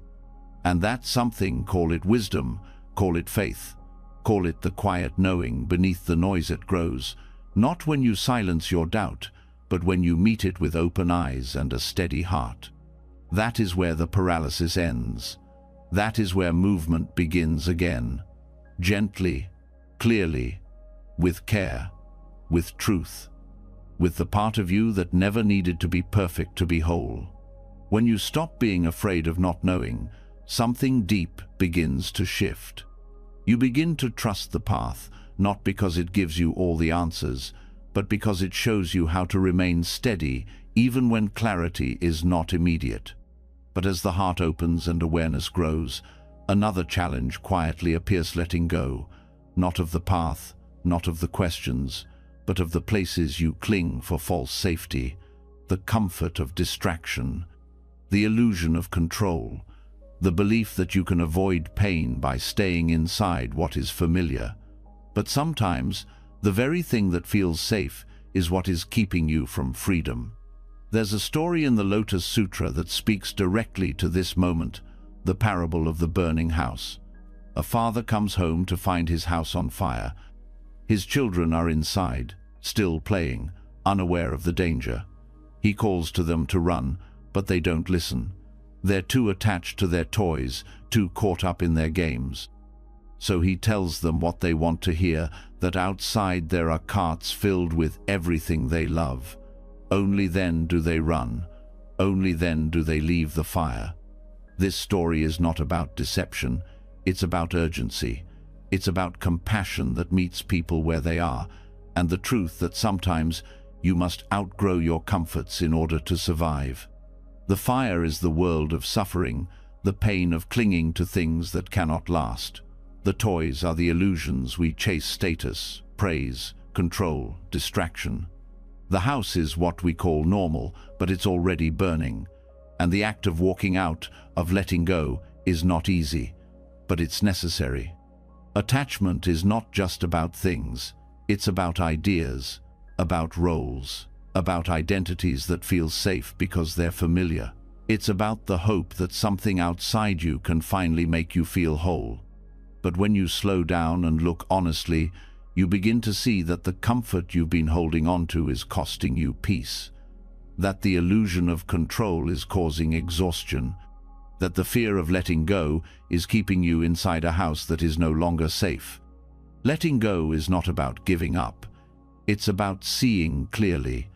And that something, call it wisdom, call it faith, call it the quiet knowing beneath the noise it grows, Not when you silence your doubt, but when you meet it with open eyes and a steady heart. That is where the paralysis ends. That is where movement begins again. Gently, clearly, with care, with truth, with the part of you that never needed to be perfect to be whole. When you stop being afraid of not knowing, something deep begins to shift. You begin to trust the path, not because it gives you all the answers, but because it shows you how to remain steady even when clarity is not immediate. But as the heart opens and awareness grows, another challenge quietly appears: letting go, not of the path, not of the questions, but of the places you cling for false safety, the comfort of distraction, the illusion of control, the belief that you can avoid pain by staying inside what is familiar. But sometimes, the very thing that feels safe is what is keeping you from freedom. There's a story in the Lotus Sutra that speaks directly to this moment, the parable of the burning house. A father comes home to find his house on fire. His children are inside, still playing, unaware of the danger. He calls to them to run, but they don't listen. They're too attached to their toys, too caught up in their games. So he tells them what they want to hear, that outside there are carts filled with everything they love. Only then do they run. Only then do they leave the fire. This story is not about deception. It's about urgency. It's about compassion that meets people where they are, and the truth that sometimes you must outgrow your comforts in order to survive. The fire is the world of suffering, the pain of clinging to things that cannot last. The toys are the illusions we chase: status, praise, control, distraction. The house is what we call normal, but it's already burning. And the act of walking out, of letting go, is not easy, but it's necessary. Attachment is not just about things. It's about ideas, about roles, about identities that feel safe because they're familiar. It's about the hope that something outside you can finally make you feel whole. But when you slow down and look honestly, you begin to see that the comfort you've been holding on to is costing you peace, that the illusion of control is causing exhaustion, that the fear of letting go is keeping you inside a house that is no longer safe. Letting go is not about giving up. It's about seeing clearly,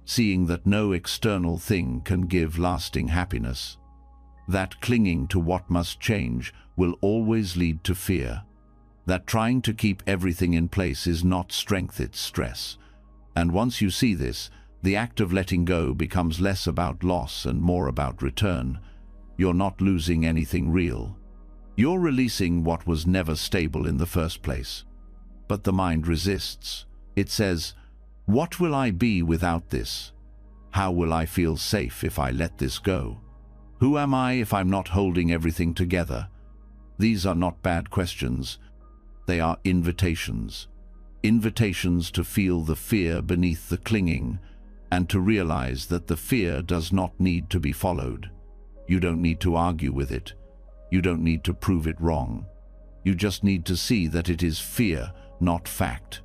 seeing that no external thing can give lasting happiness, that clinging to what must change will always lead to fear, that trying to keep everything in place is not strength, it's stress. And once you see this, the act of letting go becomes less about loss and more about return. You're not losing anything real. You're releasing what was never stable in the first place. But the mind resists. It says, "What will I be without this? How will I feel safe if I let this go? Who am I if I'm not holding everything together?" These are not bad questions. They are invitations. Invitations to feel the fear beneath the clinging, and to realize that the fear does not need to be followed. You don't need to argue with it. You don't need to prove it wrong. You just need to see that it is fear, not fact.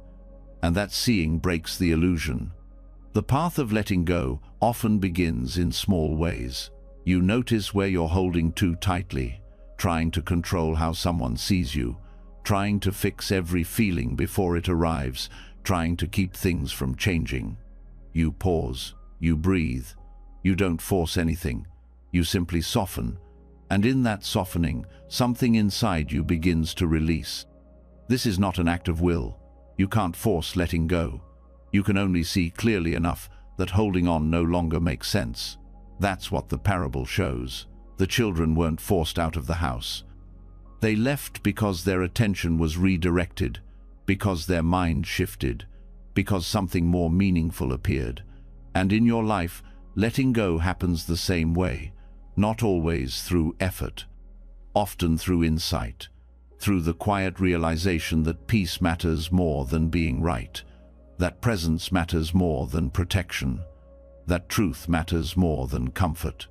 And that seeing breaks the illusion. The path of letting go often begins in small ways. You notice where you're holding too tightly, trying to control how someone sees you, trying to fix every feeling before it arrives, trying to keep things from changing. You pause, you breathe, you don't force anything, you simply soften, and in that softening, something inside you begins to release. This is not an act of will. You can't force letting go. You can only see clearly enough that holding on no longer makes sense. That's what the parable shows. The children weren't forced out of the house. They left because their attention was redirected, because their mind shifted, because something more meaningful appeared. And in your life, letting go happens the same way, not always through effort, often through insight, through the quiet realization that peace matters more than being right, that presence matters more than protection, that truth matters more than comfort.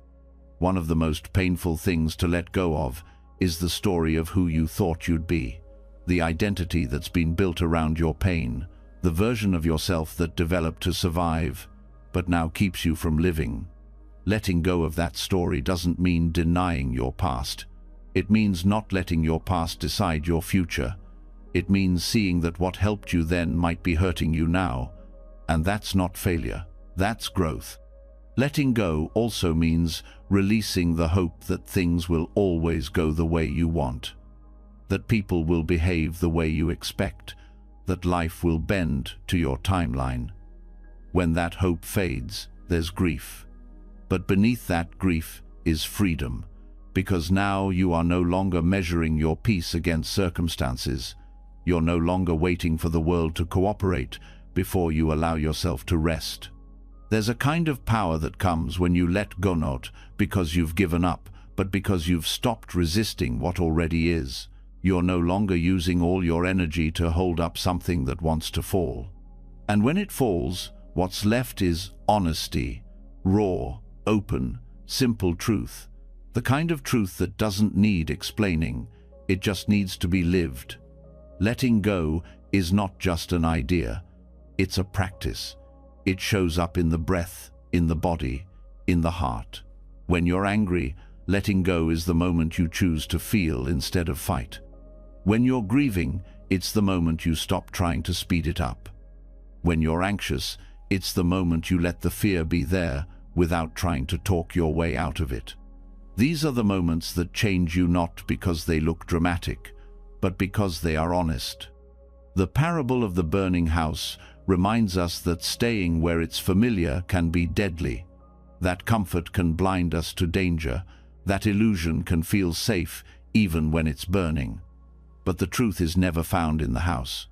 One of the most painful things to let go of is the story of who you thought you'd be, the identity that's been built around your pain, the version of yourself that developed to survive, but now keeps you from living. Letting go of that story doesn't mean denying your past. It means not letting your past decide your future. It means seeing that what helped you then might be hurting you now. And that's not failure, that's growth. Letting go also means releasing the hope that things will always go the way you want, that people will behave the way you expect, that life will bend to your timeline. When that hope fades, there's grief. But beneath that grief is freedom, because now you are no longer measuring your peace against circumstances. You're no longer waiting for the world to cooperate before you allow yourself to rest. There's a kind of power that comes when you let go, not because you've given up, but because you've stopped resisting what already is. You're no longer using all your energy to hold up something that wants to fall. And when it falls, what's left is honesty, raw, open, simple truth. The kind of truth that doesn't need explaining, it just needs to be lived. Letting go is not just an idea, it's a practice. It shows up in the breath, in the body, in the heart. When you're angry, letting go is the moment you choose to feel instead of fight. When you're grieving, it's the moment you stop trying to speed it up. When you're anxious, it's the moment you let the fear be there without trying to talk your way out of it. These are the moments that change you, not because they look dramatic, but because they are honest. The parable of the burning house reminds us that staying where it's familiar can be deadly. That comfort can blind us to danger. That illusion can feel safe even when it's burning. But the truth is never found in the house.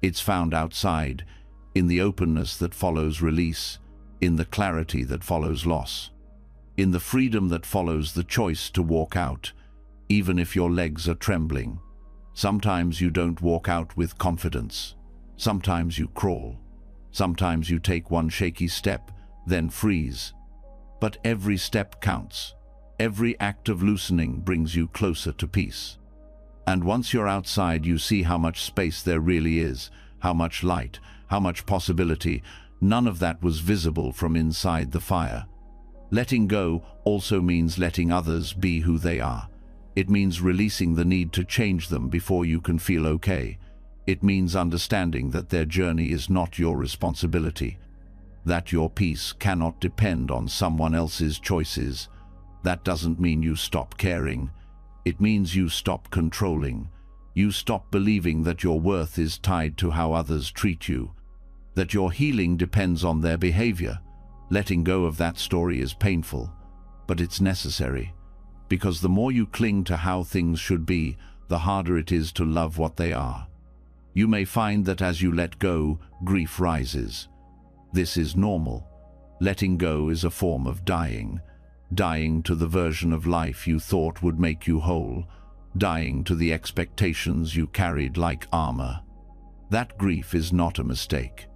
It's found outside, in the openness that follows release, in the clarity that follows loss, in the freedom that follows the choice to walk out, even if your legs are trembling. Sometimes you don't walk out with confidence. Sometimes you crawl. Sometimes you take one shaky step, then freeze. But every step counts. Every act of loosening brings you closer to peace. And once you're outside, you see how much space there really is, how much light, how much possibility. None of that was visible from inside the fire. Letting go also means letting others be who they are. It means releasing the need to change them before you can feel okay. It means understanding that their journey is not your responsibility, that your peace cannot depend on someone else's choices. That doesn't mean you stop caring. It means you stop controlling. You stop believing that your worth is tied to how others treat you, that your healing depends on their behavior. Letting go of that story is painful, but it's necessary, because the more you cling to how things should be, the harder it is to love what they are. You may find that as you let go, grief rises. This is normal. Letting go is a form of dying. Dying to the version of life you thought would make you whole. Dying to the expectations you carried like armor. That grief is not a mistake.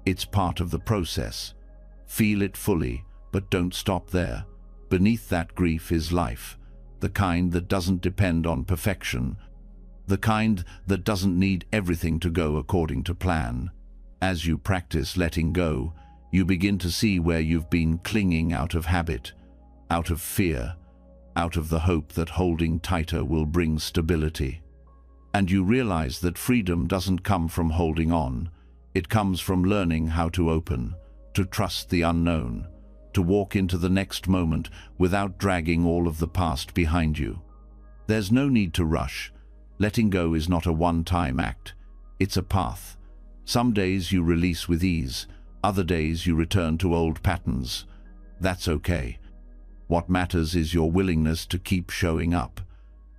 It's part of the process. Feel it fully, but don't stop there. Beneath that grief is life, the kind that doesn't depend on perfection, the kind that doesn't need everything to go according to plan. As you practice letting go, you begin to see where you've been clinging out of habit, out of fear, out of the hope that holding tighter will bring stability. And you realize that freedom doesn't come from holding on. It comes from learning how to open, to trust the unknown, to walk into the next moment without dragging all of the past behind you. There's no need to rush. Letting go is not a one-time act. It's a path. Some days you release with ease. Other days you return to old patterns. That's okay. What matters is your willingness to keep showing up,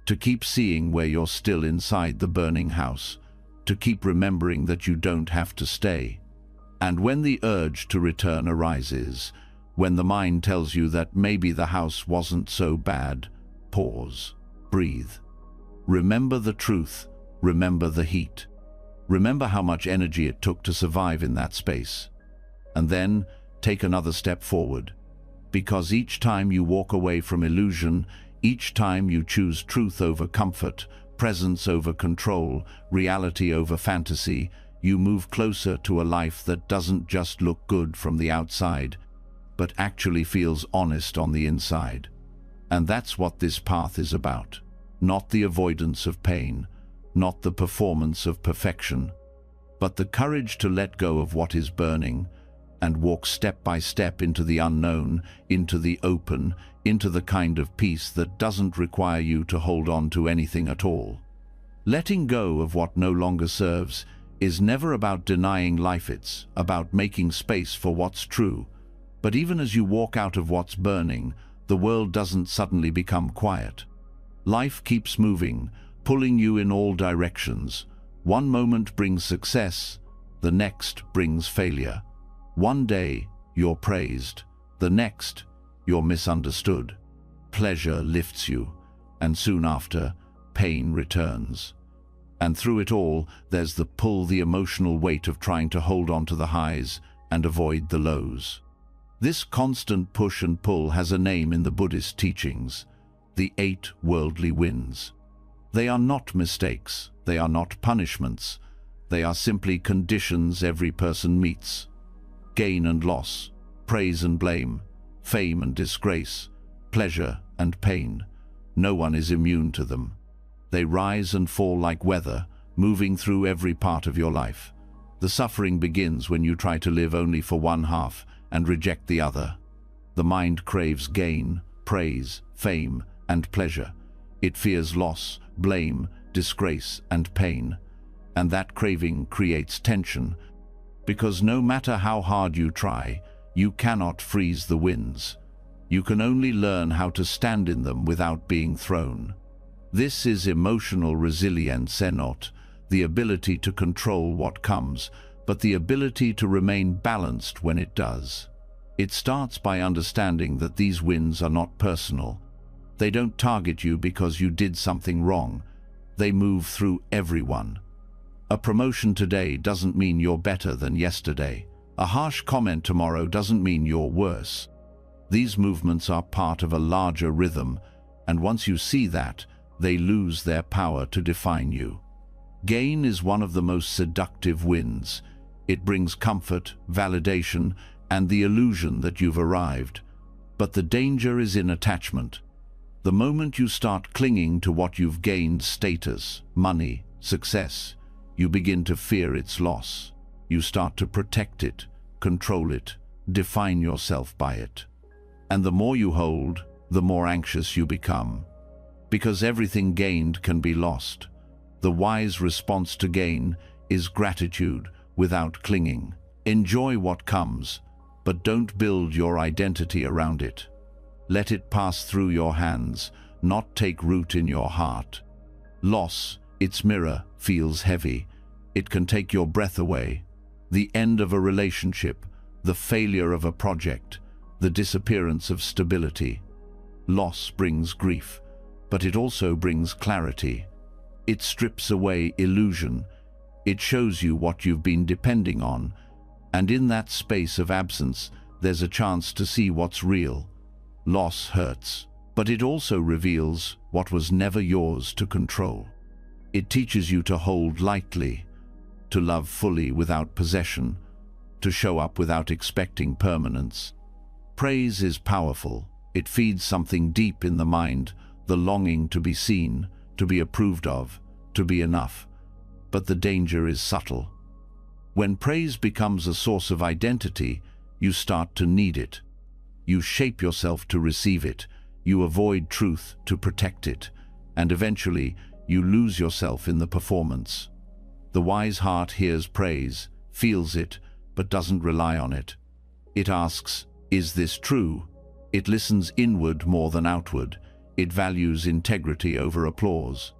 to keep seeing where you're still inside the burning house, to keep remembering that you don't have to stay. And when the urge to return arises, when the mind tells you that maybe the house wasn't so bad, pause, breathe. Remember the truth, remember the heat. Remember how much energy it took to survive in that space. And then take another step forward. Because each time you walk away from illusion, each time you choose truth over comfort, presence over control, reality over fantasy, you move closer to a life that doesn't just look good from the outside, but actually feels honest on the inside. And that's what this path is about. Not the avoidance of pain, not the performance of perfection, but the courage to let go of what is burning and walk step by step into the unknown, into the open, into the kind of peace that doesn't require you to hold on to anything at all. Letting go of what no longer serves is never about denying life, it's about making space for what's true. But even as you walk out of what's burning, the world doesn't suddenly become quiet. Life keeps moving, pulling you in all directions. One moment brings success, the next brings failure. One day, you're praised. The next, you're misunderstood. Pleasure lifts you, and soon after, pain returns. And through it all, there's the pull, the emotional weight of trying to hold on to the highs and avoid the lows. This constant push and pull has a name in the Buddhist teachings: the 8 worldly winds. They are not mistakes, they are not punishments, they are simply conditions every person meets. Gain and loss, praise and blame, fame and disgrace, pleasure and pain. No one is immune to them. They rise and fall like weather, moving through every part of your life. The suffering begins when you try to live only for one half and reject the other. The mind craves gain, praise, fame, and pleasure. It fears loss, blame, disgrace, and pain. And that craving creates tension, because no matter how hard you try, you cannot freeze the winds. You can only learn how to stand in them without being thrown. This is emotional resilience, not the ability to control what comes, but the ability to remain balanced when it does. It starts by understanding that these winds are not personal. They don't target you because you did something wrong. They move through everyone. A promotion today doesn't mean you're better than yesterday. A harsh comment tomorrow doesn't mean you're worse. These movements are part of a larger rhythm, and once you see that, they lose their power to define you. Gain is one of the most seductive winds. It brings comfort, validation, and the illusion that you've arrived. But the danger is in attachment. The moment you start clinging to what you've gained, status, money, success, you begin to fear its loss. You start to protect it, control it, define yourself by it. And the more you hold, the more anxious you become. Because everything gained can be lost. The wise response to gain is gratitude without clinging. Enjoy what comes, but don't build your identity around it. Let it pass through your hands, not take root in your heart. Loss, its mirror, feels heavy. It can take your breath away. The end of a relationship, the failure of a project, the disappearance of stability. Loss brings grief, but it also brings clarity. It strips away illusion. It shows you what you've been depending on, and in that space of absence, there's a chance to see what's real. Loss hurts, but it also reveals what was never yours to control. It teaches you to hold lightly, to love fully without possession, to show up without expecting permanence. Praise is powerful. It feeds something deep in the mind, the longing to be seen, to be approved of, to be enough. But the danger is subtle. When praise becomes a source of identity, you start to need it. You shape yourself to receive it. You avoid truth to protect it. And eventually, you lose yourself in the performance. The wise heart hears praise, feels it, but doesn't rely on it. It asks, "Is this true?" It listens inward more than outward. It values integrity over applause.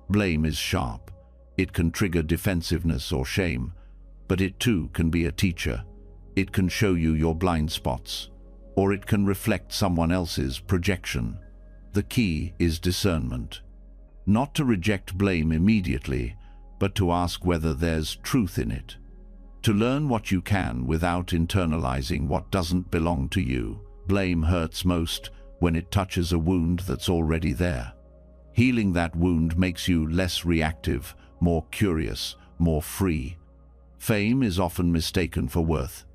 Blame is sharp. It can trigger defensiveness or shame, but it too can be a teacher. It can show you your blind spots, or it can reflect someone else's projection. The key is discernment. Not to reject blame immediately, but to ask whether there's truth in it. To learn what you can without internalizing what doesn't belong to you. Blame hurts most when it touches a wound that's already there. Healing that wound makes you less reactive, more curious, more free. Fame is often mistaken for worth.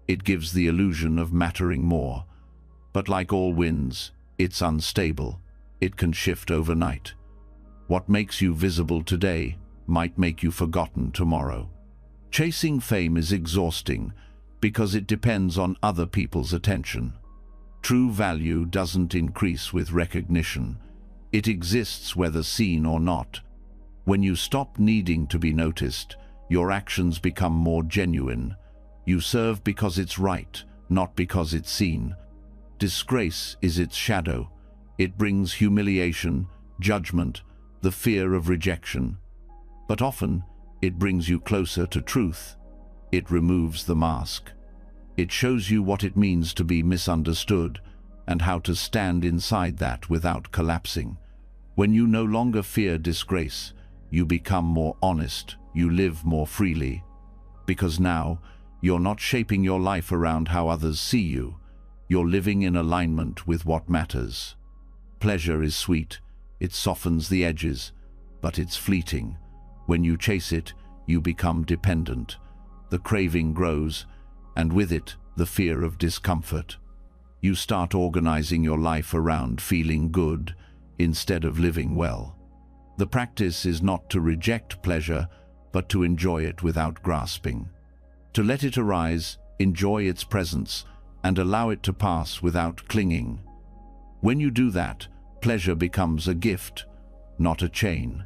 It gives the illusion of mattering more. But like all winds, it's unstable. It can shift overnight. What makes you visible today might make you forgotten tomorrow. Chasing fame is exhausting because it depends on other people's attention. True value doesn't increase with recognition. It exists whether seen or not. When you stop needing to be noticed, your actions become more genuine. You serve because it's right, not because it's seen. Disgrace is its shadow. It brings humiliation, judgment, the fear of rejection. But often, it brings you closer to truth. It removes the mask. It shows you what it means to be misunderstood and how to stand inside that without collapsing. When you no longer fear disgrace, you become more honest, you live more freely. Because now, you're not shaping your life around how others see you. You're living in alignment with what matters. Pleasure is sweet, it softens the edges, but it's fleeting. When you chase it, you become dependent. The craving grows, and with it, the fear of discomfort. You start organizing your life around feeling good instead of living well. The practice is not to reject pleasure, but to enjoy it without grasping. To let it arise, enjoy its presence, and allow it to pass without clinging. When you do that, pleasure becomes a gift, not a chain.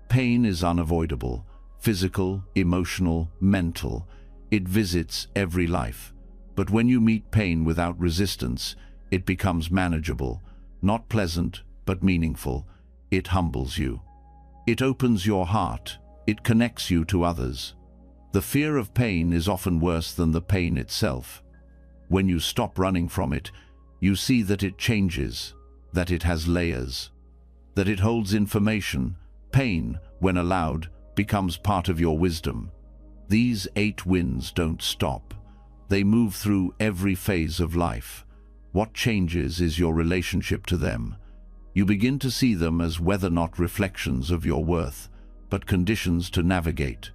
Pain is unavoidable, physical, emotional, mental. It visits every life. But when you meet pain without resistance, it becomes manageable, not pleasant, but meaningful. It humbles you. It opens your heart. It connects you to others. The fear of pain is often worse than the pain itself. When you stop running from it, you see that it changes, that it has layers, that it holds information. Pain, when allowed, becomes part of your wisdom. These 8 winds don't stop. They move through every phase of life. What changes is your relationship to them. You begin to see them as whether not reflections of your worth, but conditions to navigate.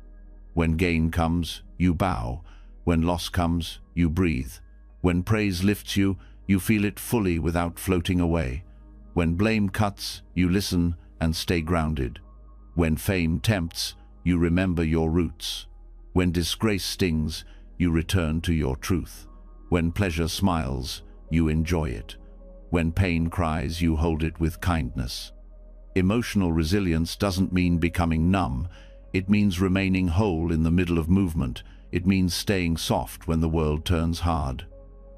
When gain comes, you bow. When loss comes, you breathe. When praise lifts you, you feel it fully without floating away. When blame cuts, you listen and stay grounded. When fame tempts, you remember your roots. When disgrace stings, you return to your truth. When pleasure smiles, you enjoy it. When pain cries, you hold it with kindness. Emotional resilience doesn't mean becoming numb. It means remaining whole in the middle of movement. It means staying soft when the world turns hard.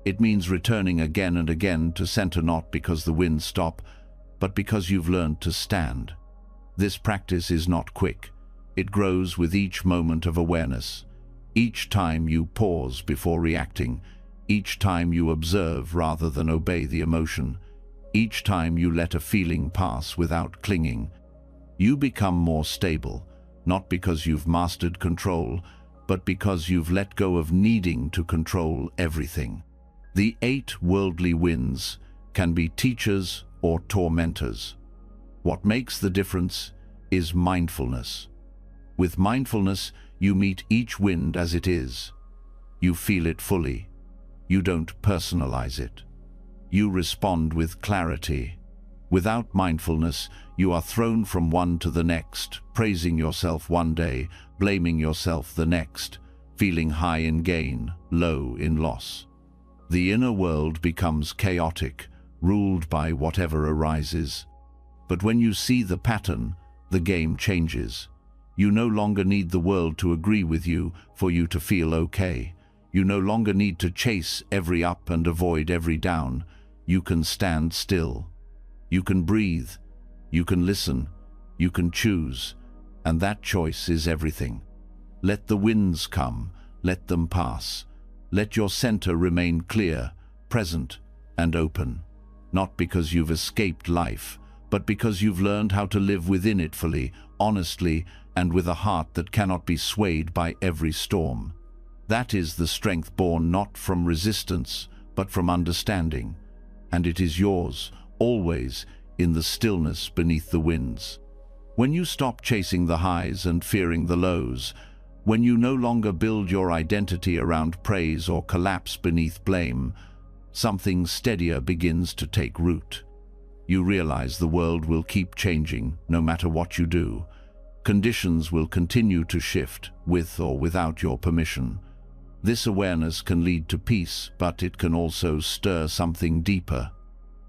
It means returning again and again to center, not because the winds stop, but because you've learned to stand. This practice is not quick. It grows with each moment of awareness. Each time you pause before reacting. Each time you observe rather than obey the emotion. Each time you let a feeling pass without clinging. You become more stable, not because you've mastered control, but because you've let go of needing to control everything. The 8 worldly winds can be teachers or tormentors. What makes the difference is mindfulness. With mindfulness, you meet each wind as it is. You feel it fully. You don't personalize it. You respond with clarity. Without mindfulness, you are thrown from one to the next, praising yourself one day, blaming yourself the next, feeling high in gain, low in loss. The inner world becomes chaotic, ruled by whatever arises. But when you see the pattern, the game changes. You no longer need the world to agree with you for you to feel okay. You no longer need to chase every up and avoid every down. You can stand still. You can breathe. You can listen. You can choose. And that choice is everything. Let the winds come. Let them pass. Let your center remain clear, present, and open. Not because you've escaped life, but because you've learned how to live within it fully, honestly, and with a heart that cannot be swayed by every storm. That is the strength born not from resistance, but from understanding. And it is yours, always, in the stillness beneath the winds. When you stop chasing the highs and fearing the lows, When you no longer build your identity around praise or collapse beneath blame, something steadier begins to take root. You realize the world will keep changing, no matter what you do. Conditions will continue to shift, with or without your permission. This awareness can lead to peace, but it can also stir something deeper.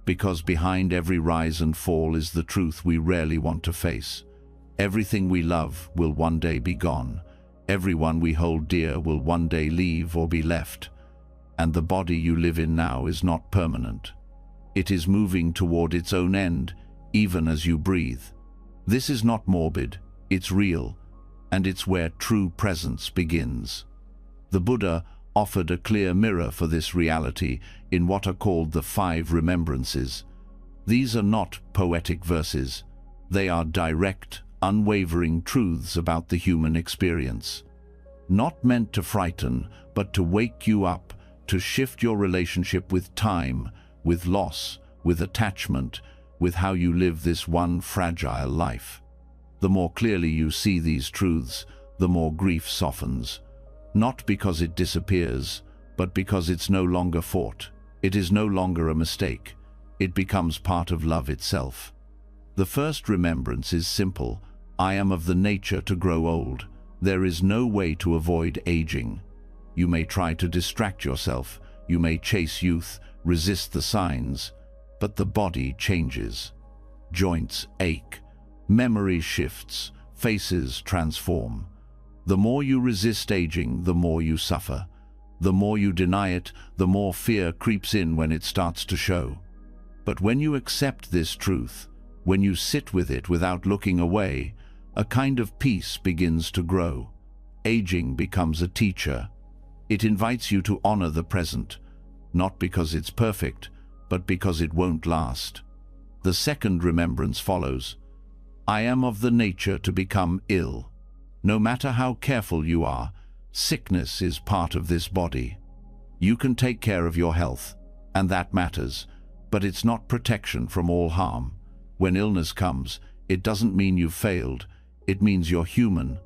Because behind every rise and fall is the truth we rarely want to face. Everything we love will one day be gone. Everyone we hold dear will one day leave or be left. And the body you live in now is not permanent. It is moving toward its own end, even as you breathe. This is not morbid, it's real, and it's where true presence begins. The Buddha offered a clear mirror for this reality in what are called the 5 remembrances. These are not poetic verses. They are direct, unwavering truths about the human experience. Not meant to frighten, but to wake you up, to shift your relationship with time, with loss, with attachment, with how you live this one fragile life. The more clearly you see these truths, the more grief softens. Not because it disappears, but because it's no longer fought. It is no longer a mistake. It becomes part of love itself. The first remembrance is simple. I am of the nature to grow old. There is no way to avoid aging. You may try to distract yourself. You may chase youth, resist the signs. But the body changes. Joints ache. Memory shifts. Faces transform. The more you resist aging, the more you suffer. The more you deny it, the more fear creeps in when it starts to show. But when you accept this truth, when you sit with it without looking away, a kind of peace begins to grow. Aging becomes a teacher. It invites you to honor the present, not because it's perfect, but because it won't last. The second remembrance follows. I am of the nature to become ill. No matter how careful you are, sickness is part of this body. You can take care of your health, and that matters, but it's not protection from all harm. When illness comes, it doesn't mean you've failed. It means you're human.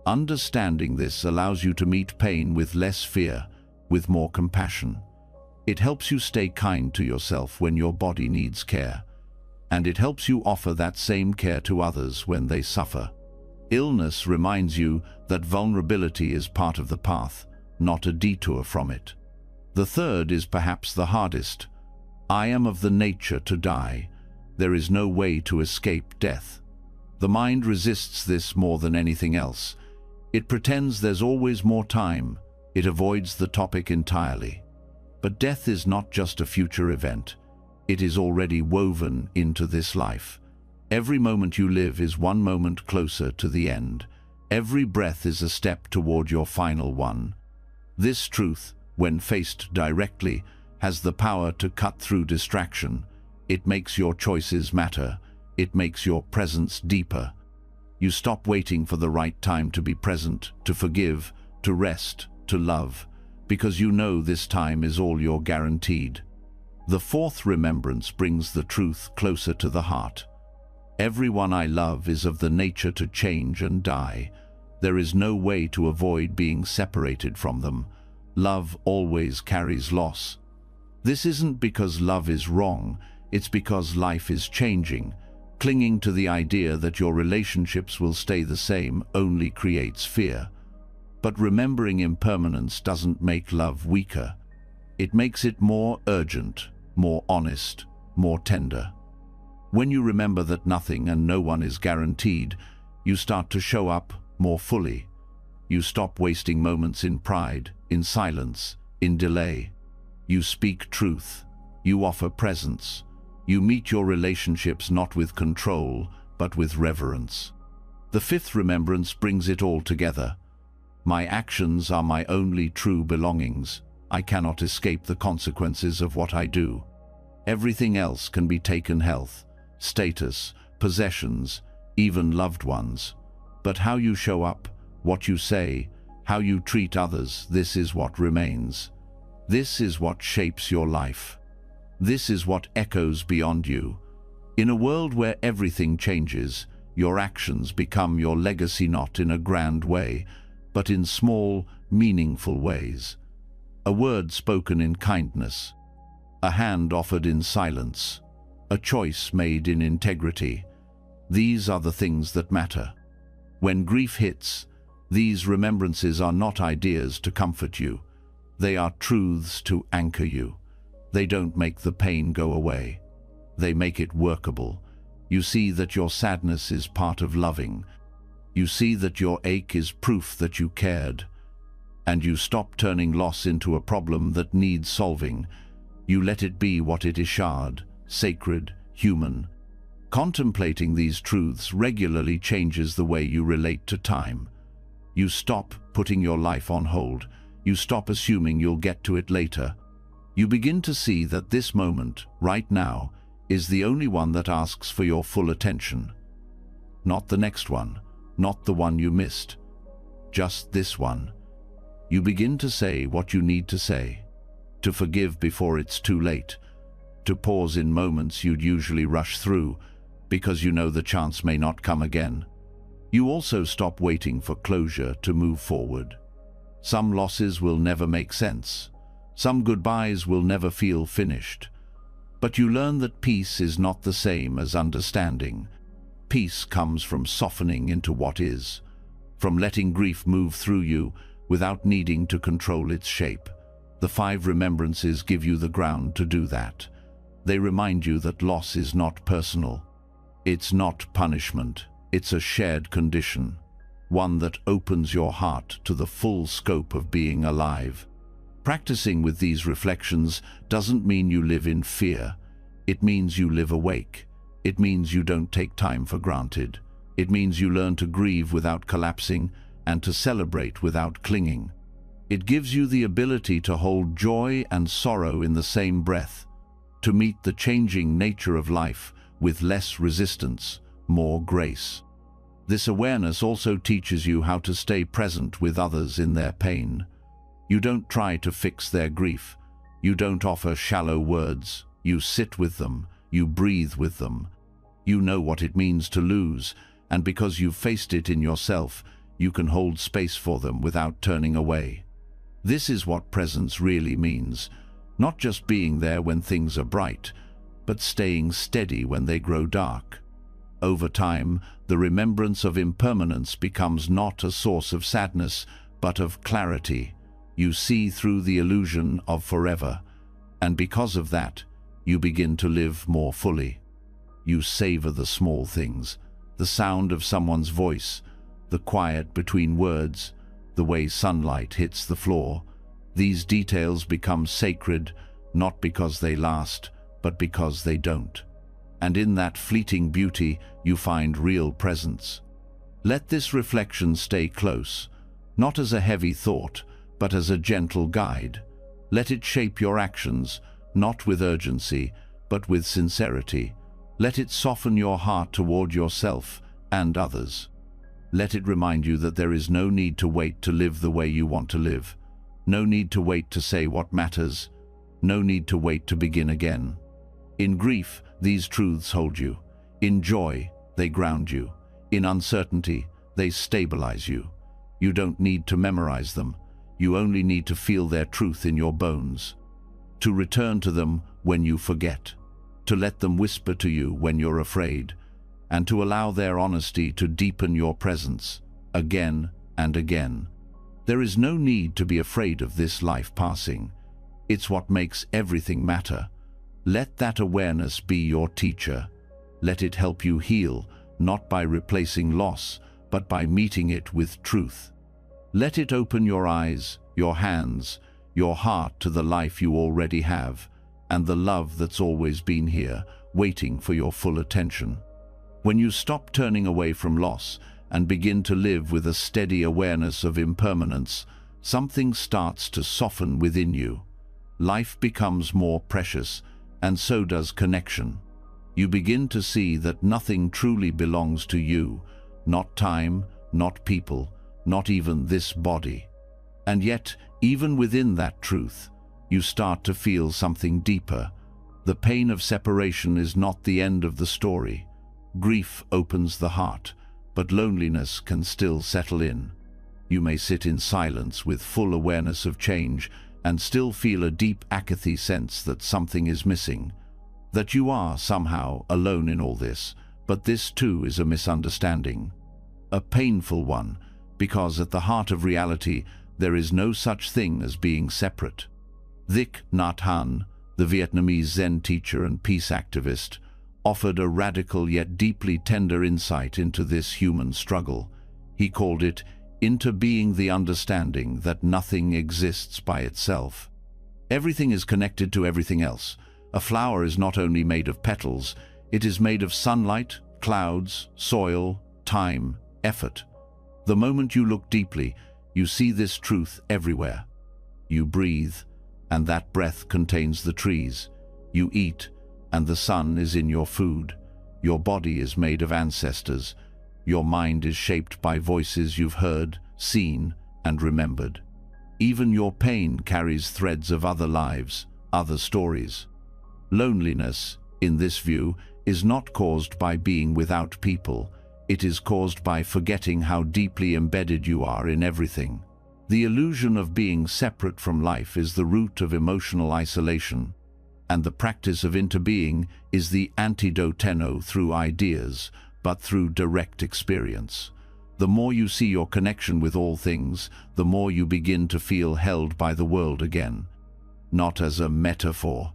Understanding this allows you to meet pain with less fear, with more compassion. It helps you stay kind to yourself when your body needs care, and it helps you offer that same care to others when they suffer. Illness reminds you that vulnerability is part of the path, not a detour from it. The third is perhaps the hardest. I am of the nature to die. There is no way to escape death. The mind resists this more than anything else. It pretends there's always more time. It avoids the topic entirely. But death is not just a future event. It is already woven into this life. Every moment you live is one moment closer to the end. Every breath is a step toward your final one. This truth, when faced directly, has the power to cut through distraction. It makes your choices matter. It makes your presence deeper. You stop waiting for the right time to be present, to forgive, to rest, to love, because you know this time is all you're guaranteed. The fourth remembrance brings the truth closer to the heart. Everyone I love is of the nature to change and die. There is no way to avoid being separated from them. Love always carries loss. This isn't because love is wrong, it's because life is changing. Clinging to the idea that your relationships will stay the same only creates fear. But remembering impermanence doesn't make love weaker. It makes it more urgent, more honest, more tender. When you remember that nothing and no one is guaranteed, you start to show up more fully. You stop wasting moments in pride, in silence, in delay. You speak truth. You offer presence. You meet your relationships not with control, but with reverence. The fifth remembrance brings it all together. My actions are my only true belongings. I cannot escape the consequences of what I do. Everything else can be taken: health, status, possessions, even loved ones. But how you show up, what you say, how you treat others, this is what remains. This is what shapes your life. This is what echoes beyond you. In a world where everything changes, your actions become your legacy, not in a grand way, but in small, meaningful ways. A word spoken in kindness, a hand offered in silence, a choice made in integrity. These are the things that matter. When grief hits, these remembrances are not ideas to comfort you. They are truths to anchor you. They don't make the pain go away. They make it workable. You see that your sadness is part of loving. You see that your ache is proof that you cared. And you stop turning loss into a problem that needs solving. You let it be what it is: shard, sacred, human. Contemplating these truths regularly changes the way you relate to time. You stop putting your life on hold. You stop assuming you'll get to it later. You begin to see that this moment, right now, is the only one that asks for your full attention. Not the next one, not the one you missed. Just this one. You begin to say what you need to say, to forgive before it's too late, to pause in moments you'd usually rush through because you know the chance may not come again. You also stop waiting for closure to move forward. Some losses will never make sense. Some goodbyes will never feel finished. But you learn that peace is not the same as understanding. Peace comes from softening into what is, from letting grief move through you without needing to control its shape. The 5 remembrances give you the ground to do that. They remind you that loss is not personal. It's not punishment. It's a shared condition, one that opens your heart to the full scope of being alive. Practicing with these reflections doesn't mean you live in fear. It means you live awake. It means you don't take time for granted. It means you learn to grieve without collapsing and to celebrate without clinging. It gives you the ability to hold joy and sorrow in the same breath, to meet the changing nature of life with less resistance, more grace. This awareness also teaches you how to stay present with others in their pain. You don't try to fix their grief. You don't offer shallow words. You sit with them. You breathe with them. You know what it means to lose, and because you've faced it in yourself, you can hold space for them without turning away. This is what presence really means, not just being there when things are bright, but staying steady when they grow dark. Over time, the remembrance of impermanence becomes not a source of sadness, but of clarity. You see through the illusion of forever, and because of that, you begin to live more fully. You savor the small things, the sound of someone's voice, the quiet between words, the way sunlight hits the floor. These details become sacred, not because they last, but because they don't. And in that fleeting beauty, you find real presence. Let this reflection stay close, not as a heavy thought, but as a gentle guide. Let it shape your actions, not with urgency, but with sincerity. Let it soften your heart toward yourself and others. Let it remind you that there is no need to wait to live the way you want to live. No need to wait to say what matters. No need to wait to begin again. In grief, these truths hold you. In joy, they ground you. In uncertainty, they stabilize you. You don't need to memorize them. You only need to feel their truth in your bones. To return to them when you forget. To let them whisper to you when you're afraid. And to allow their honesty to deepen your presence, again and again. There is no need to be afraid of this life passing. It's what makes everything matter. Let that awareness be your teacher. Let it help you heal, not by replacing loss, but by meeting it with truth. Let it open your eyes, your hands, your heart to the life you already have, and the love that's always been here, waiting for your full attention. When you stop turning away from loss and begin to live with a steady awareness of impermanence, something starts to soften within you. Life becomes more precious, and so does connection. You begin to see that nothing truly belongs to you, not time, not people, not even this body. And yet, even within that truth, you start to feel something deeper. The pain of separation is not the end of the story. Grief opens the heart, but loneliness can still settle in. You may sit in silence with full awareness of change and still feel a deep apathy sense that something is missing, that you are somehow alone in all this. But this too is a misunderstanding, a painful one, because at the heart of reality there is no such thing as being separate. Thich Nhat Hanh, the Vietnamese Zen teacher and peace activist, offered a radical yet deeply tender insight into this human struggle. He called it interbeing, the understanding that nothing exists by itself. Everything is connected to everything else. A flower is not only made of petals, it is made of sunlight, clouds, soil, time, effort. The moment you look deeply, you see this truth everywhere. You breathe, and that breath contains the trees. You eat, and the sun is in your food. Your body is made of ancestors. Your mind is shaped by voices you've heard, seen, and remembered. Even your pain carries threads of other lives, other stories. Loneliness, in this view, is not caused by being without people. It is caused by forgetting how deeply embedded you are in everything. The illusion of being separate from life is the root of emotional isolation, and the practice of interbeing is the antidote through ideas, but through direct experience. The more you see your connection with all things, the more you begin to feel held by the world again, not as a metaphor,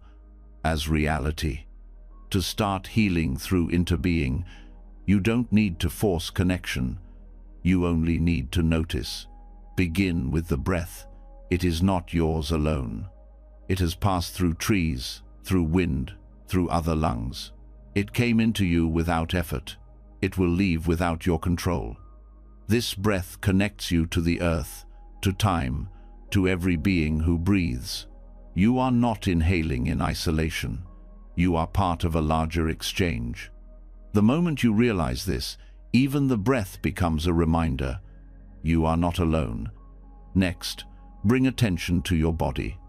as reality. To start healing through interbeing, you don't need to force connection. You only need to notice. Begin with the breath. It is not yours alone. It has passed through trees, through wind, through other lungs. It came into you without effort. It will leave without your control. This breath connects you to the earth, to time, to every being who breathes. You are not inhaling in isolation. You are part of a larger exchange. The moment you realize this, even the breath becomes a reminder. You are not alone. Next, bring attention to your body.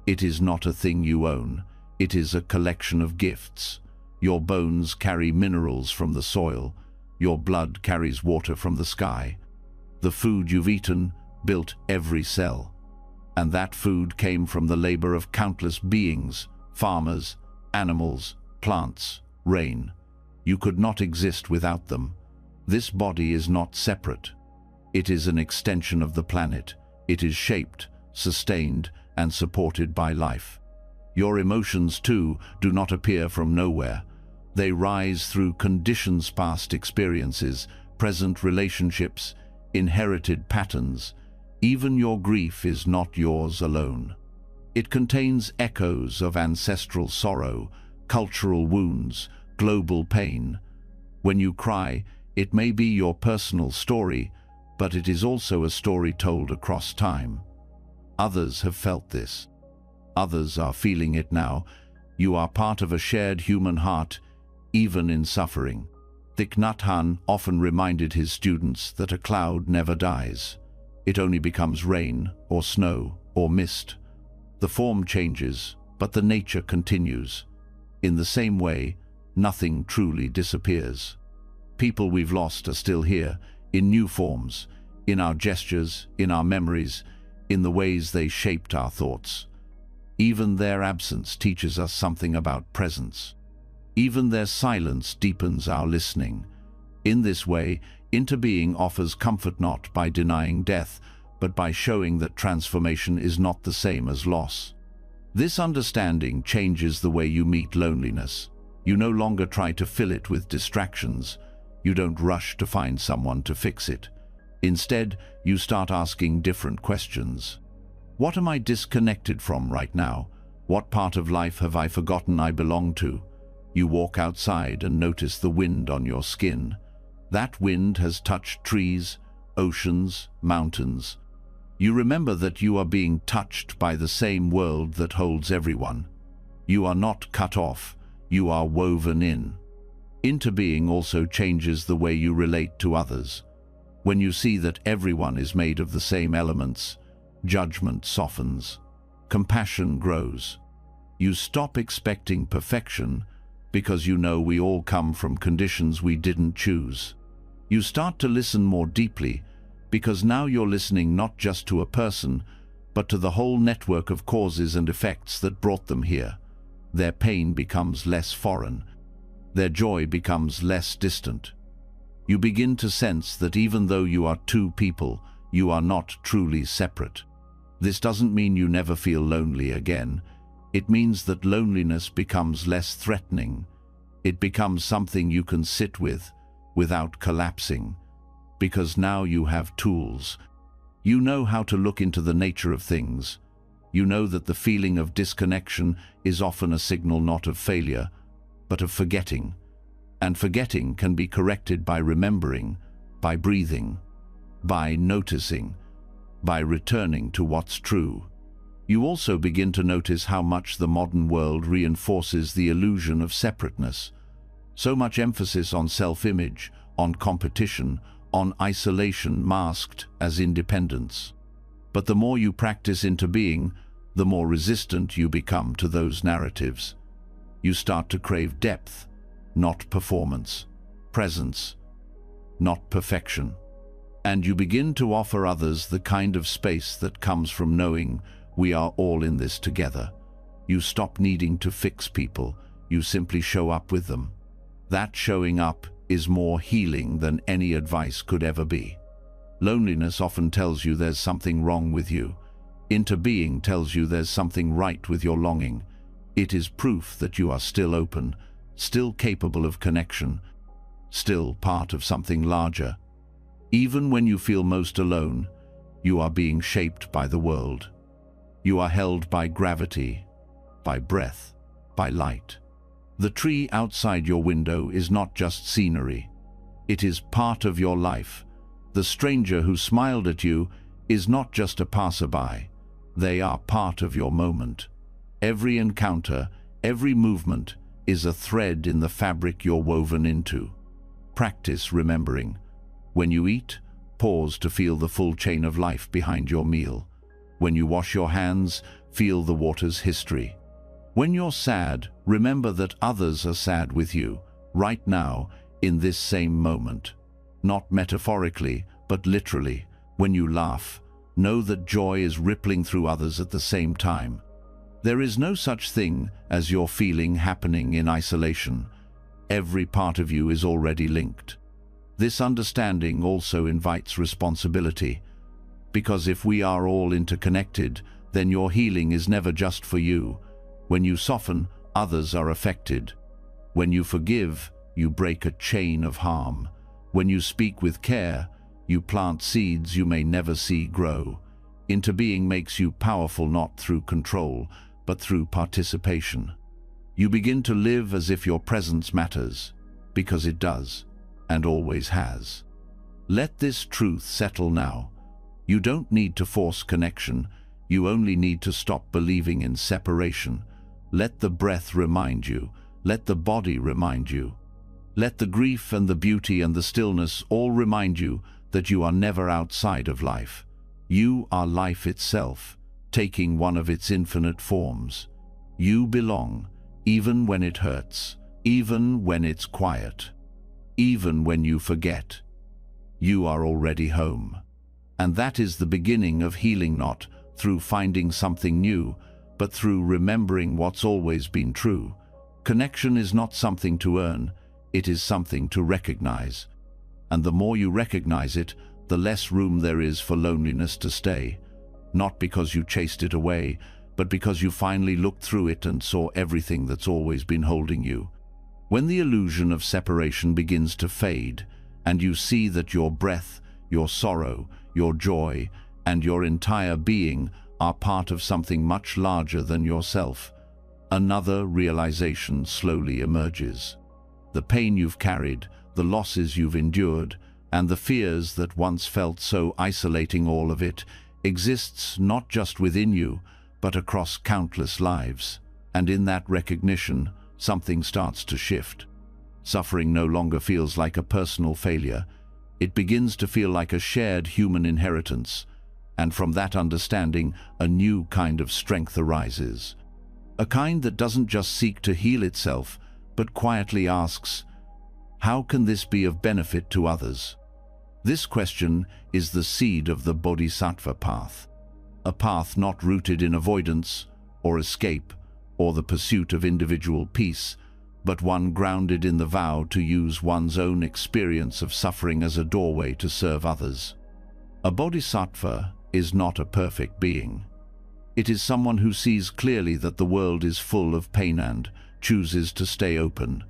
It is not a thing you own. It is a collection of gifts. Your bones carry minerals from the soil. Your blood carries water from the sky. The food you've eaten built every cell. And that food came from the labor of countless beings, farmers, animals, plants, rain. You could not exist without them. This body is not separate. It is an extension of the planet. It is shaped, sustained, and supported by life. Your emotions, too, do not appear from nowhere. They rise through conditions, past experiences, present relationships, inherited patterns. Even your grief is not yours alone. It contains echoes of ancestral sorrow, cultural wounds, global pain. When you cry, it may be your personal story, but it is also a story told across time. Others have felt this. Others are feeling it now. You are part of a shared human heart, even in suffering. Thich Nhat Hanh often reminded his students that a cloud never dies. It only becomes rain, or snow, or mist. The form changes, but the nature continues. In the same way, nothing truly disappears. People we've lost are still here, in new forms, in our gestures, in our memories, in the ways they shaped our thoughts. Even their absence teaches us something about presence. Even their silence deepens our listening. In this way, interbeing offers comfort not by denying death, but by showing that transformation is not the same as loss. This understanding changes the way you meet loneliness. You no longer try to fill it with distractions. You don't rush to find someone to fix it. Instead, you start asking different questions. What am I disconnected from right now? What part of life have I forgotten I belong to? You walk outside and notice the wind on your skin. That wind has touched trees, oceans, mountains. You remember that you are being touched by the same world that holds everyone. You are not cut off, you are woven in. Interbeing also changes the way you relate to others. When you see that everyone is made of the same elements, judgment softens, compassion grows. You stop expecting perfection because you know we all come from conditions we didn't choose. You start to listen more deeply, because now you're listening not just to a person, but to the whole network of causes and effects that brought them here. Their pain becomes less foreign. Their joy becomes less distant. You begin to sense that even though you are two people, you are not truly separate. This doesn't mean you never feel lonely again. It means that loneliness becomes less threatening. It becomes something you can sit with without collapsing, because now you have tools. You know how to look into the nature of things. You know that the feeling of disconnection is often a signal not of failure, but of forgetting. And forgetting can be corrected by remembering, by breathing, by noticing, by returning to what's true. You also begin to notice how much the modern world reinforces the illusion of separateness. So much emphasis on self-image, on competition, on isolation masked as independence. But the more you practice into being, the more resistant you become to those narratives. You start to crave depth, not performance, presence, not perfection. And you begin to offer others the kind of space that comes from knowing we are all in this together. You stop needing to fix people, you simply show up with them. That showing up is more healing than any advice could ever be. Loneliness often tells you there's something wrong with you. Into being tells you there's something right with your longing. It is proof that you are still open, still capable of connection, still part of something larger. Even when you feel most alone, you are being shaped by the world. You are held by gravity, by breath, by light. The tree outside your window is not just scenery. It is part of your life. The stranger who smiled at you is not just a passerby. They are part of your moment. Every encounter, every movement is a thread in the fabric you're woven into. Practice remembering. When you eat, pause to feel the full chain of life behind your meal. When you wash your hands, feel the water's history. When you're sad, remember that others are sad with you, right now, in this same moment. Not metaphorically, but literally. When you laugh, know that joy is rippling through others at the same time. There is no such thing as your feeling happening in isolation. Every part of you is already linked. This understanding also invites responsibility, because if we are all interconnected, then your healing is never just for you. When you soften, others are affected. When you forgive, you break a chain of harm. When you speak with care, you plant seeds you may never see grow. Into being makes you powerful not through control, but through participation. You begin to live as if your presence matters, because it does, and always has. Let this truth settle now. You don't need to force connection, you only need to stop believing in separation. Let the breath remind you, let the body remind you. Let the grief and the beauty and the stillness all remind you that you are never outside of life. You are life itself, taking one of its infinite forms. You belong, even when it hurts, even when it's quiet, even when you forget. You are already home. And that is the beginning of healing, not through finding something new, but through remembering what's always been true. Connection is not something to earn, it is something to recognize. And the more you recognize it, the less room there is for loneliness to stay. Not because you chased it away, but because you finally looked through it and saw everything that's always been holding you. When the illusion of separation begins to fade, and you see that your breath, your sorrow, your joy, and your entire being are part of something much larger than yourself, another realization slowly emerges. The pain you've carried, the losses you've endured, and the fears that once felt so isolating, all of it exists not just within you, but across countless lives. And in that recognition, something starts to shift. Suffering no longer feels like a personal failure. It begins to feel like a shared human inheritance. And from that understanding, a new kind of strength arises. A kind that doesn't just seek to heal itself, but quietly asks, how can this be of benefit to others? This question is the seed of the Bodhisattva path, a path not rooted in avoidance or escape or the pursuit of individual peace, but one grounded in the vow to use one's own experience of suffering as a doorway to serve others. A bodhisattva is not a perfect being. It is someone who sees clearly that the world is full of pain and chooses to stay open,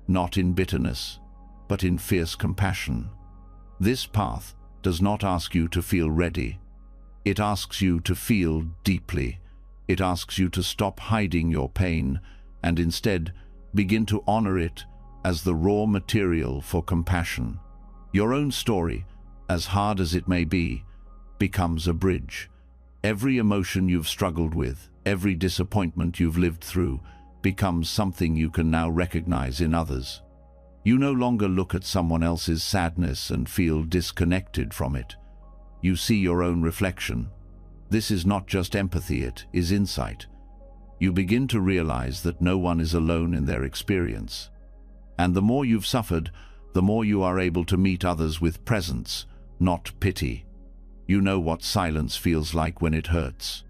not in bitterness, but in fierce compassion. This path does not ask you to feel ready. It asks you to feel deeply. It asks you to stop hiding your pain and instead begin to honor it as the raw material for compassion. Your own story, as hard as it may be, becomes a bridge. Every emotion you've struggled with, every disappointment you've lived through, becomes something you can now recognize in others. You no longer look at someone else's sadness and feel disconnected from it. You see your own reflection. This is not just empathy, it is insight. You begin to realize that no one is alone in their experience. And the more you've suffered, the more you are able to meet others with presence, not pity. You know what silence feels like when it hurts.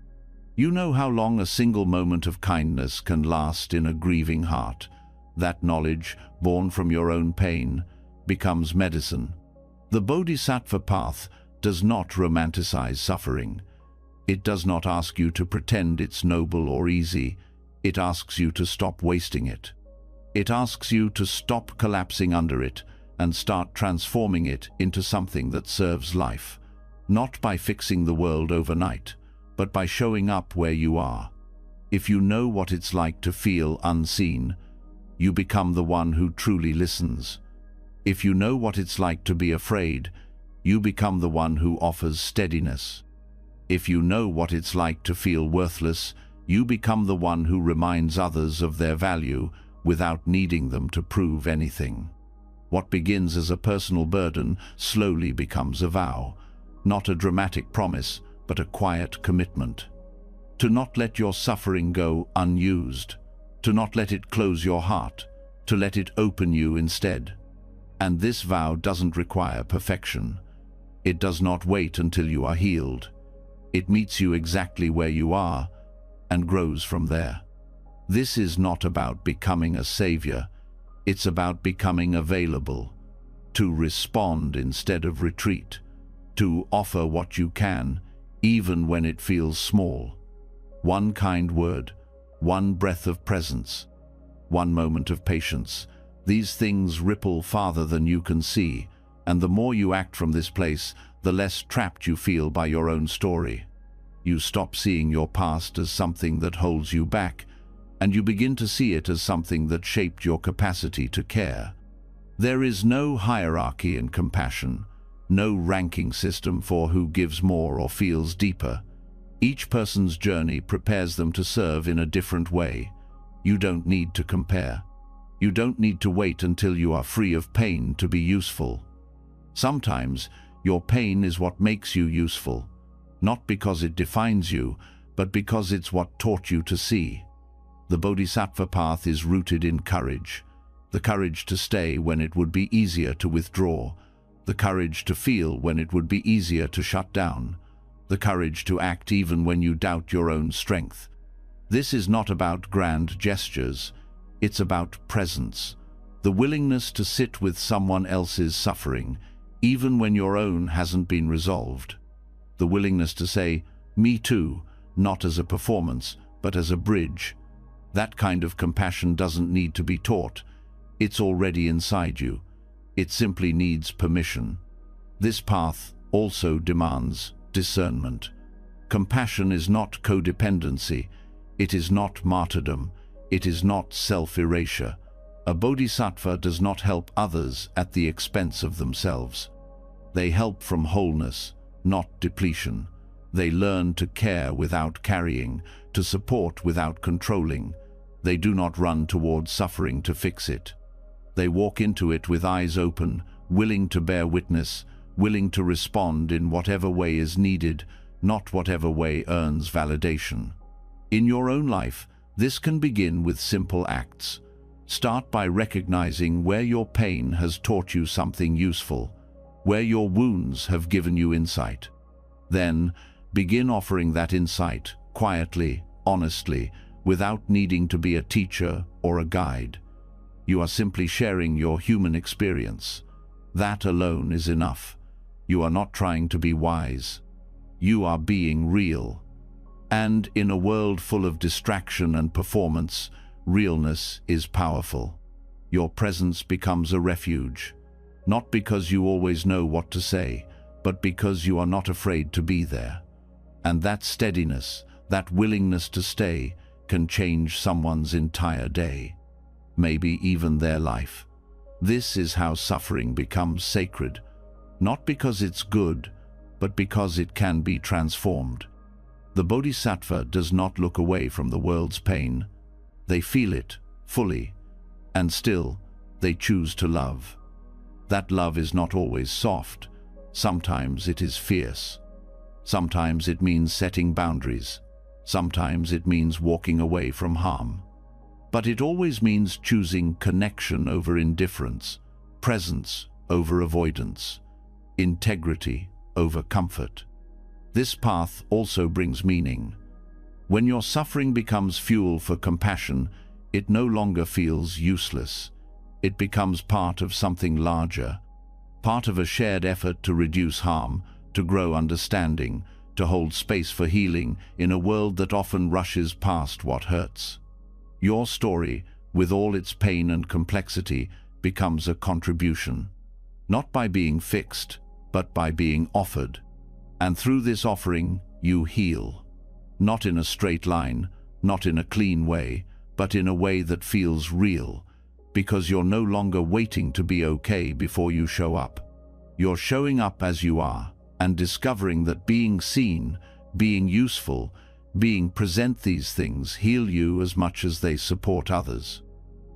You know how long a single moment of kindness can last in a grieving heart. That knowledge, born from your own pain, becomes medicine. The Bodhisattva path does not romanticize suffering. It does not ask you to pretend it's noble or easy. It asks you to stop wasting it. It asks you to stop collapsing under it and start transforming it into something that serves life, not by fixing the world overnight, but by showing up where you are. If you know what it's like to feel unseen, you become the one who truly listens. If you know what it's like to be afraid, you become the one who offers steadiness. If you know what it's like to feel worthless, you become the one who reminds others of their value without needing them to prove anything. What begins as a personal burden slowly becomes a vow, not a dramatic promise, but a quiet commitment. To not let your suffering go unused, to not let it close your heart, to let it open you instead. And this vow doesn't require perfection. It does not wait until you are healed. It meets you exactly where you are and grows from there. This is not about becoming a savior. It's about becoming available, to respond instead of retreat, to offer what you can, even when it feels small. One kind word, one breath of presence, one moment of patience. These things ripple farther than you can see, and the more you act from this place, the less trapped you feel by your own story. You stop seeing your past as something that holds you back, and you begin to see it as something that shaped your capacity to care. There is no hierarchy in compassion, no ranking system for who gives more or feels deeper. Each person's journey prepares them to serve in a different way. You don't need to compare. You don't need to wait until you are free of pain to be useful. Sometimes your pain is what makes you useful, not because it defines you, but because it's what taught you to see. The Bodhisattva path is rooted in courage, the courage to stay when it would be easier to withdraw, the courage to feel when it would be easier to shut down, the courage to act even when you doubt your own strength. This is not about grand gestures, it's about presence, the willingness to sit with someone else's suffering, even when your own hasn't been resolved. The willingness to say, "Me too," not as a performance, but as a bridge. That kind of compassion doesn't need to be taught. It's already inside you. It simply needs permission. This path also demands discernment. Compassion is not codependency. It is not martyrdom. It is not self-erasure. A bodhisattva does not help others at the expense of themselves. They help from wholeness, not depletion. They learn to care without carrying, to support without controlling. They do not run towards suffering to fix it. They walk into it with eyes open, willing to bear witness, willing to respond in whatever way is needed, not whatever way earns validation. In your own life, this can begin with simple acts. Start by recognizing where your pain has taught you something useful. where your wounds have given you insight. Then, begin offering that insight quietly, honestly, without needing to be a teacher or a guide. You are simply sharing your human experience. That alone is enough. You are not trying to be wise. You are being real. And in a world full of distraction and performance, realness is powerful. Your presence becomes a refuge, not because you always know what to say, but because you are not afraid to be there. And that steadiness, that willingness to stay, can change someone's entire day, maybe even their life. This is how suffering becomes sacred, not because it's good, but because it can be transformed. The Bodhisattva does not look away from the world's pain. They feel it fully, and still they choose to love. That love is not always soft. Sometimes it is fierce. Sometimes it means setting boundaries. Sometimes it means walking away from harm. But it always means choosing connection over indifference, presence over avoidance, integrity over comfort. This path also brings meaning. When your suffering becomes fuel for compassion, it no longer feels useless. It becomes part of something larger, part of a shared effort to reduce harm, to grow understanding, to hold space for healing in a world that often rushes past what hurts. Your story, with all its pain and complexity, becomes a contribution, not by being fixed, but by being offered. And through this offering, you heal. Not in a straight line, not in a clean way, but in a way that feels real, because you're no longer waiting to be okay before you show up. You're showing up as you are, and discovering that being seen, being useful, being present, these things heal you as much as they support others.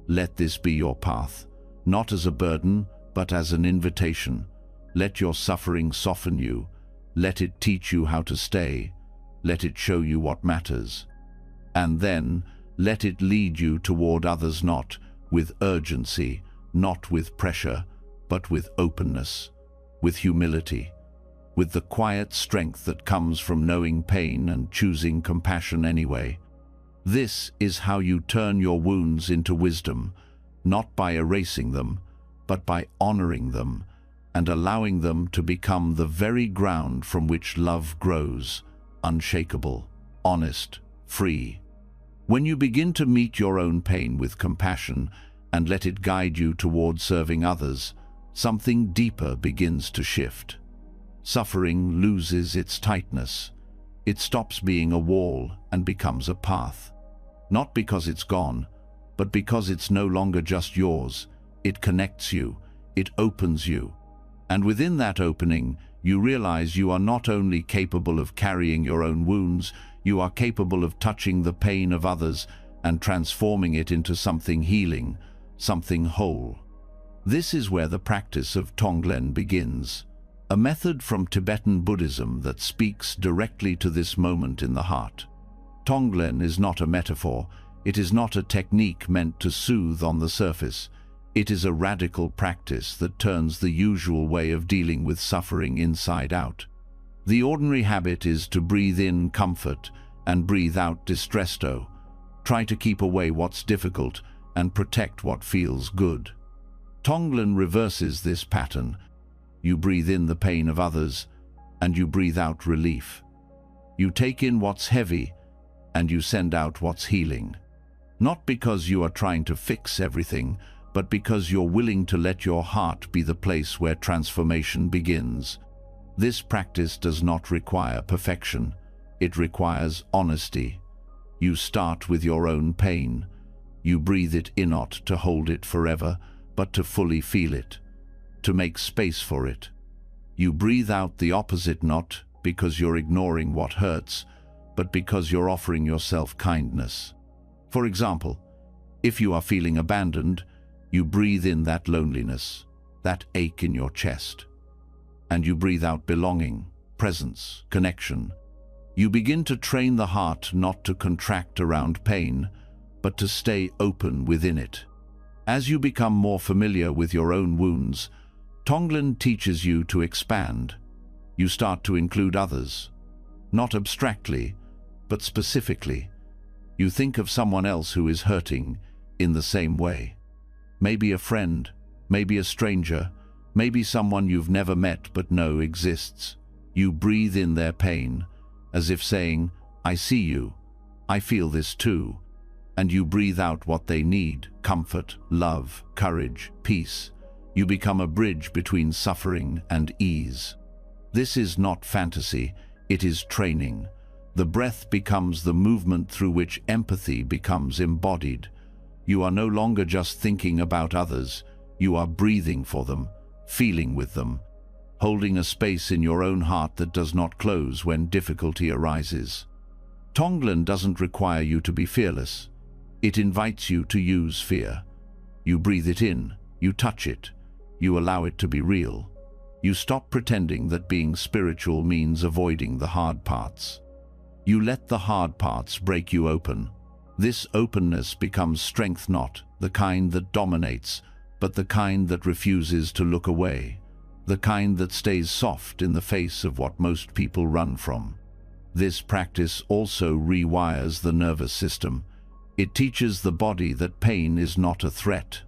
Let this be your path, not as a burden, but as an invitation. Let your suffering soften you. Let it teach you how to stay. Let it show you what matters. And then, let it lead you toward others, not with urgency, not with pressure, but with openness, with humility, with the quiet strength that comes from knowing pain and choosing compassion anyway. This is how you turn your wounds into wisdom, not by erasing them, but by honoring them and allowing them to become the very ground from which love grows, unshakable, honest, free. When you begin to meet your own pain with compassion and let it guide you toward serving others, something deeper begins to shift. Suffering loses its tightness. It stops being a wall and becomes a path. Not because it's gone, but because it's no longer just yours. It connects you. It opens you. And within that opening, you realize you are not only capable of carrying your own wounds, you are capable of touching the pain of others and transforming it into something healing, something whole. This is where the practice of Tonglen begins, a method from Tibetan Buddhism that speaks directly to this moment in the heart. Tonglen is not a metaphor. It is not a technique meant to soothe on the surface. It is a radical practice that turns the usual way of dealing with suffering inside out. The ordinary habit is to breathe in comfort and breathe out distresto. Try to keep away what's difficult and protect what feels good. Tonglen reverses this pattern. You breathe in the pain of others, and you breathe out relief. You take in what's heavy, and you send out what's healing. Not because you are trying to fix everything, but because you're willing to let your heart be the place where transformation begins. This practice does not require perfection. It requires honesty. You start with your own pain. You breathe it in, not to hold it forever, but to fully feel it, to make space for it. You breathe out the opposite, not because you're ignoring what hurts, but because you're offering yourself kindness. For example, if you are feeling abandoned, you breathe in that loneliness, that ache in your chest, and you breathe out belonging, presence, connection. You begin to train the heart not to contract around pain, but to stay open within it. As you become more familiar with your own wounds, Tonglen teaches you to expand. You start to include others, not abstractly, but specifically. You think of someone else who is hurting in the same way. Maybe a friend, maybe a stranger, maybe someone you've never met but know exists. You breathe in their pain, as if saying, I see you, I feel this too. And you breathe out what they need: comfort, love, courage, peace. You become a bridge between suffering and ease. This is not fantasy, it is training. The breath becomes the movement through which empathy becomes embodied. You are no longer just thinking about others, you are breathing for them, feeling with them, holding a space in your own heart that does not close when difficulty arises. Tonglen doesn't require you to be fearless. It invites you to use fear. You breathe it in, you touch it, you allow it to be real. You stop pretending that being spiritual means avoiding the hard parts. You let the hard parts break you open. This openness becomes strength, not the kind that dominates, but the kind that refuses to look away, the kind that stays soft in the face of what most people run from. This practice also rewires the nervous system. It teaches the body that pain is not a threat,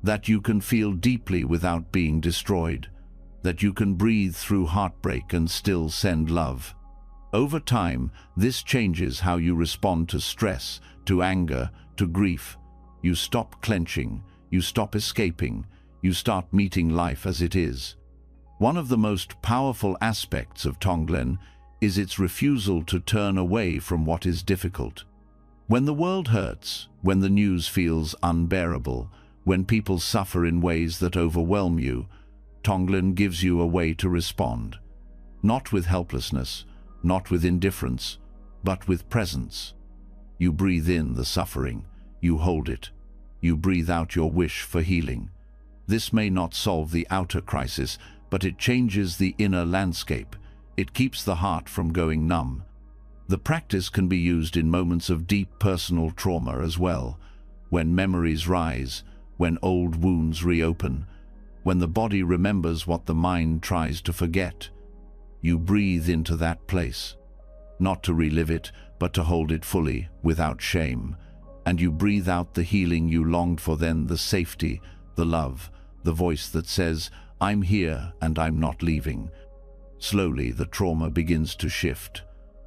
that you can feel deeply without being destroyed, that you can breathe through heartbreak and still send love. Over time, this changes how you respond to stress, to anger, to grief. You stop clenching, you stop escaping, you start meeting life as it is. One of the most powerful aspects of Tonglen is its refusal to turn away from what is difficult. When the world hurts, when the news feels unbearable, when people suffer in ways that overwhelm you, Tonglen gives you a way to respond. Not with helplessness, not with indifference, but with presence. You breathe in the suffering, you hold it, you breathe out your wish for healing. This may not solve the outer crisis, but it changes the inner landscape. It keeps the heart from going numb. The practice can be used in moments of deep personal trauma as well, when memories rise, when old wounds reopen, when the body remembers what the mind tries to forget. You breathe into that place, not to relive it, but to hold it fully, without shame. And you breathe out the healing you longed for, then the safety, the love, the voice that says, I'm here and I'm not leaving. Slowly, the trauma begins to shift,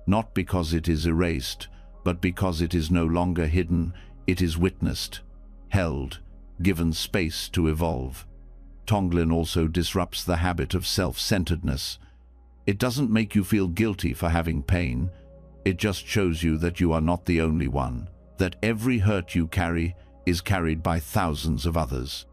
not because it is erased, but because it is no longer hidden. It is witnessed, held, given space to evolve. Tonglen also disrupts the habit of self-centeredness. It doesn't make you feel guilty for having pain. It just shows you that you are not the only one, that every hurt you carry is carried by thousands of others.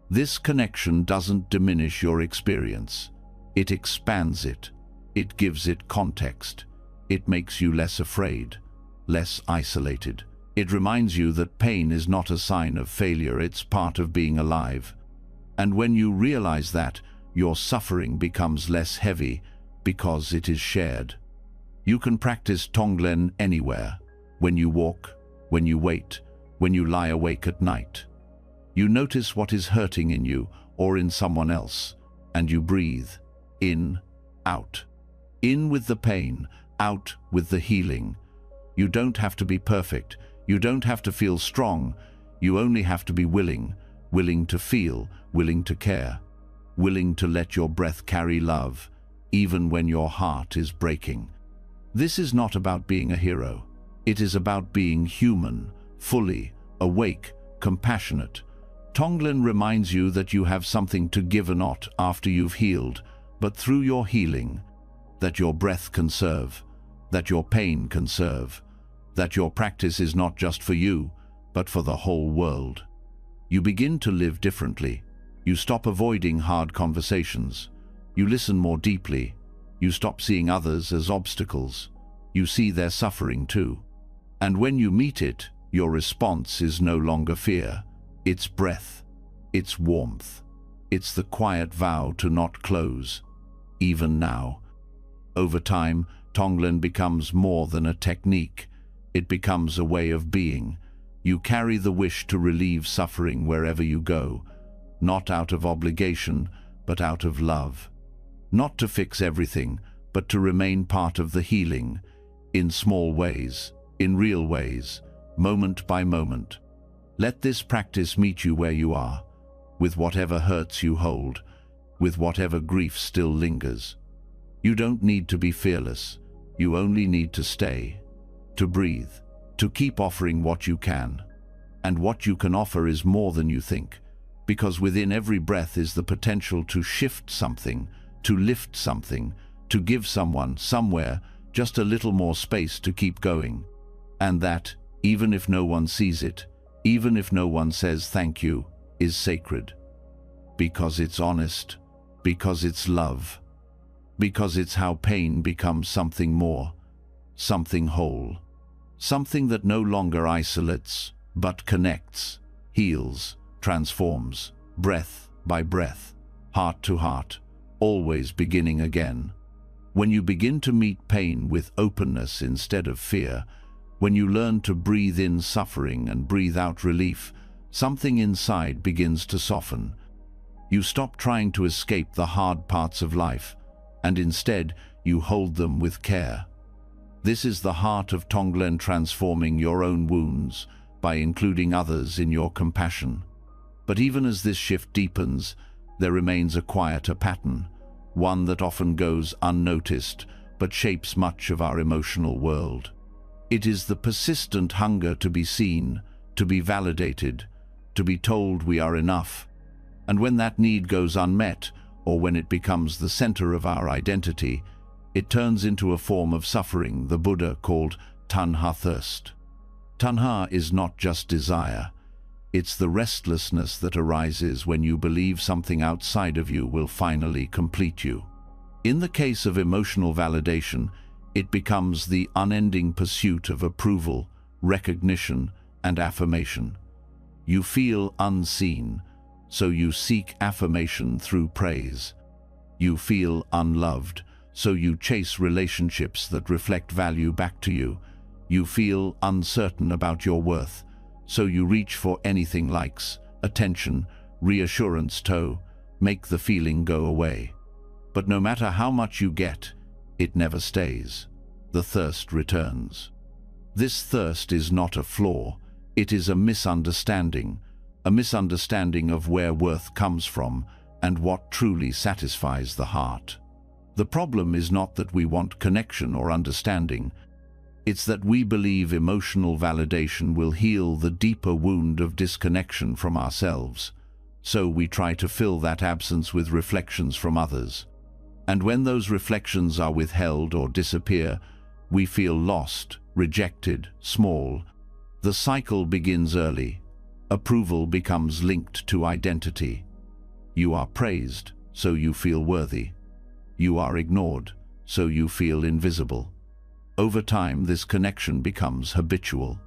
This connection doesn't diminish your experience. It expands it. It gives it context. It makes you less afraid, less isolated. It reminds you that pain is not a sign of failure, it's part of being alive. And when you realize that, your suffering becomes less heavy because it is shared. You can practice Tonglen anywhere, when you walk, when you wait, when you lie awake at night. You notice what is hurting in you or in someone else, and you breathe in, out. In with the pain, out with the healing. You don't have to be perfect. You don't have to feel strong. You only have to be willing, willing to feel, willing to care, willing to let your breath carry love, even when your heart is breaking. This is not about being a hero. It is about being human, fully, awake, compassionate. Tonglen reminds you that you have something to give, not after you've healed, but through your healing, that your breath can serve, that your pain can serve, that your practice is not just for you, but for the whole world. You begin to live differently. You stop avoiding hard conversations. You listen more deeply. You stop seeing others as obstacles. You see their suffering too. And when you meet it, your response is no longer fear. It's breath. It's warmth. It's the quiet vow to not close, even now. Over time, Tonglen becomes more than a technique. It becomes a way of being. You carry the wish to relieve suffering wherever you go, not out of obligation, but out of love. Not to fix everything, but to remain part of the healing, in small ways, in real ways, moment by moment. Let this practice meet you where you are, with whatever hurts you hold, with whatever grief still lingers. You don't need to be fearless. You only need to stay, to breathe, to keep offering what you can. And what you can offer is more than you think, because within every breath is the potential to shift something, to lift something, to give someone, somewhere, just a little more space to keep going. And that, even if no one sees it, even if no one says thank you, is sacred. Because it's honest, because it's love, because it's how pain becomes something more, something whole, something that no longer isolates, but connects, heals, transforms, breath by breath, heart to heart, always beginning again. When you begin to meet pain with openness instead of fear, when you learn to breathe in suffering and breathe out relief, something inside begins to soften. You stop trying to escape the hard parts of life, and instead you hold them with care. This is the heart of Tonglen, transforming your own wounds by including others in your compassion. But even as this shift deepens, there remains a quieter pattern, one that often goes unnoticed but shapes much of our emotional world. It is the persistent hunger to be seen, to be validated, to be told we are enough. And when that need goes unmet, or when it becomes the center of our identity, it turns into a form of suffering the Buddha called tanha, thirst. Tanha is not just desire. It's the restlessness that arises when you believe something outside of you will finally complete you. In the case of emotional validation, it becomes the unending pursuit of approval, recognition, and affirmation. You feel unseen, so you seek affirmation through praise. You feel unloved, so you chase relationships that reflect value back to you. You feel uncertain about your worth, so you reach for anything likes, attention, reassurance to make the feeling go away. But no matter how much you get, it never stays. The thirst returns. This thirst is not a flaw, it is a misunderstanding of where worth comes from and what truly satisfies the heart. The problem is not that we want connection or understanding, it's that we believe emotional validation will heal the deeper wound of disconnection from ourselves. So we try to fill that absence with reflections from others. And when those reflections are withheld or disappear, we feel lost, rejected, small. The cycle begins early. Approval becomes linked to identity. You are praised, so you feel worthy. You are ignored, so you feel invisible. Over time, this connection becomes habitual.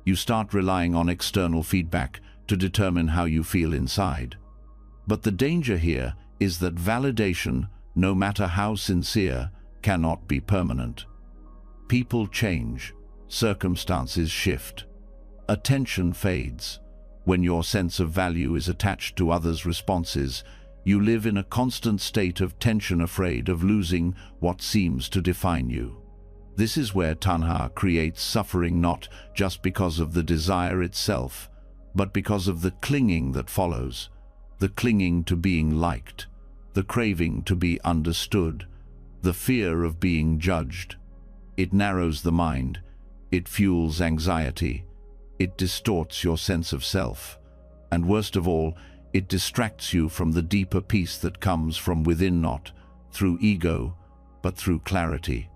You start relying on external feedback to determine how you feel inside. But the danger here is that validation, no matter how sincere, cannot be permanent. People change, circumstances shift, attention fades. When your sense of value is attached to others' responses, you live in a constant state of tension, afraid of losing what seems to define you. This is where tanha creates suffering, not just because of the desire itself, but because of the clinging that follows, the clinging to being liked, the craving to be understood, the fear of being judged. It narrows the mind, it fuels anxiety, it distorts your sense of self, and worst of all, it distracts you from the deeper peace that comes from within, not through ego, but through clarity.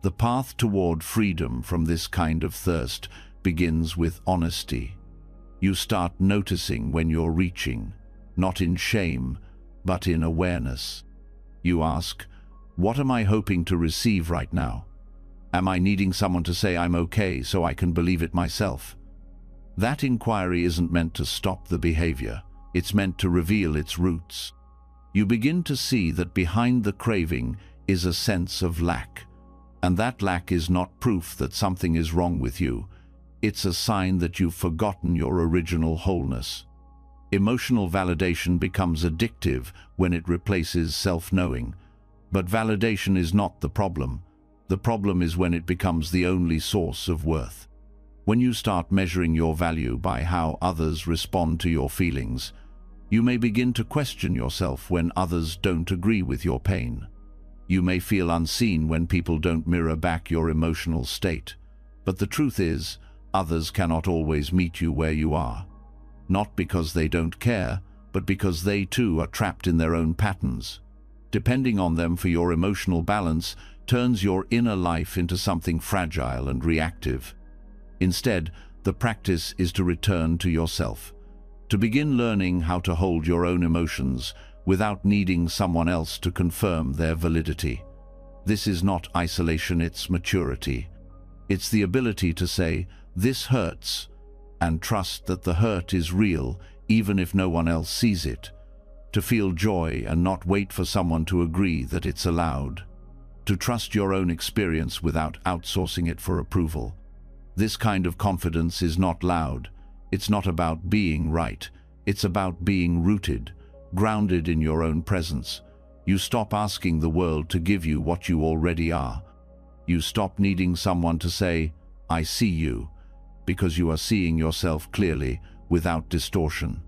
The path toward freedom from this kind of thirst begins with honesty. You start noticing when you're reaching, not in shame, but in awareness. You ask, what am I hoping to receive right now? Am I needing someone to say I'm okay so I can believe it myself? That inquiry isn't meant to stop the behavior, it's meant to reveal its roots. You begin to see that behind the craving is a sense of lack. And that lack is not proof that something is wrong with you. It's a sign that you've forgotten your original wholeness. Emotional validation becomes addictive when it replaces self-knowing. But validation is not the problem. The problem is when it becomes the only source of worth. When you start measuring your value by how others respond to your feelings, you may begin to question yourself when others don't agree with your pain. You may feel unseen when people don't mirror back your emotional state. But the truth is, others cannot always meet you where you are. Not because they don't care, but because they too are trapped in their own patterns. Depending on them for your emotional balance turns your inner life into something fragile and reactive. Instead, the practice is to return to yourself, to begin learning how to hold your own emotions without needing someone else to confirm their validity. This is not isolation, it's maturity. It's the ability to say, "This hurts," and trust that the hurt is real even if no one else sees it. To feel joy and not wait for someone to agree that it's allowed. To trust your own experience without outsourcing it for approval. This kind of confidence is not loud. It's not about being right. It's about being rooted, grounded in your own presence. You stop asking the world to give you what you already are. You stop needing someone to say, "I see you," because you are seeing yourself clearly, without distortion.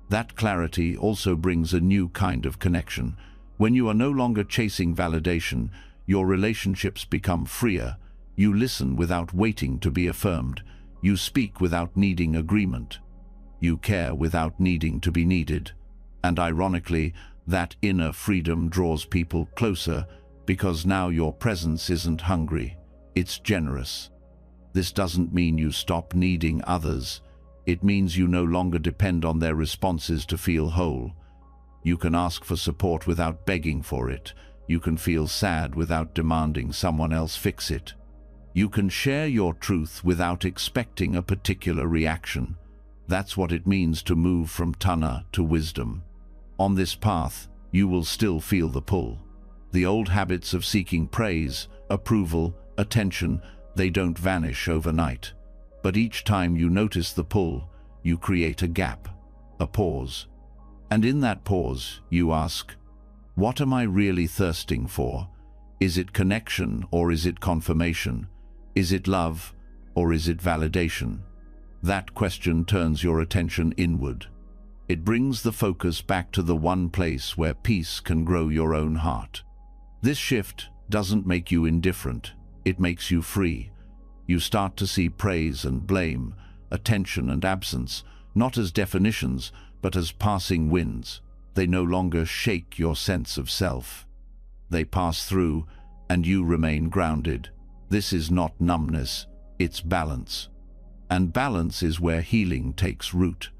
That clarity also brings a new kind of connection. When you are no longer chasing validation, your relationships become freer. You listen without waiting to be affirmed. You speak without needing agreement. You care without needing to be needed. And ironically, that inner freedom draws people closer because now your presence isn't hungry, it's generous. This doesn't mean you stop needing others. It means you no longer depend on their responses to feel whole. You can ask for support without begging for it. You can feel sad without demanding someone else fix it. You can share your truth without expecting a particular reaction. That's what it means to move from tanha to wisdom. On this path, you will still feel the pull. The old habits of seeking praise, approval, attention, they don't vanish overnight. But each time you notice the pull, you create a gap, a pause. And in that pause, you ask, what am I really thirsting for? Is it connection or is it confirmation? Is it love or is it validation? That question turns your attention inward. It brings the focus back to the one place where peace can grow your own heart. This shift doesn't make you indifferent, it makes you free. You start to see praise and blame, attention and absence, not as definitions, but as passing winds. They no longer shake your sense of self. They pass through, and you remain grounded. This is not numbness, it's balance. And balance is where healing takes root.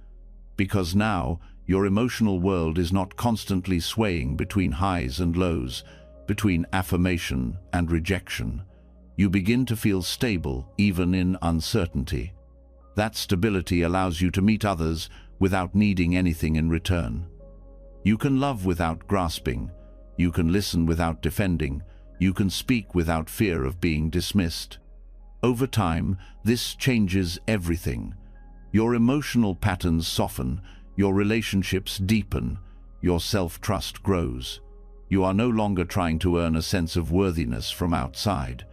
Because now, your emotional world is not constantly swaying between highs and lows, between affirmation and rejection. You begin to feel stable, even in uncertainty. That stability allows you to meet others without needing anything in return. You can love without grasping. You can listen without defending. You can speak without fear of being dismissed. Over time, this changes everything. Your emotional patterns soften, your relationships deepen, your self-trust grows. You are no longer trying to earn a sense of worthiness from outside.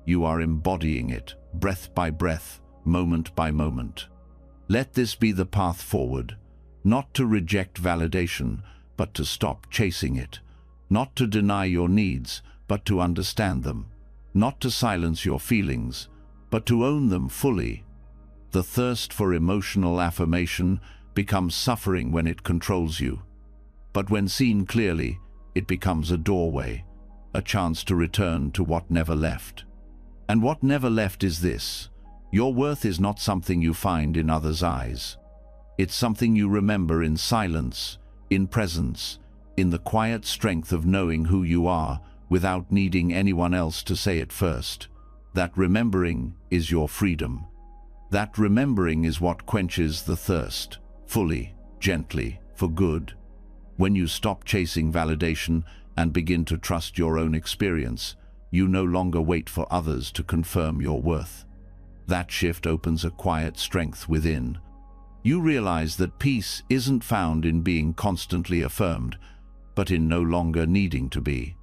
You are embodying it, breath by breath, moment by moment. Let this be the path forward, not to reject validation, but to stop chasing it, not to deny your needs, but to understand them, not to silence your feelings, but to own them fully. The thirst for emotional affirmation becomes suffering when it controls you. But when seen clearly, it becomes a doorway, a chance to return to what never left. And what never left is this: your worth is not something you find in others' eyes. It's something you remember in silence, in presence, in the quiet strength of knowing who you are without needing anyone else to say it first. That remembering is your freedom. That remembering is what quenches the thirst, fully, gently, for good. When you stop chasing validation and begin to trust your own experience, you no longer wait for others to confirm your worth. That shift opens a quiet strength within, You realize that peace isn't found in being constantly affirmed, but in no longer needing to be.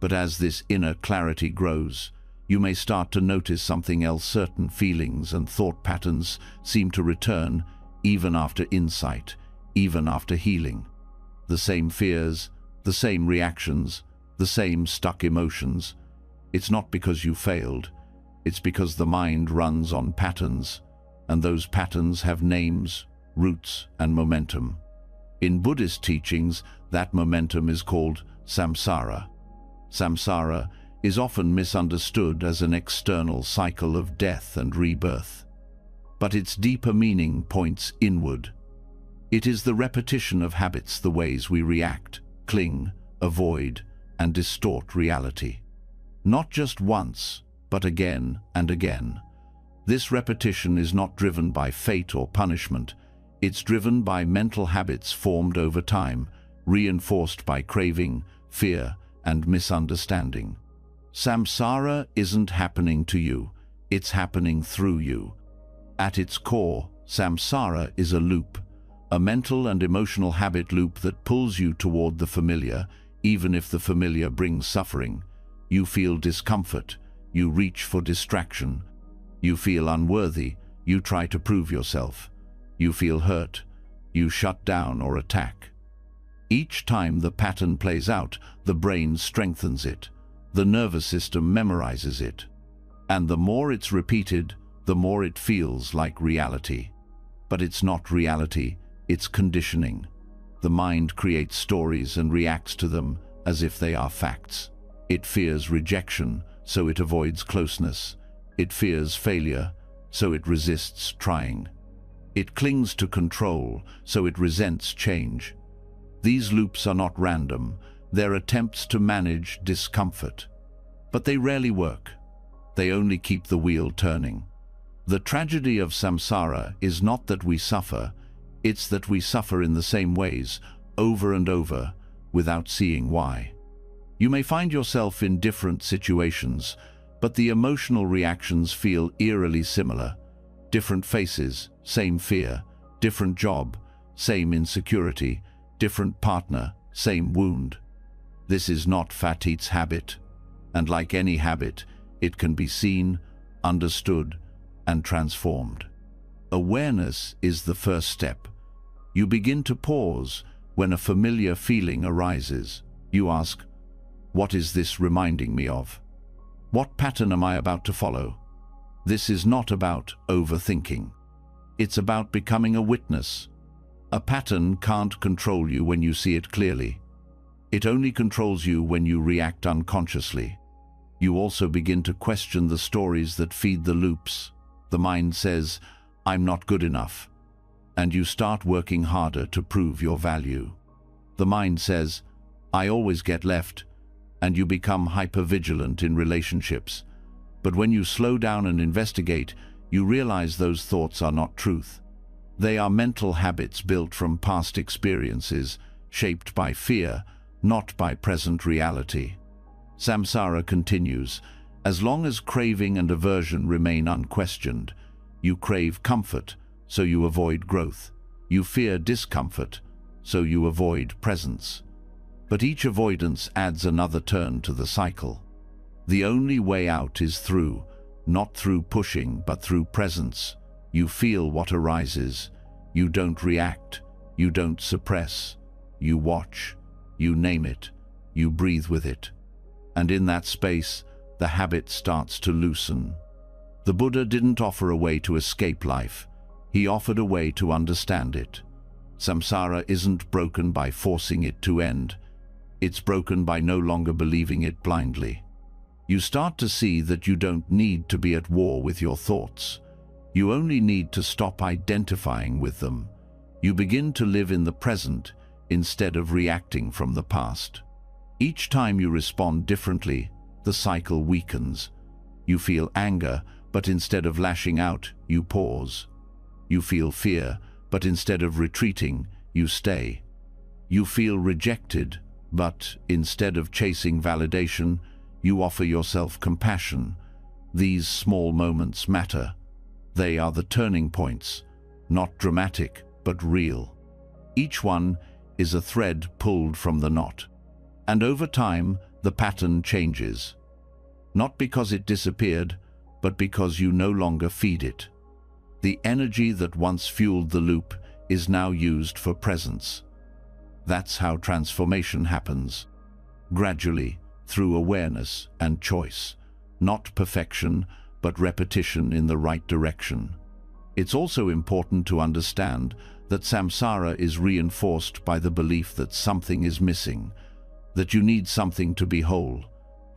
But as this inner clarity grows, you may start to notice something else. Certain feelings and thought patterns seem to return even after insight, even after healing. The same fears, the same reactions, the same stuck emotions. It's not because you failed, it's because the mind runs on patterns, and those patterns have names, roots, and momentum. In Buddhist teachings, that momentum is called samsara. Samsara is often misunderstood as an external cycle of death and rebirth. But its deeper meaning points inward. It is the repetition of habits, the ways we react, cling, avoid, and distort reality. Not just once, but again and again. This repetition is not driven by fate or punishment. It's driven by mental habits formed over time, reinforced by craving, fear, and misunderstanding. Samsara isn't happening to you, it's happening through you. At its core, samsara is a loop, a mental and emotional habit loop that pulls you toward the familiar, even if the familiar brings suffering. You feel discomfort, you reach for distraction. You feel unworthy, you try to prove yourself. You feel hurt, you shut down or attack. Each time the pattern plays out, the brain strengthens it. The nervous system memorizes it. And the more it's repeated, the more it feels like reality. But it's not reality, it's conditioning. The mind creates stories and reacts to them as if they are facts. It fears rejection, so it avoids closeness. It fears failure, so it resists trying. It clings to control, so it resents change. These loops are not random. They're attempts to manage discomfort. But they rarely work. They only keep the wheel turning. The tragedy of samsara is not that we suffer, it's that we suffer in the same ways, over and over, without seeing why. You may find yourself in different situations, but the emotional reactions feel eerily similar. Different faces, same fear. Different job, same insecurity. Different partner, same wound. This is not Fatit's habit, and like any habit, it can be seen, understood, and transformed. Awareness is the first step. You begin to pause when a familiar feeling arises. You ask, what is this reminding me of? What pattern am I about to follow? This is not about overthinking. It's about becoming a witness. A pattern can't control you when you see it clearly. It only controls you when you react unconsciously. You also begin to question the stories that feed the loops. The mind says, I'm not good enough. And you start working harder to prove your value. The mind says, I always get left, and you become hypervigilant in relationships. But when you slow down and investigate, you realize those thoughts are not truth. They are mental habits built from past experiences, shaped by fear, not by present reality. Samsara continues. As long as craving and aversion remain unquestioned, you crave comfort, so you avoid growth. You fear discomfort, so you avoid presence. But each avoidance adds another turn to the cycle. The only way out is through, not through pushing, but through presence. You feel what arises. You don't react. You don't suppress. You watch. You name it. You breathe with it. And in that space, the habit starts to loosen. The Buddha didn't offer a way to escape life. He offered a way to understand it. Samsara isn't broken by forcing it to end. It's broken by no longer believing it blindly. You start to see that you don't need to be at war with your thoughts. You only need to stop identifying with them. You begin to live in the present instead of reacting from the past. Each time you respond differently, the cycle weakens. You feel anger, but instead of lashing out, you pause. You feel fear, but instead of retreating, you stay. You feel rejected, but instead of chasing validation, you offer yourself compassion. These small moments matter. They are the turning points, not dramatic, but real. Each one is a thread pulled from the knot. And over time, the pattern changes. Not because it disappeared, but because you no longer feed it. The energy that once fueled the loop is now used for presence. That's how transformation happens. Gradually, through awareness and choice. Not perfection, but repetition in the right direction. It's also important to understand that samsara is reinforced by the belief that something is missing, that you need something to be whole,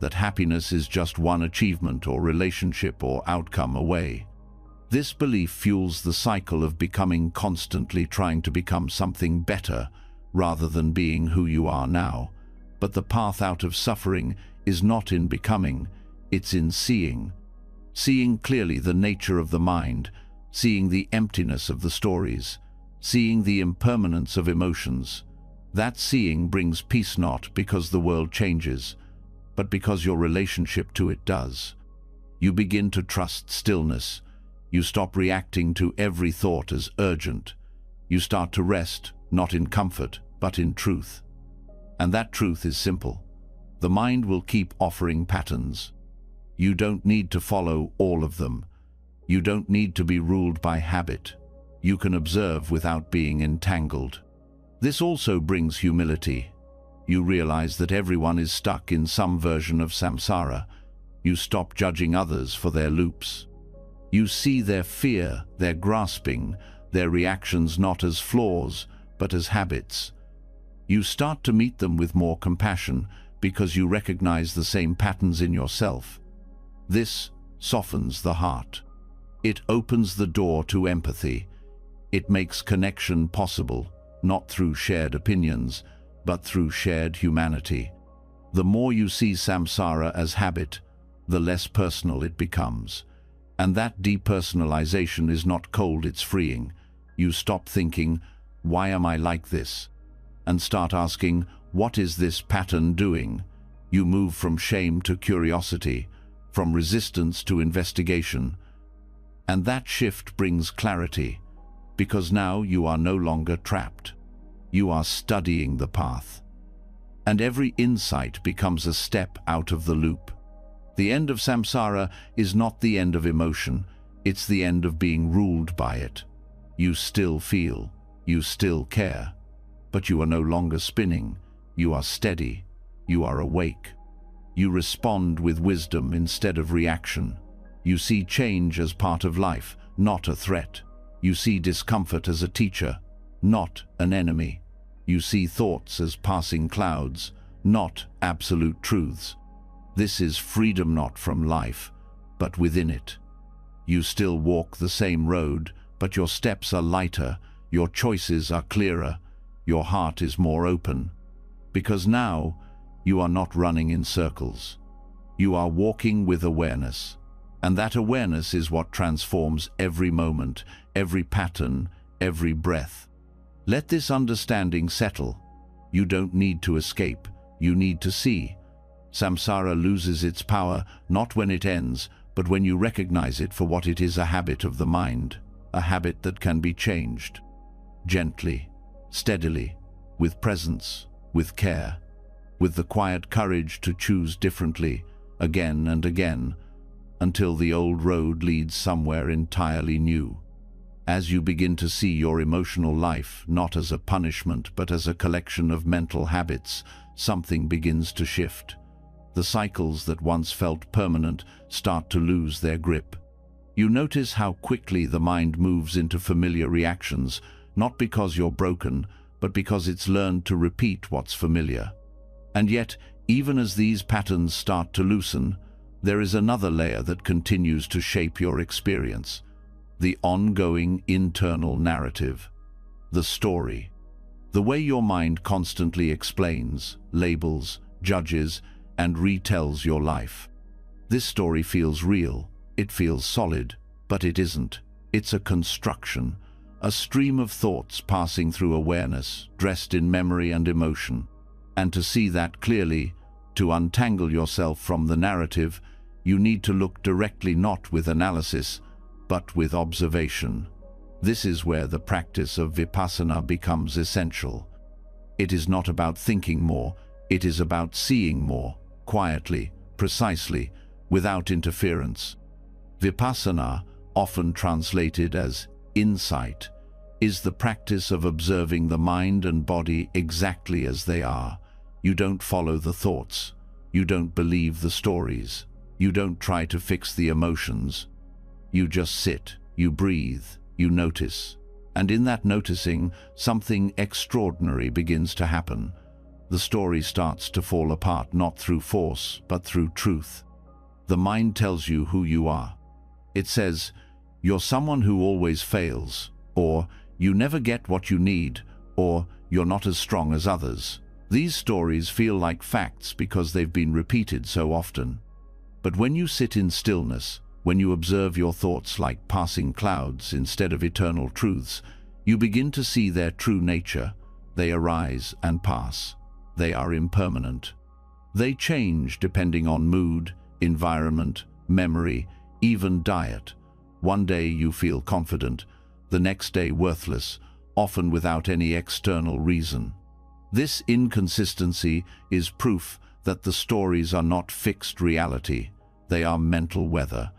that happiness is just one achievement or relationship or outcome away. This belief fuels the cycle of becoming, constantly trying to become something better rather than being who you are now. But the path out of suffering is not in becoming, it's in seeing. Seeing clearly the nature of the mind, seeing the emptiness of the stories, seeing the impermanence of emotions. That seeing brings peace, not because the world changes, but because your relationship to it does. You begin to trust stillness. You stop reacting to every thought as urgent. You start to rest, not in comfort, but in truth. And that truth is simple. The mind will keep offering patterns. You don't need to follow all of them. You don't need to be ruled by habit. You can observe without being entangled. This also brings humility. You realize that everyone is stuck in some version of samsara. You stop judging others for their loops. You see their fear, their grasping, their reactions not as flaws, but as habits. You start to meet them with more compassion because you recognize the same patterns in yourself. This softens the heart. It opens the door to empathy. It makes connection possible, not through shared opinions, but through shared humanity. The more you see samsara as habit, the less personal it becomes. And that depersonalization is not cold, it's freeing. You stop thinking, why am I like this? And start asking, what is this pattern doing? You move from shame to curiosity, from resistance to investigation. And that shift brings clarity, because now you are no longer trapped. You are studying the path. And every insight becomes a step out of the loop. The end of samsara is not the end of emotion, it's the end of being ruled by it. You still feel, you still care, but you are no longer spinning. You are steady, you are awake. You respond with wisdom instead of reaction. You see change as part of life, not a threat. You see discomfort as a teacher, not an enemy. You see thoughts as passing clouds, not absolute truths. This is freedom, not from life, but within it. You still walk the same road, but your steps are lighter, your choices are clearer, your heart is more open. Because now, you are not running in circles. You are walking with awareness. And that awareness is what transforms every moment, every pattern, every breath. Let this understanding settle. You don't need to escape, you need to see. Samsara loses its power not when it ends, but when you recognize it for what it is, a habit of the mind, a habit that can be changed. Gently, steadily, with presence, with care, with the quiet courage to choose differently, again and again, until the old road leads somewhere entirely new. As you begin to see your emotional life not as a punishment but as a collection of mental habits, something begins to shift. The cycles that once felt permanent start to lose their grip. You notice how quickly the mind moves into familiar reactions, not because you're broken, but because it's learned to repeat what's familiar. And yet, even as these patterns start to loosen, there is another layer that continues to shape your experience. The ongoing internal narrative. The story. The way your mind constantly explains, labels, judges, and retells your life. This story feels real, it feels solid, but it isn't. It's a construction, a stream of thoughts passing through awareness, dressed in memory and emotion. And to see that clearly, to untangle yourself from the narrative, you need to look directly, not with analysis, but with observation. This is where the practice of vipassana becomes essential. It is not about thinking more, it is about seeing more, quietly, precisely, without interference. Vipassana, often translated as insight, is the practice of observing the mind and body exactly as they are. You don't follow the thoughts. You don't believe the stories. You don't try to fix the emotions. You just sit, you breathe, you notice. And in that noticing, something extraordinary begins to happen. The story starts to fall apart, not through force, but through truth. The mind tells you who you are. It says, you're someone who always fails, or you never get what you need, or you're not as strong as others. These stories feel like facts because they've been repeated so often. But when you sit in stillness, when you observe your thoughts like passing clouds instead of eternal truths, you begin to see their true nature. They arise and pass. They are impermanent. They change depending on mood, environment, memory, even diet. One day you feel confident, the next day worthless, often without any external reason. This inconsistency is proof that the stories are not fixed reality. They are mental weather.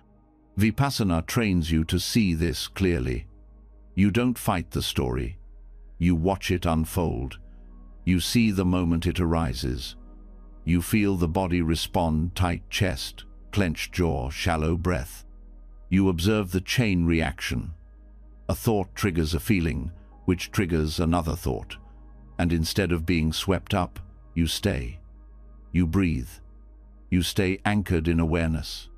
Vipassana trains you to see this clearly. You don't fight the story. You watch it unfold. You see the moment it arises. You feel the body respond, tight chest, clenched jaw, shallow breath. You observe the chain reaction. A thought triggers a feeling, which triggers another thought. And instead of being swept up, you stay. You breathe. You stay anchored in awareness.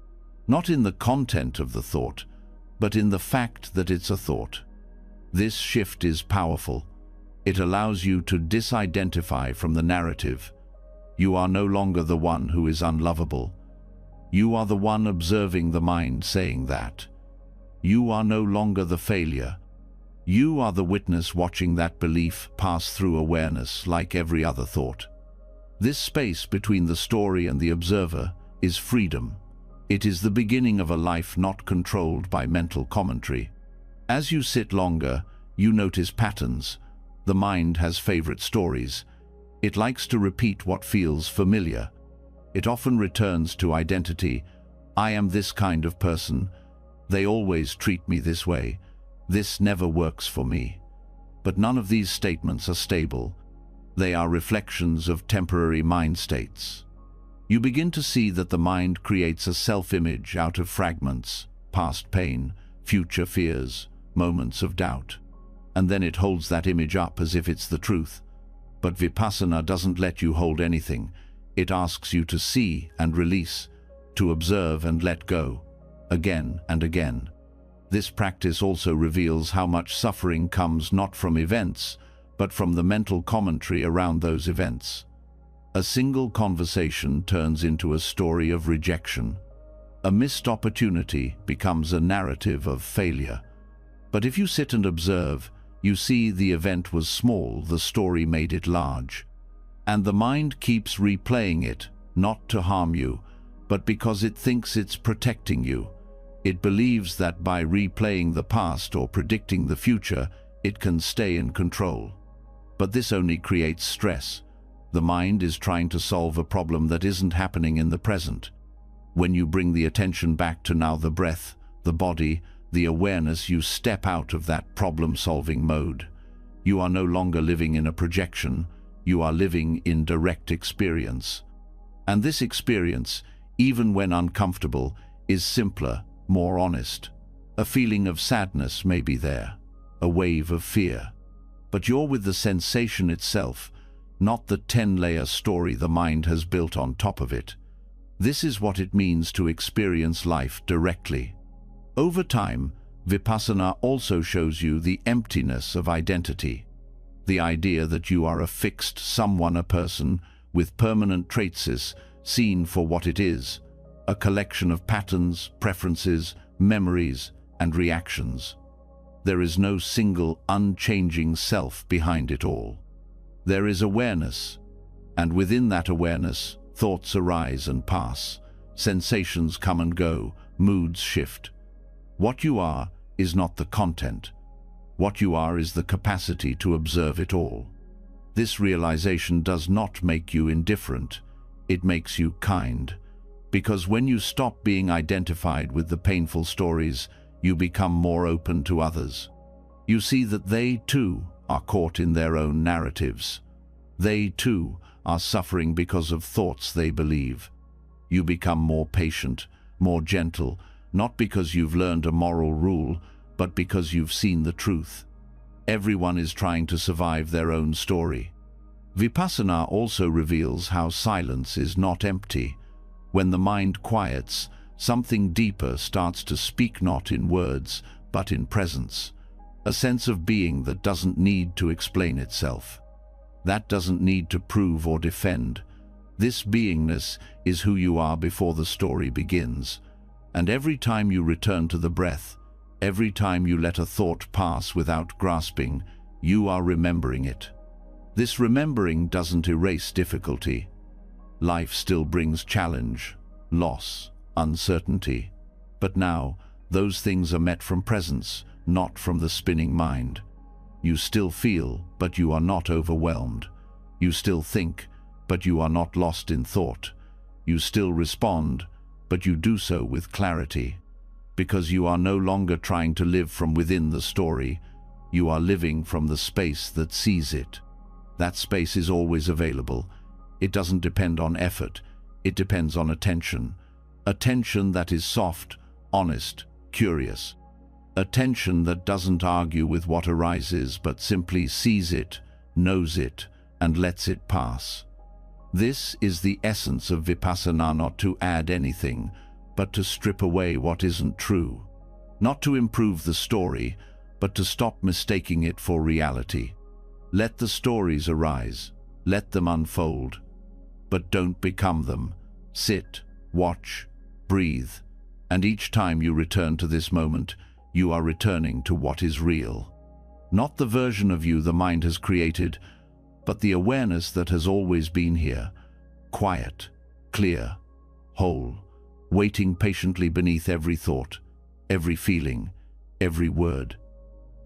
Not in the content of the thought, but in the fact that it's a thought. This shift is powerful. It allows you to disidentify from the narrative. You are no longer the one who is unlovable. You are the one observing the mind saying that. You are no longer the failure. You are the witness watching that belief pass through awareness like every other thought. This space between the story and the observer is freedom. It is the beginning of a life not controlled by mental commentary. As you sit longer, you notice patterns. The mind has favorite stories. It likes to repeat what feels familiar. It often returns to identity. I am this kind of person. They always treat me this way. This never works for me. But none of these statements are stable. They are reflections of temporary mind states. You begin to see that the mind creates a self-image out of fragments, past pain, future fears, moments of doubt. And then it holds that image up as if it's the truth. But Vipassana doesn't let you hold anything. It asks you to see and release, to observe and let go, again and again. This practice also reveals how much suffering comes not from events, but from the mental commentary around those events. A single conversation turns into a story of rejection. A missed opportunity becomes a narrative of failure. But if you sit and observe, you see the event was small, the story made it large. And the mind keeps replaying it, not to harm you, but because it thinks it's protecting you. It believes that by replaying the past or predicting the future, it can stay in control. But this only creates stress. The mind is trying to solve a problem that isn't happening in the present. When you bring the attention back to now the breath, the body, the awareness, you step out of that problem-solving mode. You are no longer living in a projection. You are living in direct experience. And this experience, even when uncomfortable, is simpler, more honest. A feeling of sadness may be there, a wave of fear. But you're with the sensation itself, not the 10-layer story the mind has built on top of it. This is what it means to experience life directly. Over time, Vipassana also shows you the emptiness of identity. The idea that you are a fixed someone, a person with permanent traits, is seen for what it is, a collection of patterns, preferences, memories, and reactions. There is no single unchanging self behind it all. There is awareness, and within that awareness, thoughts arise and pass, sensations come and go, moods shift. What you are is not the content. What you are is the capacity to observe it all. This realization does not make you indifferent, it makes you kind. Because when you stop being identified with the painful stories, you become more open to others. You see that they, too, are caught in their own narratives. They, too, are suffering because of thoughts they believe. You become more patient, more gentle, not because you've learned a moral rule, but because you've seen the truth. Everyone is trying to survive their own story. Vipassana also reveals how silence is not empty. When the mind quiets, something deeper starts to speak, not in words, but in presence. A sense of being that doesn't need to explain itself. That doesn't need to prove or defend. This beingness is who you are before the story begins. And every time you return to the breath, every time you let a thought pass without grasping, you are remembering it. This remembering doesn't erase difficulty. Life still brings challenge, loss, uncertainty. But now, those things are met from presence, not from the spinning mind. You still feel, but you are not overwhelmed. You still think, but you are not lost in thought. You still respond, but you do so with clarity. Because you are no longer trying to live from within the story, you are living from the space that sees it. That space is always available. It doesn't depend on effort, it depends on attention. Attention that is soft, honest, curious. Attention that doesn't argue with what arises, but simply sees it, knows it, and lets it pass. This is the essence of Vipassana, not to add anything, but to strip away what isn't true. Not to improve the story, but to stop mistaking it for reality. Let the stories arise, let them unfold, but don't become them. Sit, watch, breathe, and each time you return to this moment, you are returning to what is real. Not the version of you the mind has created, but the awareness that has always been here, quiet, clear, whole, waiting patiently beneath every thought, every feeling, every word.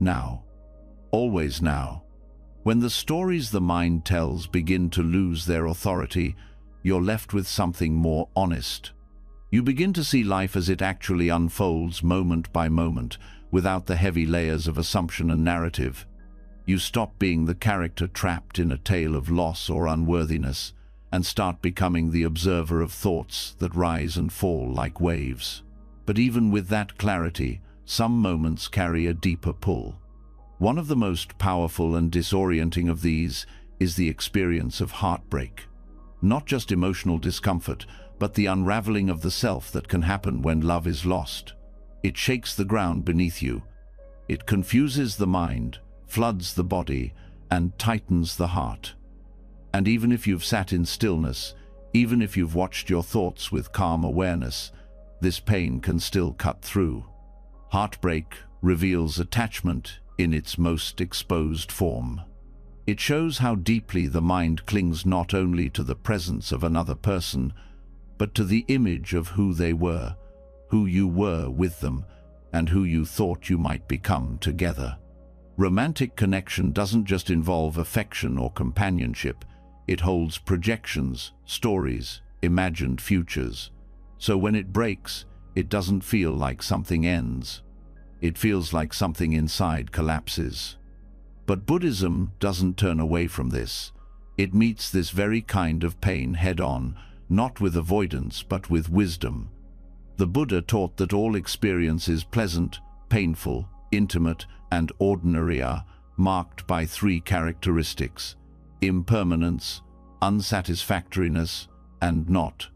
Now, always now. When the stories the mind tells begin to lose their authority, you're left with something more honest. You begin to see life as it actually unfolds moment by moment, without the heavy layers of assumption and narrative. You stop being the character trapped in a tale of loss or unworthiness, and start becoming the observer of thoughts that rise and fall like waves. But even with that clarity, some moments carry a deeper pull. One of the most powerful and disorienting of these is the experience of heartbreak. Not just emotional discomfort, but the unraveling of the self that can happen when love is lost. It shakes the ground beneath you. It confuses the mind, floods the body, and tightens the heart. And even if you've sat in stillness, even if you've watched your thoughts with calm awareness, this pain can still cut through. Heartbreak reveals attachment in its most exposed form. It shows how deeply the mind clings not only to the presence of another person, but to the image of who they were, who you were with them, and who you thought you might become together. Romantic connection doesn't just involve affection or companionship. It holds projections, stories, imagined futures. So when it breaks, it doesn't feel like something ends. It feels like something inside collapses. But Buddhism doesn't turn away from this. It meets this very kind of pain head-on, not with avoidance but with wisdom. The Buddha taught that all experience is pleasant, painful, intimate, and ordinary are marked by three characteristics: impermanence, unsatisfactoriness, and not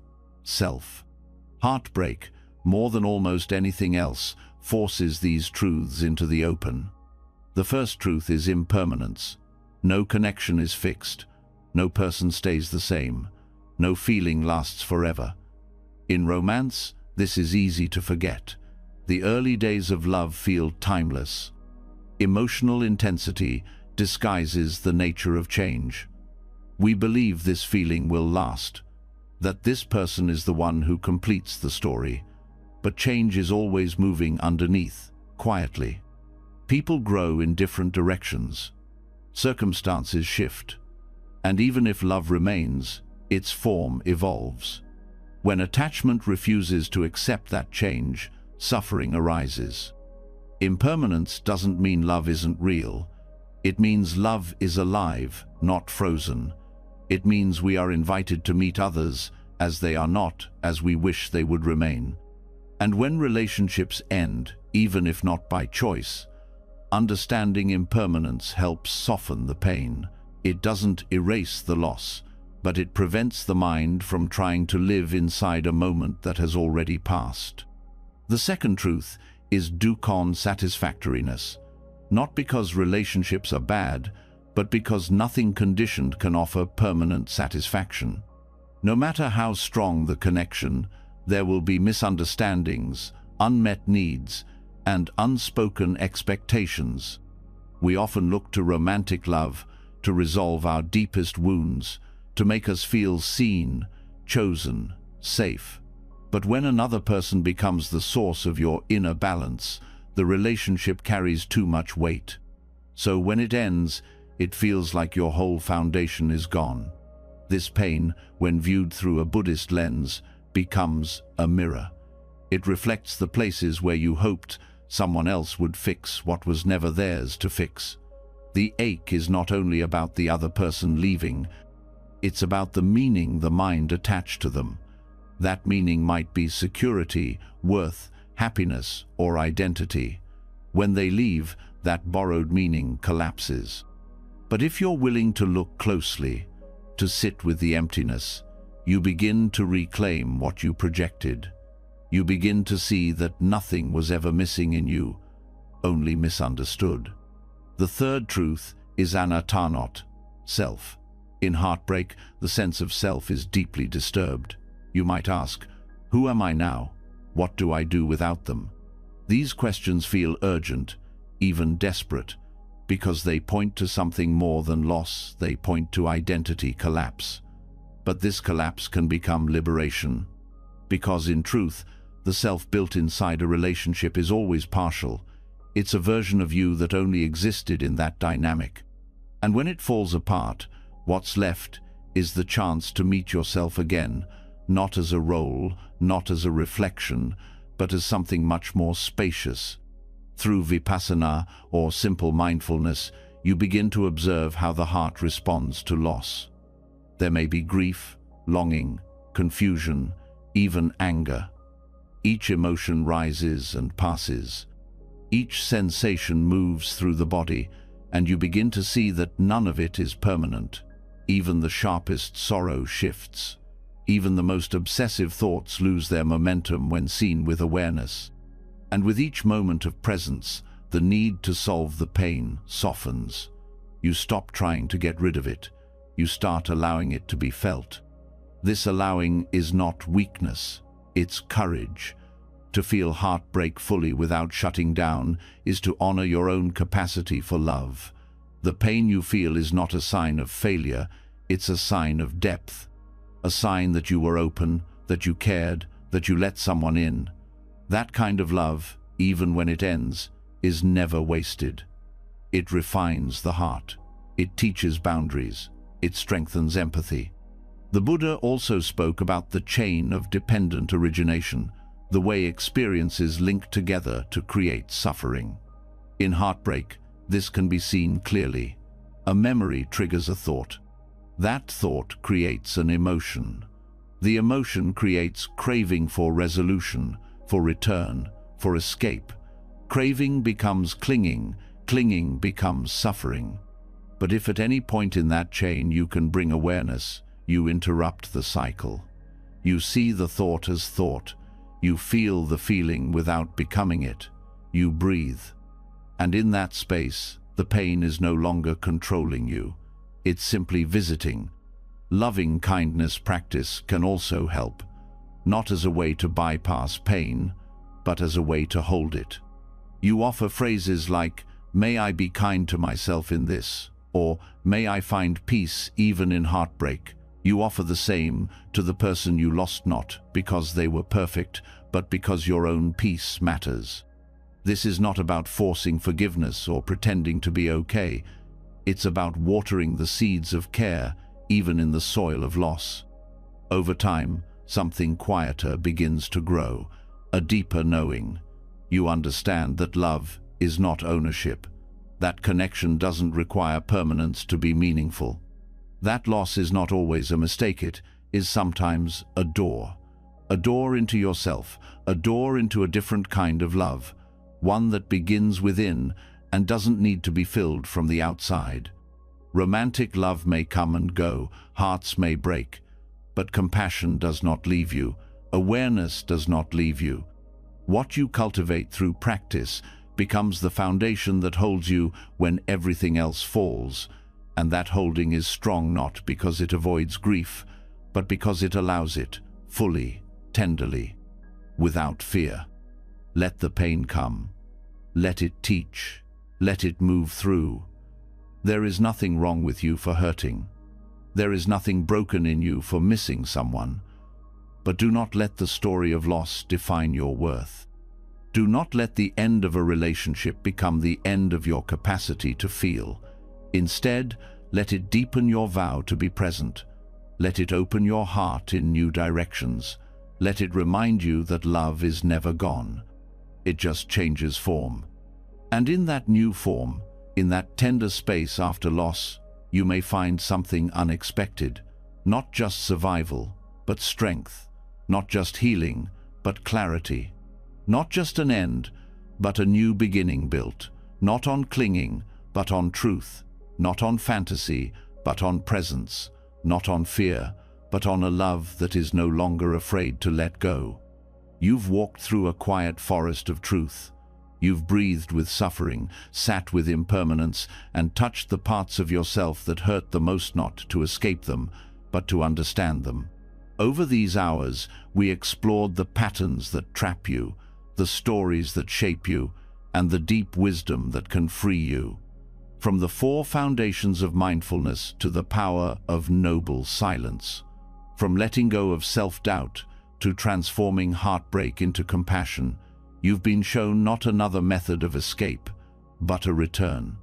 self. Heartbreak, more than almost anything else, forces these truths into the open. The first truth is impermanence. No connection is fixed. No person stays the same. No feeling lasts forever. In romance, this is easy to forget. The early days of love feel timeless. Emotional intensity disguises the nature of change. We believe this feeling will last, that this person is the one who completes the story. But change is always moving underneath, quietly. People grow in different directions. Circumstances shift. And even if love remains, its form evolves. When attachment refuses to accept that change, suffering arises. Impermanence doesn't mean love isn't real. It means love is alive, not frozen. It means we are invited to meet others as they are, not as we wish they would remain. And when relationships end, even if not by choice, understanding impermanence helps soften the pain. It doesn't erase the loss, but it prevents the mind from trying to live inside a moment that has already passed. The second truth is dukkha satisfactoriness, not because relationships are bad, but because nothing conditioned can offer permanent satisfaction. No matter how strong the connection, there will be misunderstandings, unmet needs, and unspoken expectations. We often look to romantic love to resolve our deepest wounds, to make us feel seen, chosen, safe. But when another person becomes the source of your inner balance, the relationship carries too much weight. So when it ends, it feels like your whole foundation is gone. This pain, when viewed through a Buddhist lens, becomes a mirror. It reflects the places where you hoped someone else would fix what was never theirs to fix. The ache is not only about the other person leaving, it's about the meaning the mind attached to them. That meaning might be security, worth, happiness, or identity. When they leave, that borrowed meaning collapses. But if you're willing to look closely, to sit with the emptiness, you begin to reclaim what you projected. You begin to see that nothing was ever missing in you, only misunderstood. The third truth is anattanot, self. In heartbreak, the sense of self is deeply disturbed. You might ask, who am I now? What do I do without them? These questions feel urgent, even desperate, because they point to something more than loss. They point to identity collapse. But this collapse can become liberation, because in truth, the self built inside a relationship is always partial. It's a version of you that only existed in that dynamic. And when it falls apart, what's left is the chance to meet yourself again, not as a role, not as a reflection, but as something much more spacious. Through vipassana, or simple mindfulness, you begin to observe how the heart responds to loss. There may be grief, longing, confusion, even anger. Each emotion rises and passes. Each sensation moves through the body, and you begin to see that none of it is permanent. Even the sharpest sorrow shifts. Even the most obsessive thoughts lose their momentum when seen with awareness. And with each moment of presence, the need to solve the pain softens. You stop trying to get rid of it. You start allowing it to be felt. This allowing is not weakness, it's courage. To feel heartbreak fully without shutting down is to honor your own capacity for love. The pain you feel is not a sign of failure, it's a sign of depth. A sign that you were open, that you cared, that you let someone in. That kind of love, even when it ends, is never wasted. It refines the heart. It teaches boundaries. It strengthens empathy. The Buddha also spoke about the chain of dependent origination, the way experiences link together to create suffering. In heartbreak, this can be seen clearly. A memory triggers a thought. That thought creates an emotion. The emotion creates craving for resolution, for return, for escape. Craving becomes clinging, clinging becomes suffering. But if at any point in that chain you can bring awareness, you interrupt the cycle. You see the thought as thought. You feel the feeling without becoming it. You breathe. And in that space, the pain is no longer controlling you. It's simply visiting. Loving kindness practice can also help, not as a way to bypass pain, but as a way to hold it. You offer phrases like, "May I be kind to myself in this," or "May I find peace even in heartbreak." You offer the same to the person you lost, not because they were perfect, but because your own peace matters. This is not about forcing forgiveness or pretending to be okay. It's about watering the seeds of care, even in the soil of loss. Over time, something quieter begins to grow, a deeper knowing. You understand that love is not ownership. That connection doesn't require permanence to be meaningful. That loss is not always a mistake, it is sometimes a door. A door into yourself, a door into a different kind of love, one that begins within and doesn't need to be filled from the outside. Romantic love may come and go, hearts may break, but compassion does not leave you, awareness does not leave you. What you cultivate through practice becomes the foundation that holds you when everything else falls, and that holding is strong not because it avoids grief, but because it allows it, fully, tenderly, without fear. Let the pain come. Let it teach. Let it move through. There is nothing wrong with you for hurting. There is nothing broken in you for missing someone. But do not let the story of loss define your worth. Do not let the end of a relationship become the end of your capacity to feel. Instead, let it deepen your vow to be present. Let it open your heart in new directions. Let it remind you that love is never gone. It just changes form. And in that new form, in that tender space after loss, you may find something unexpected. Not just survival, but strength. Not just healing, but clarity. Not just an end, but a new beginning built. Not on clinging, but on truth. Not on fantasy, but on presence. Not on fear, but on a love that is no longer afraid to let go. You've walked through a quiet forest of truth. You've breathed with suffering, sat with impermanence, and touched the parts of yourself that hurt the most, not to escape them, but to understand them. Over these hours, we explored the patterns that trap you, the stories that shape you, and the deep wisdom that can free you. From the 4 foundations of mindfulness to the power of noble silence. From letting go of self-doubt to transforming heartbreak into compassion, you've been shown not another method of escape, but a return.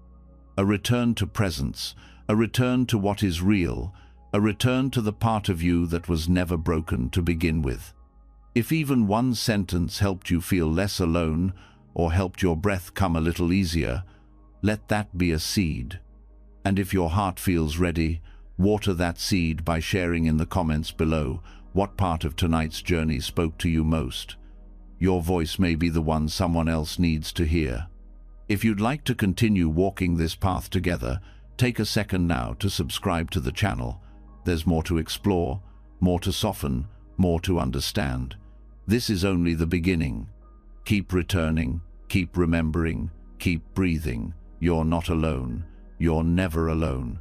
A return to presence, a return to what is real, a return to the part of you that was never broken to begin with. If even one sentence helped you feel less alone or helped your breath come a little easier, let that be a seed. And if your heart feels ready, water that seed by sharing in the comments below what part of tonight's journey spoke to you most. Your voice may be the one someone else needs to hear. If you'd like to continue walking this path together, take a second now to subscribe to the channel. There's more to explore, more to soften, more to understand. This is only the beginning. Keep returning, keep remembering, keep breathing. You're not alone. You're never alone.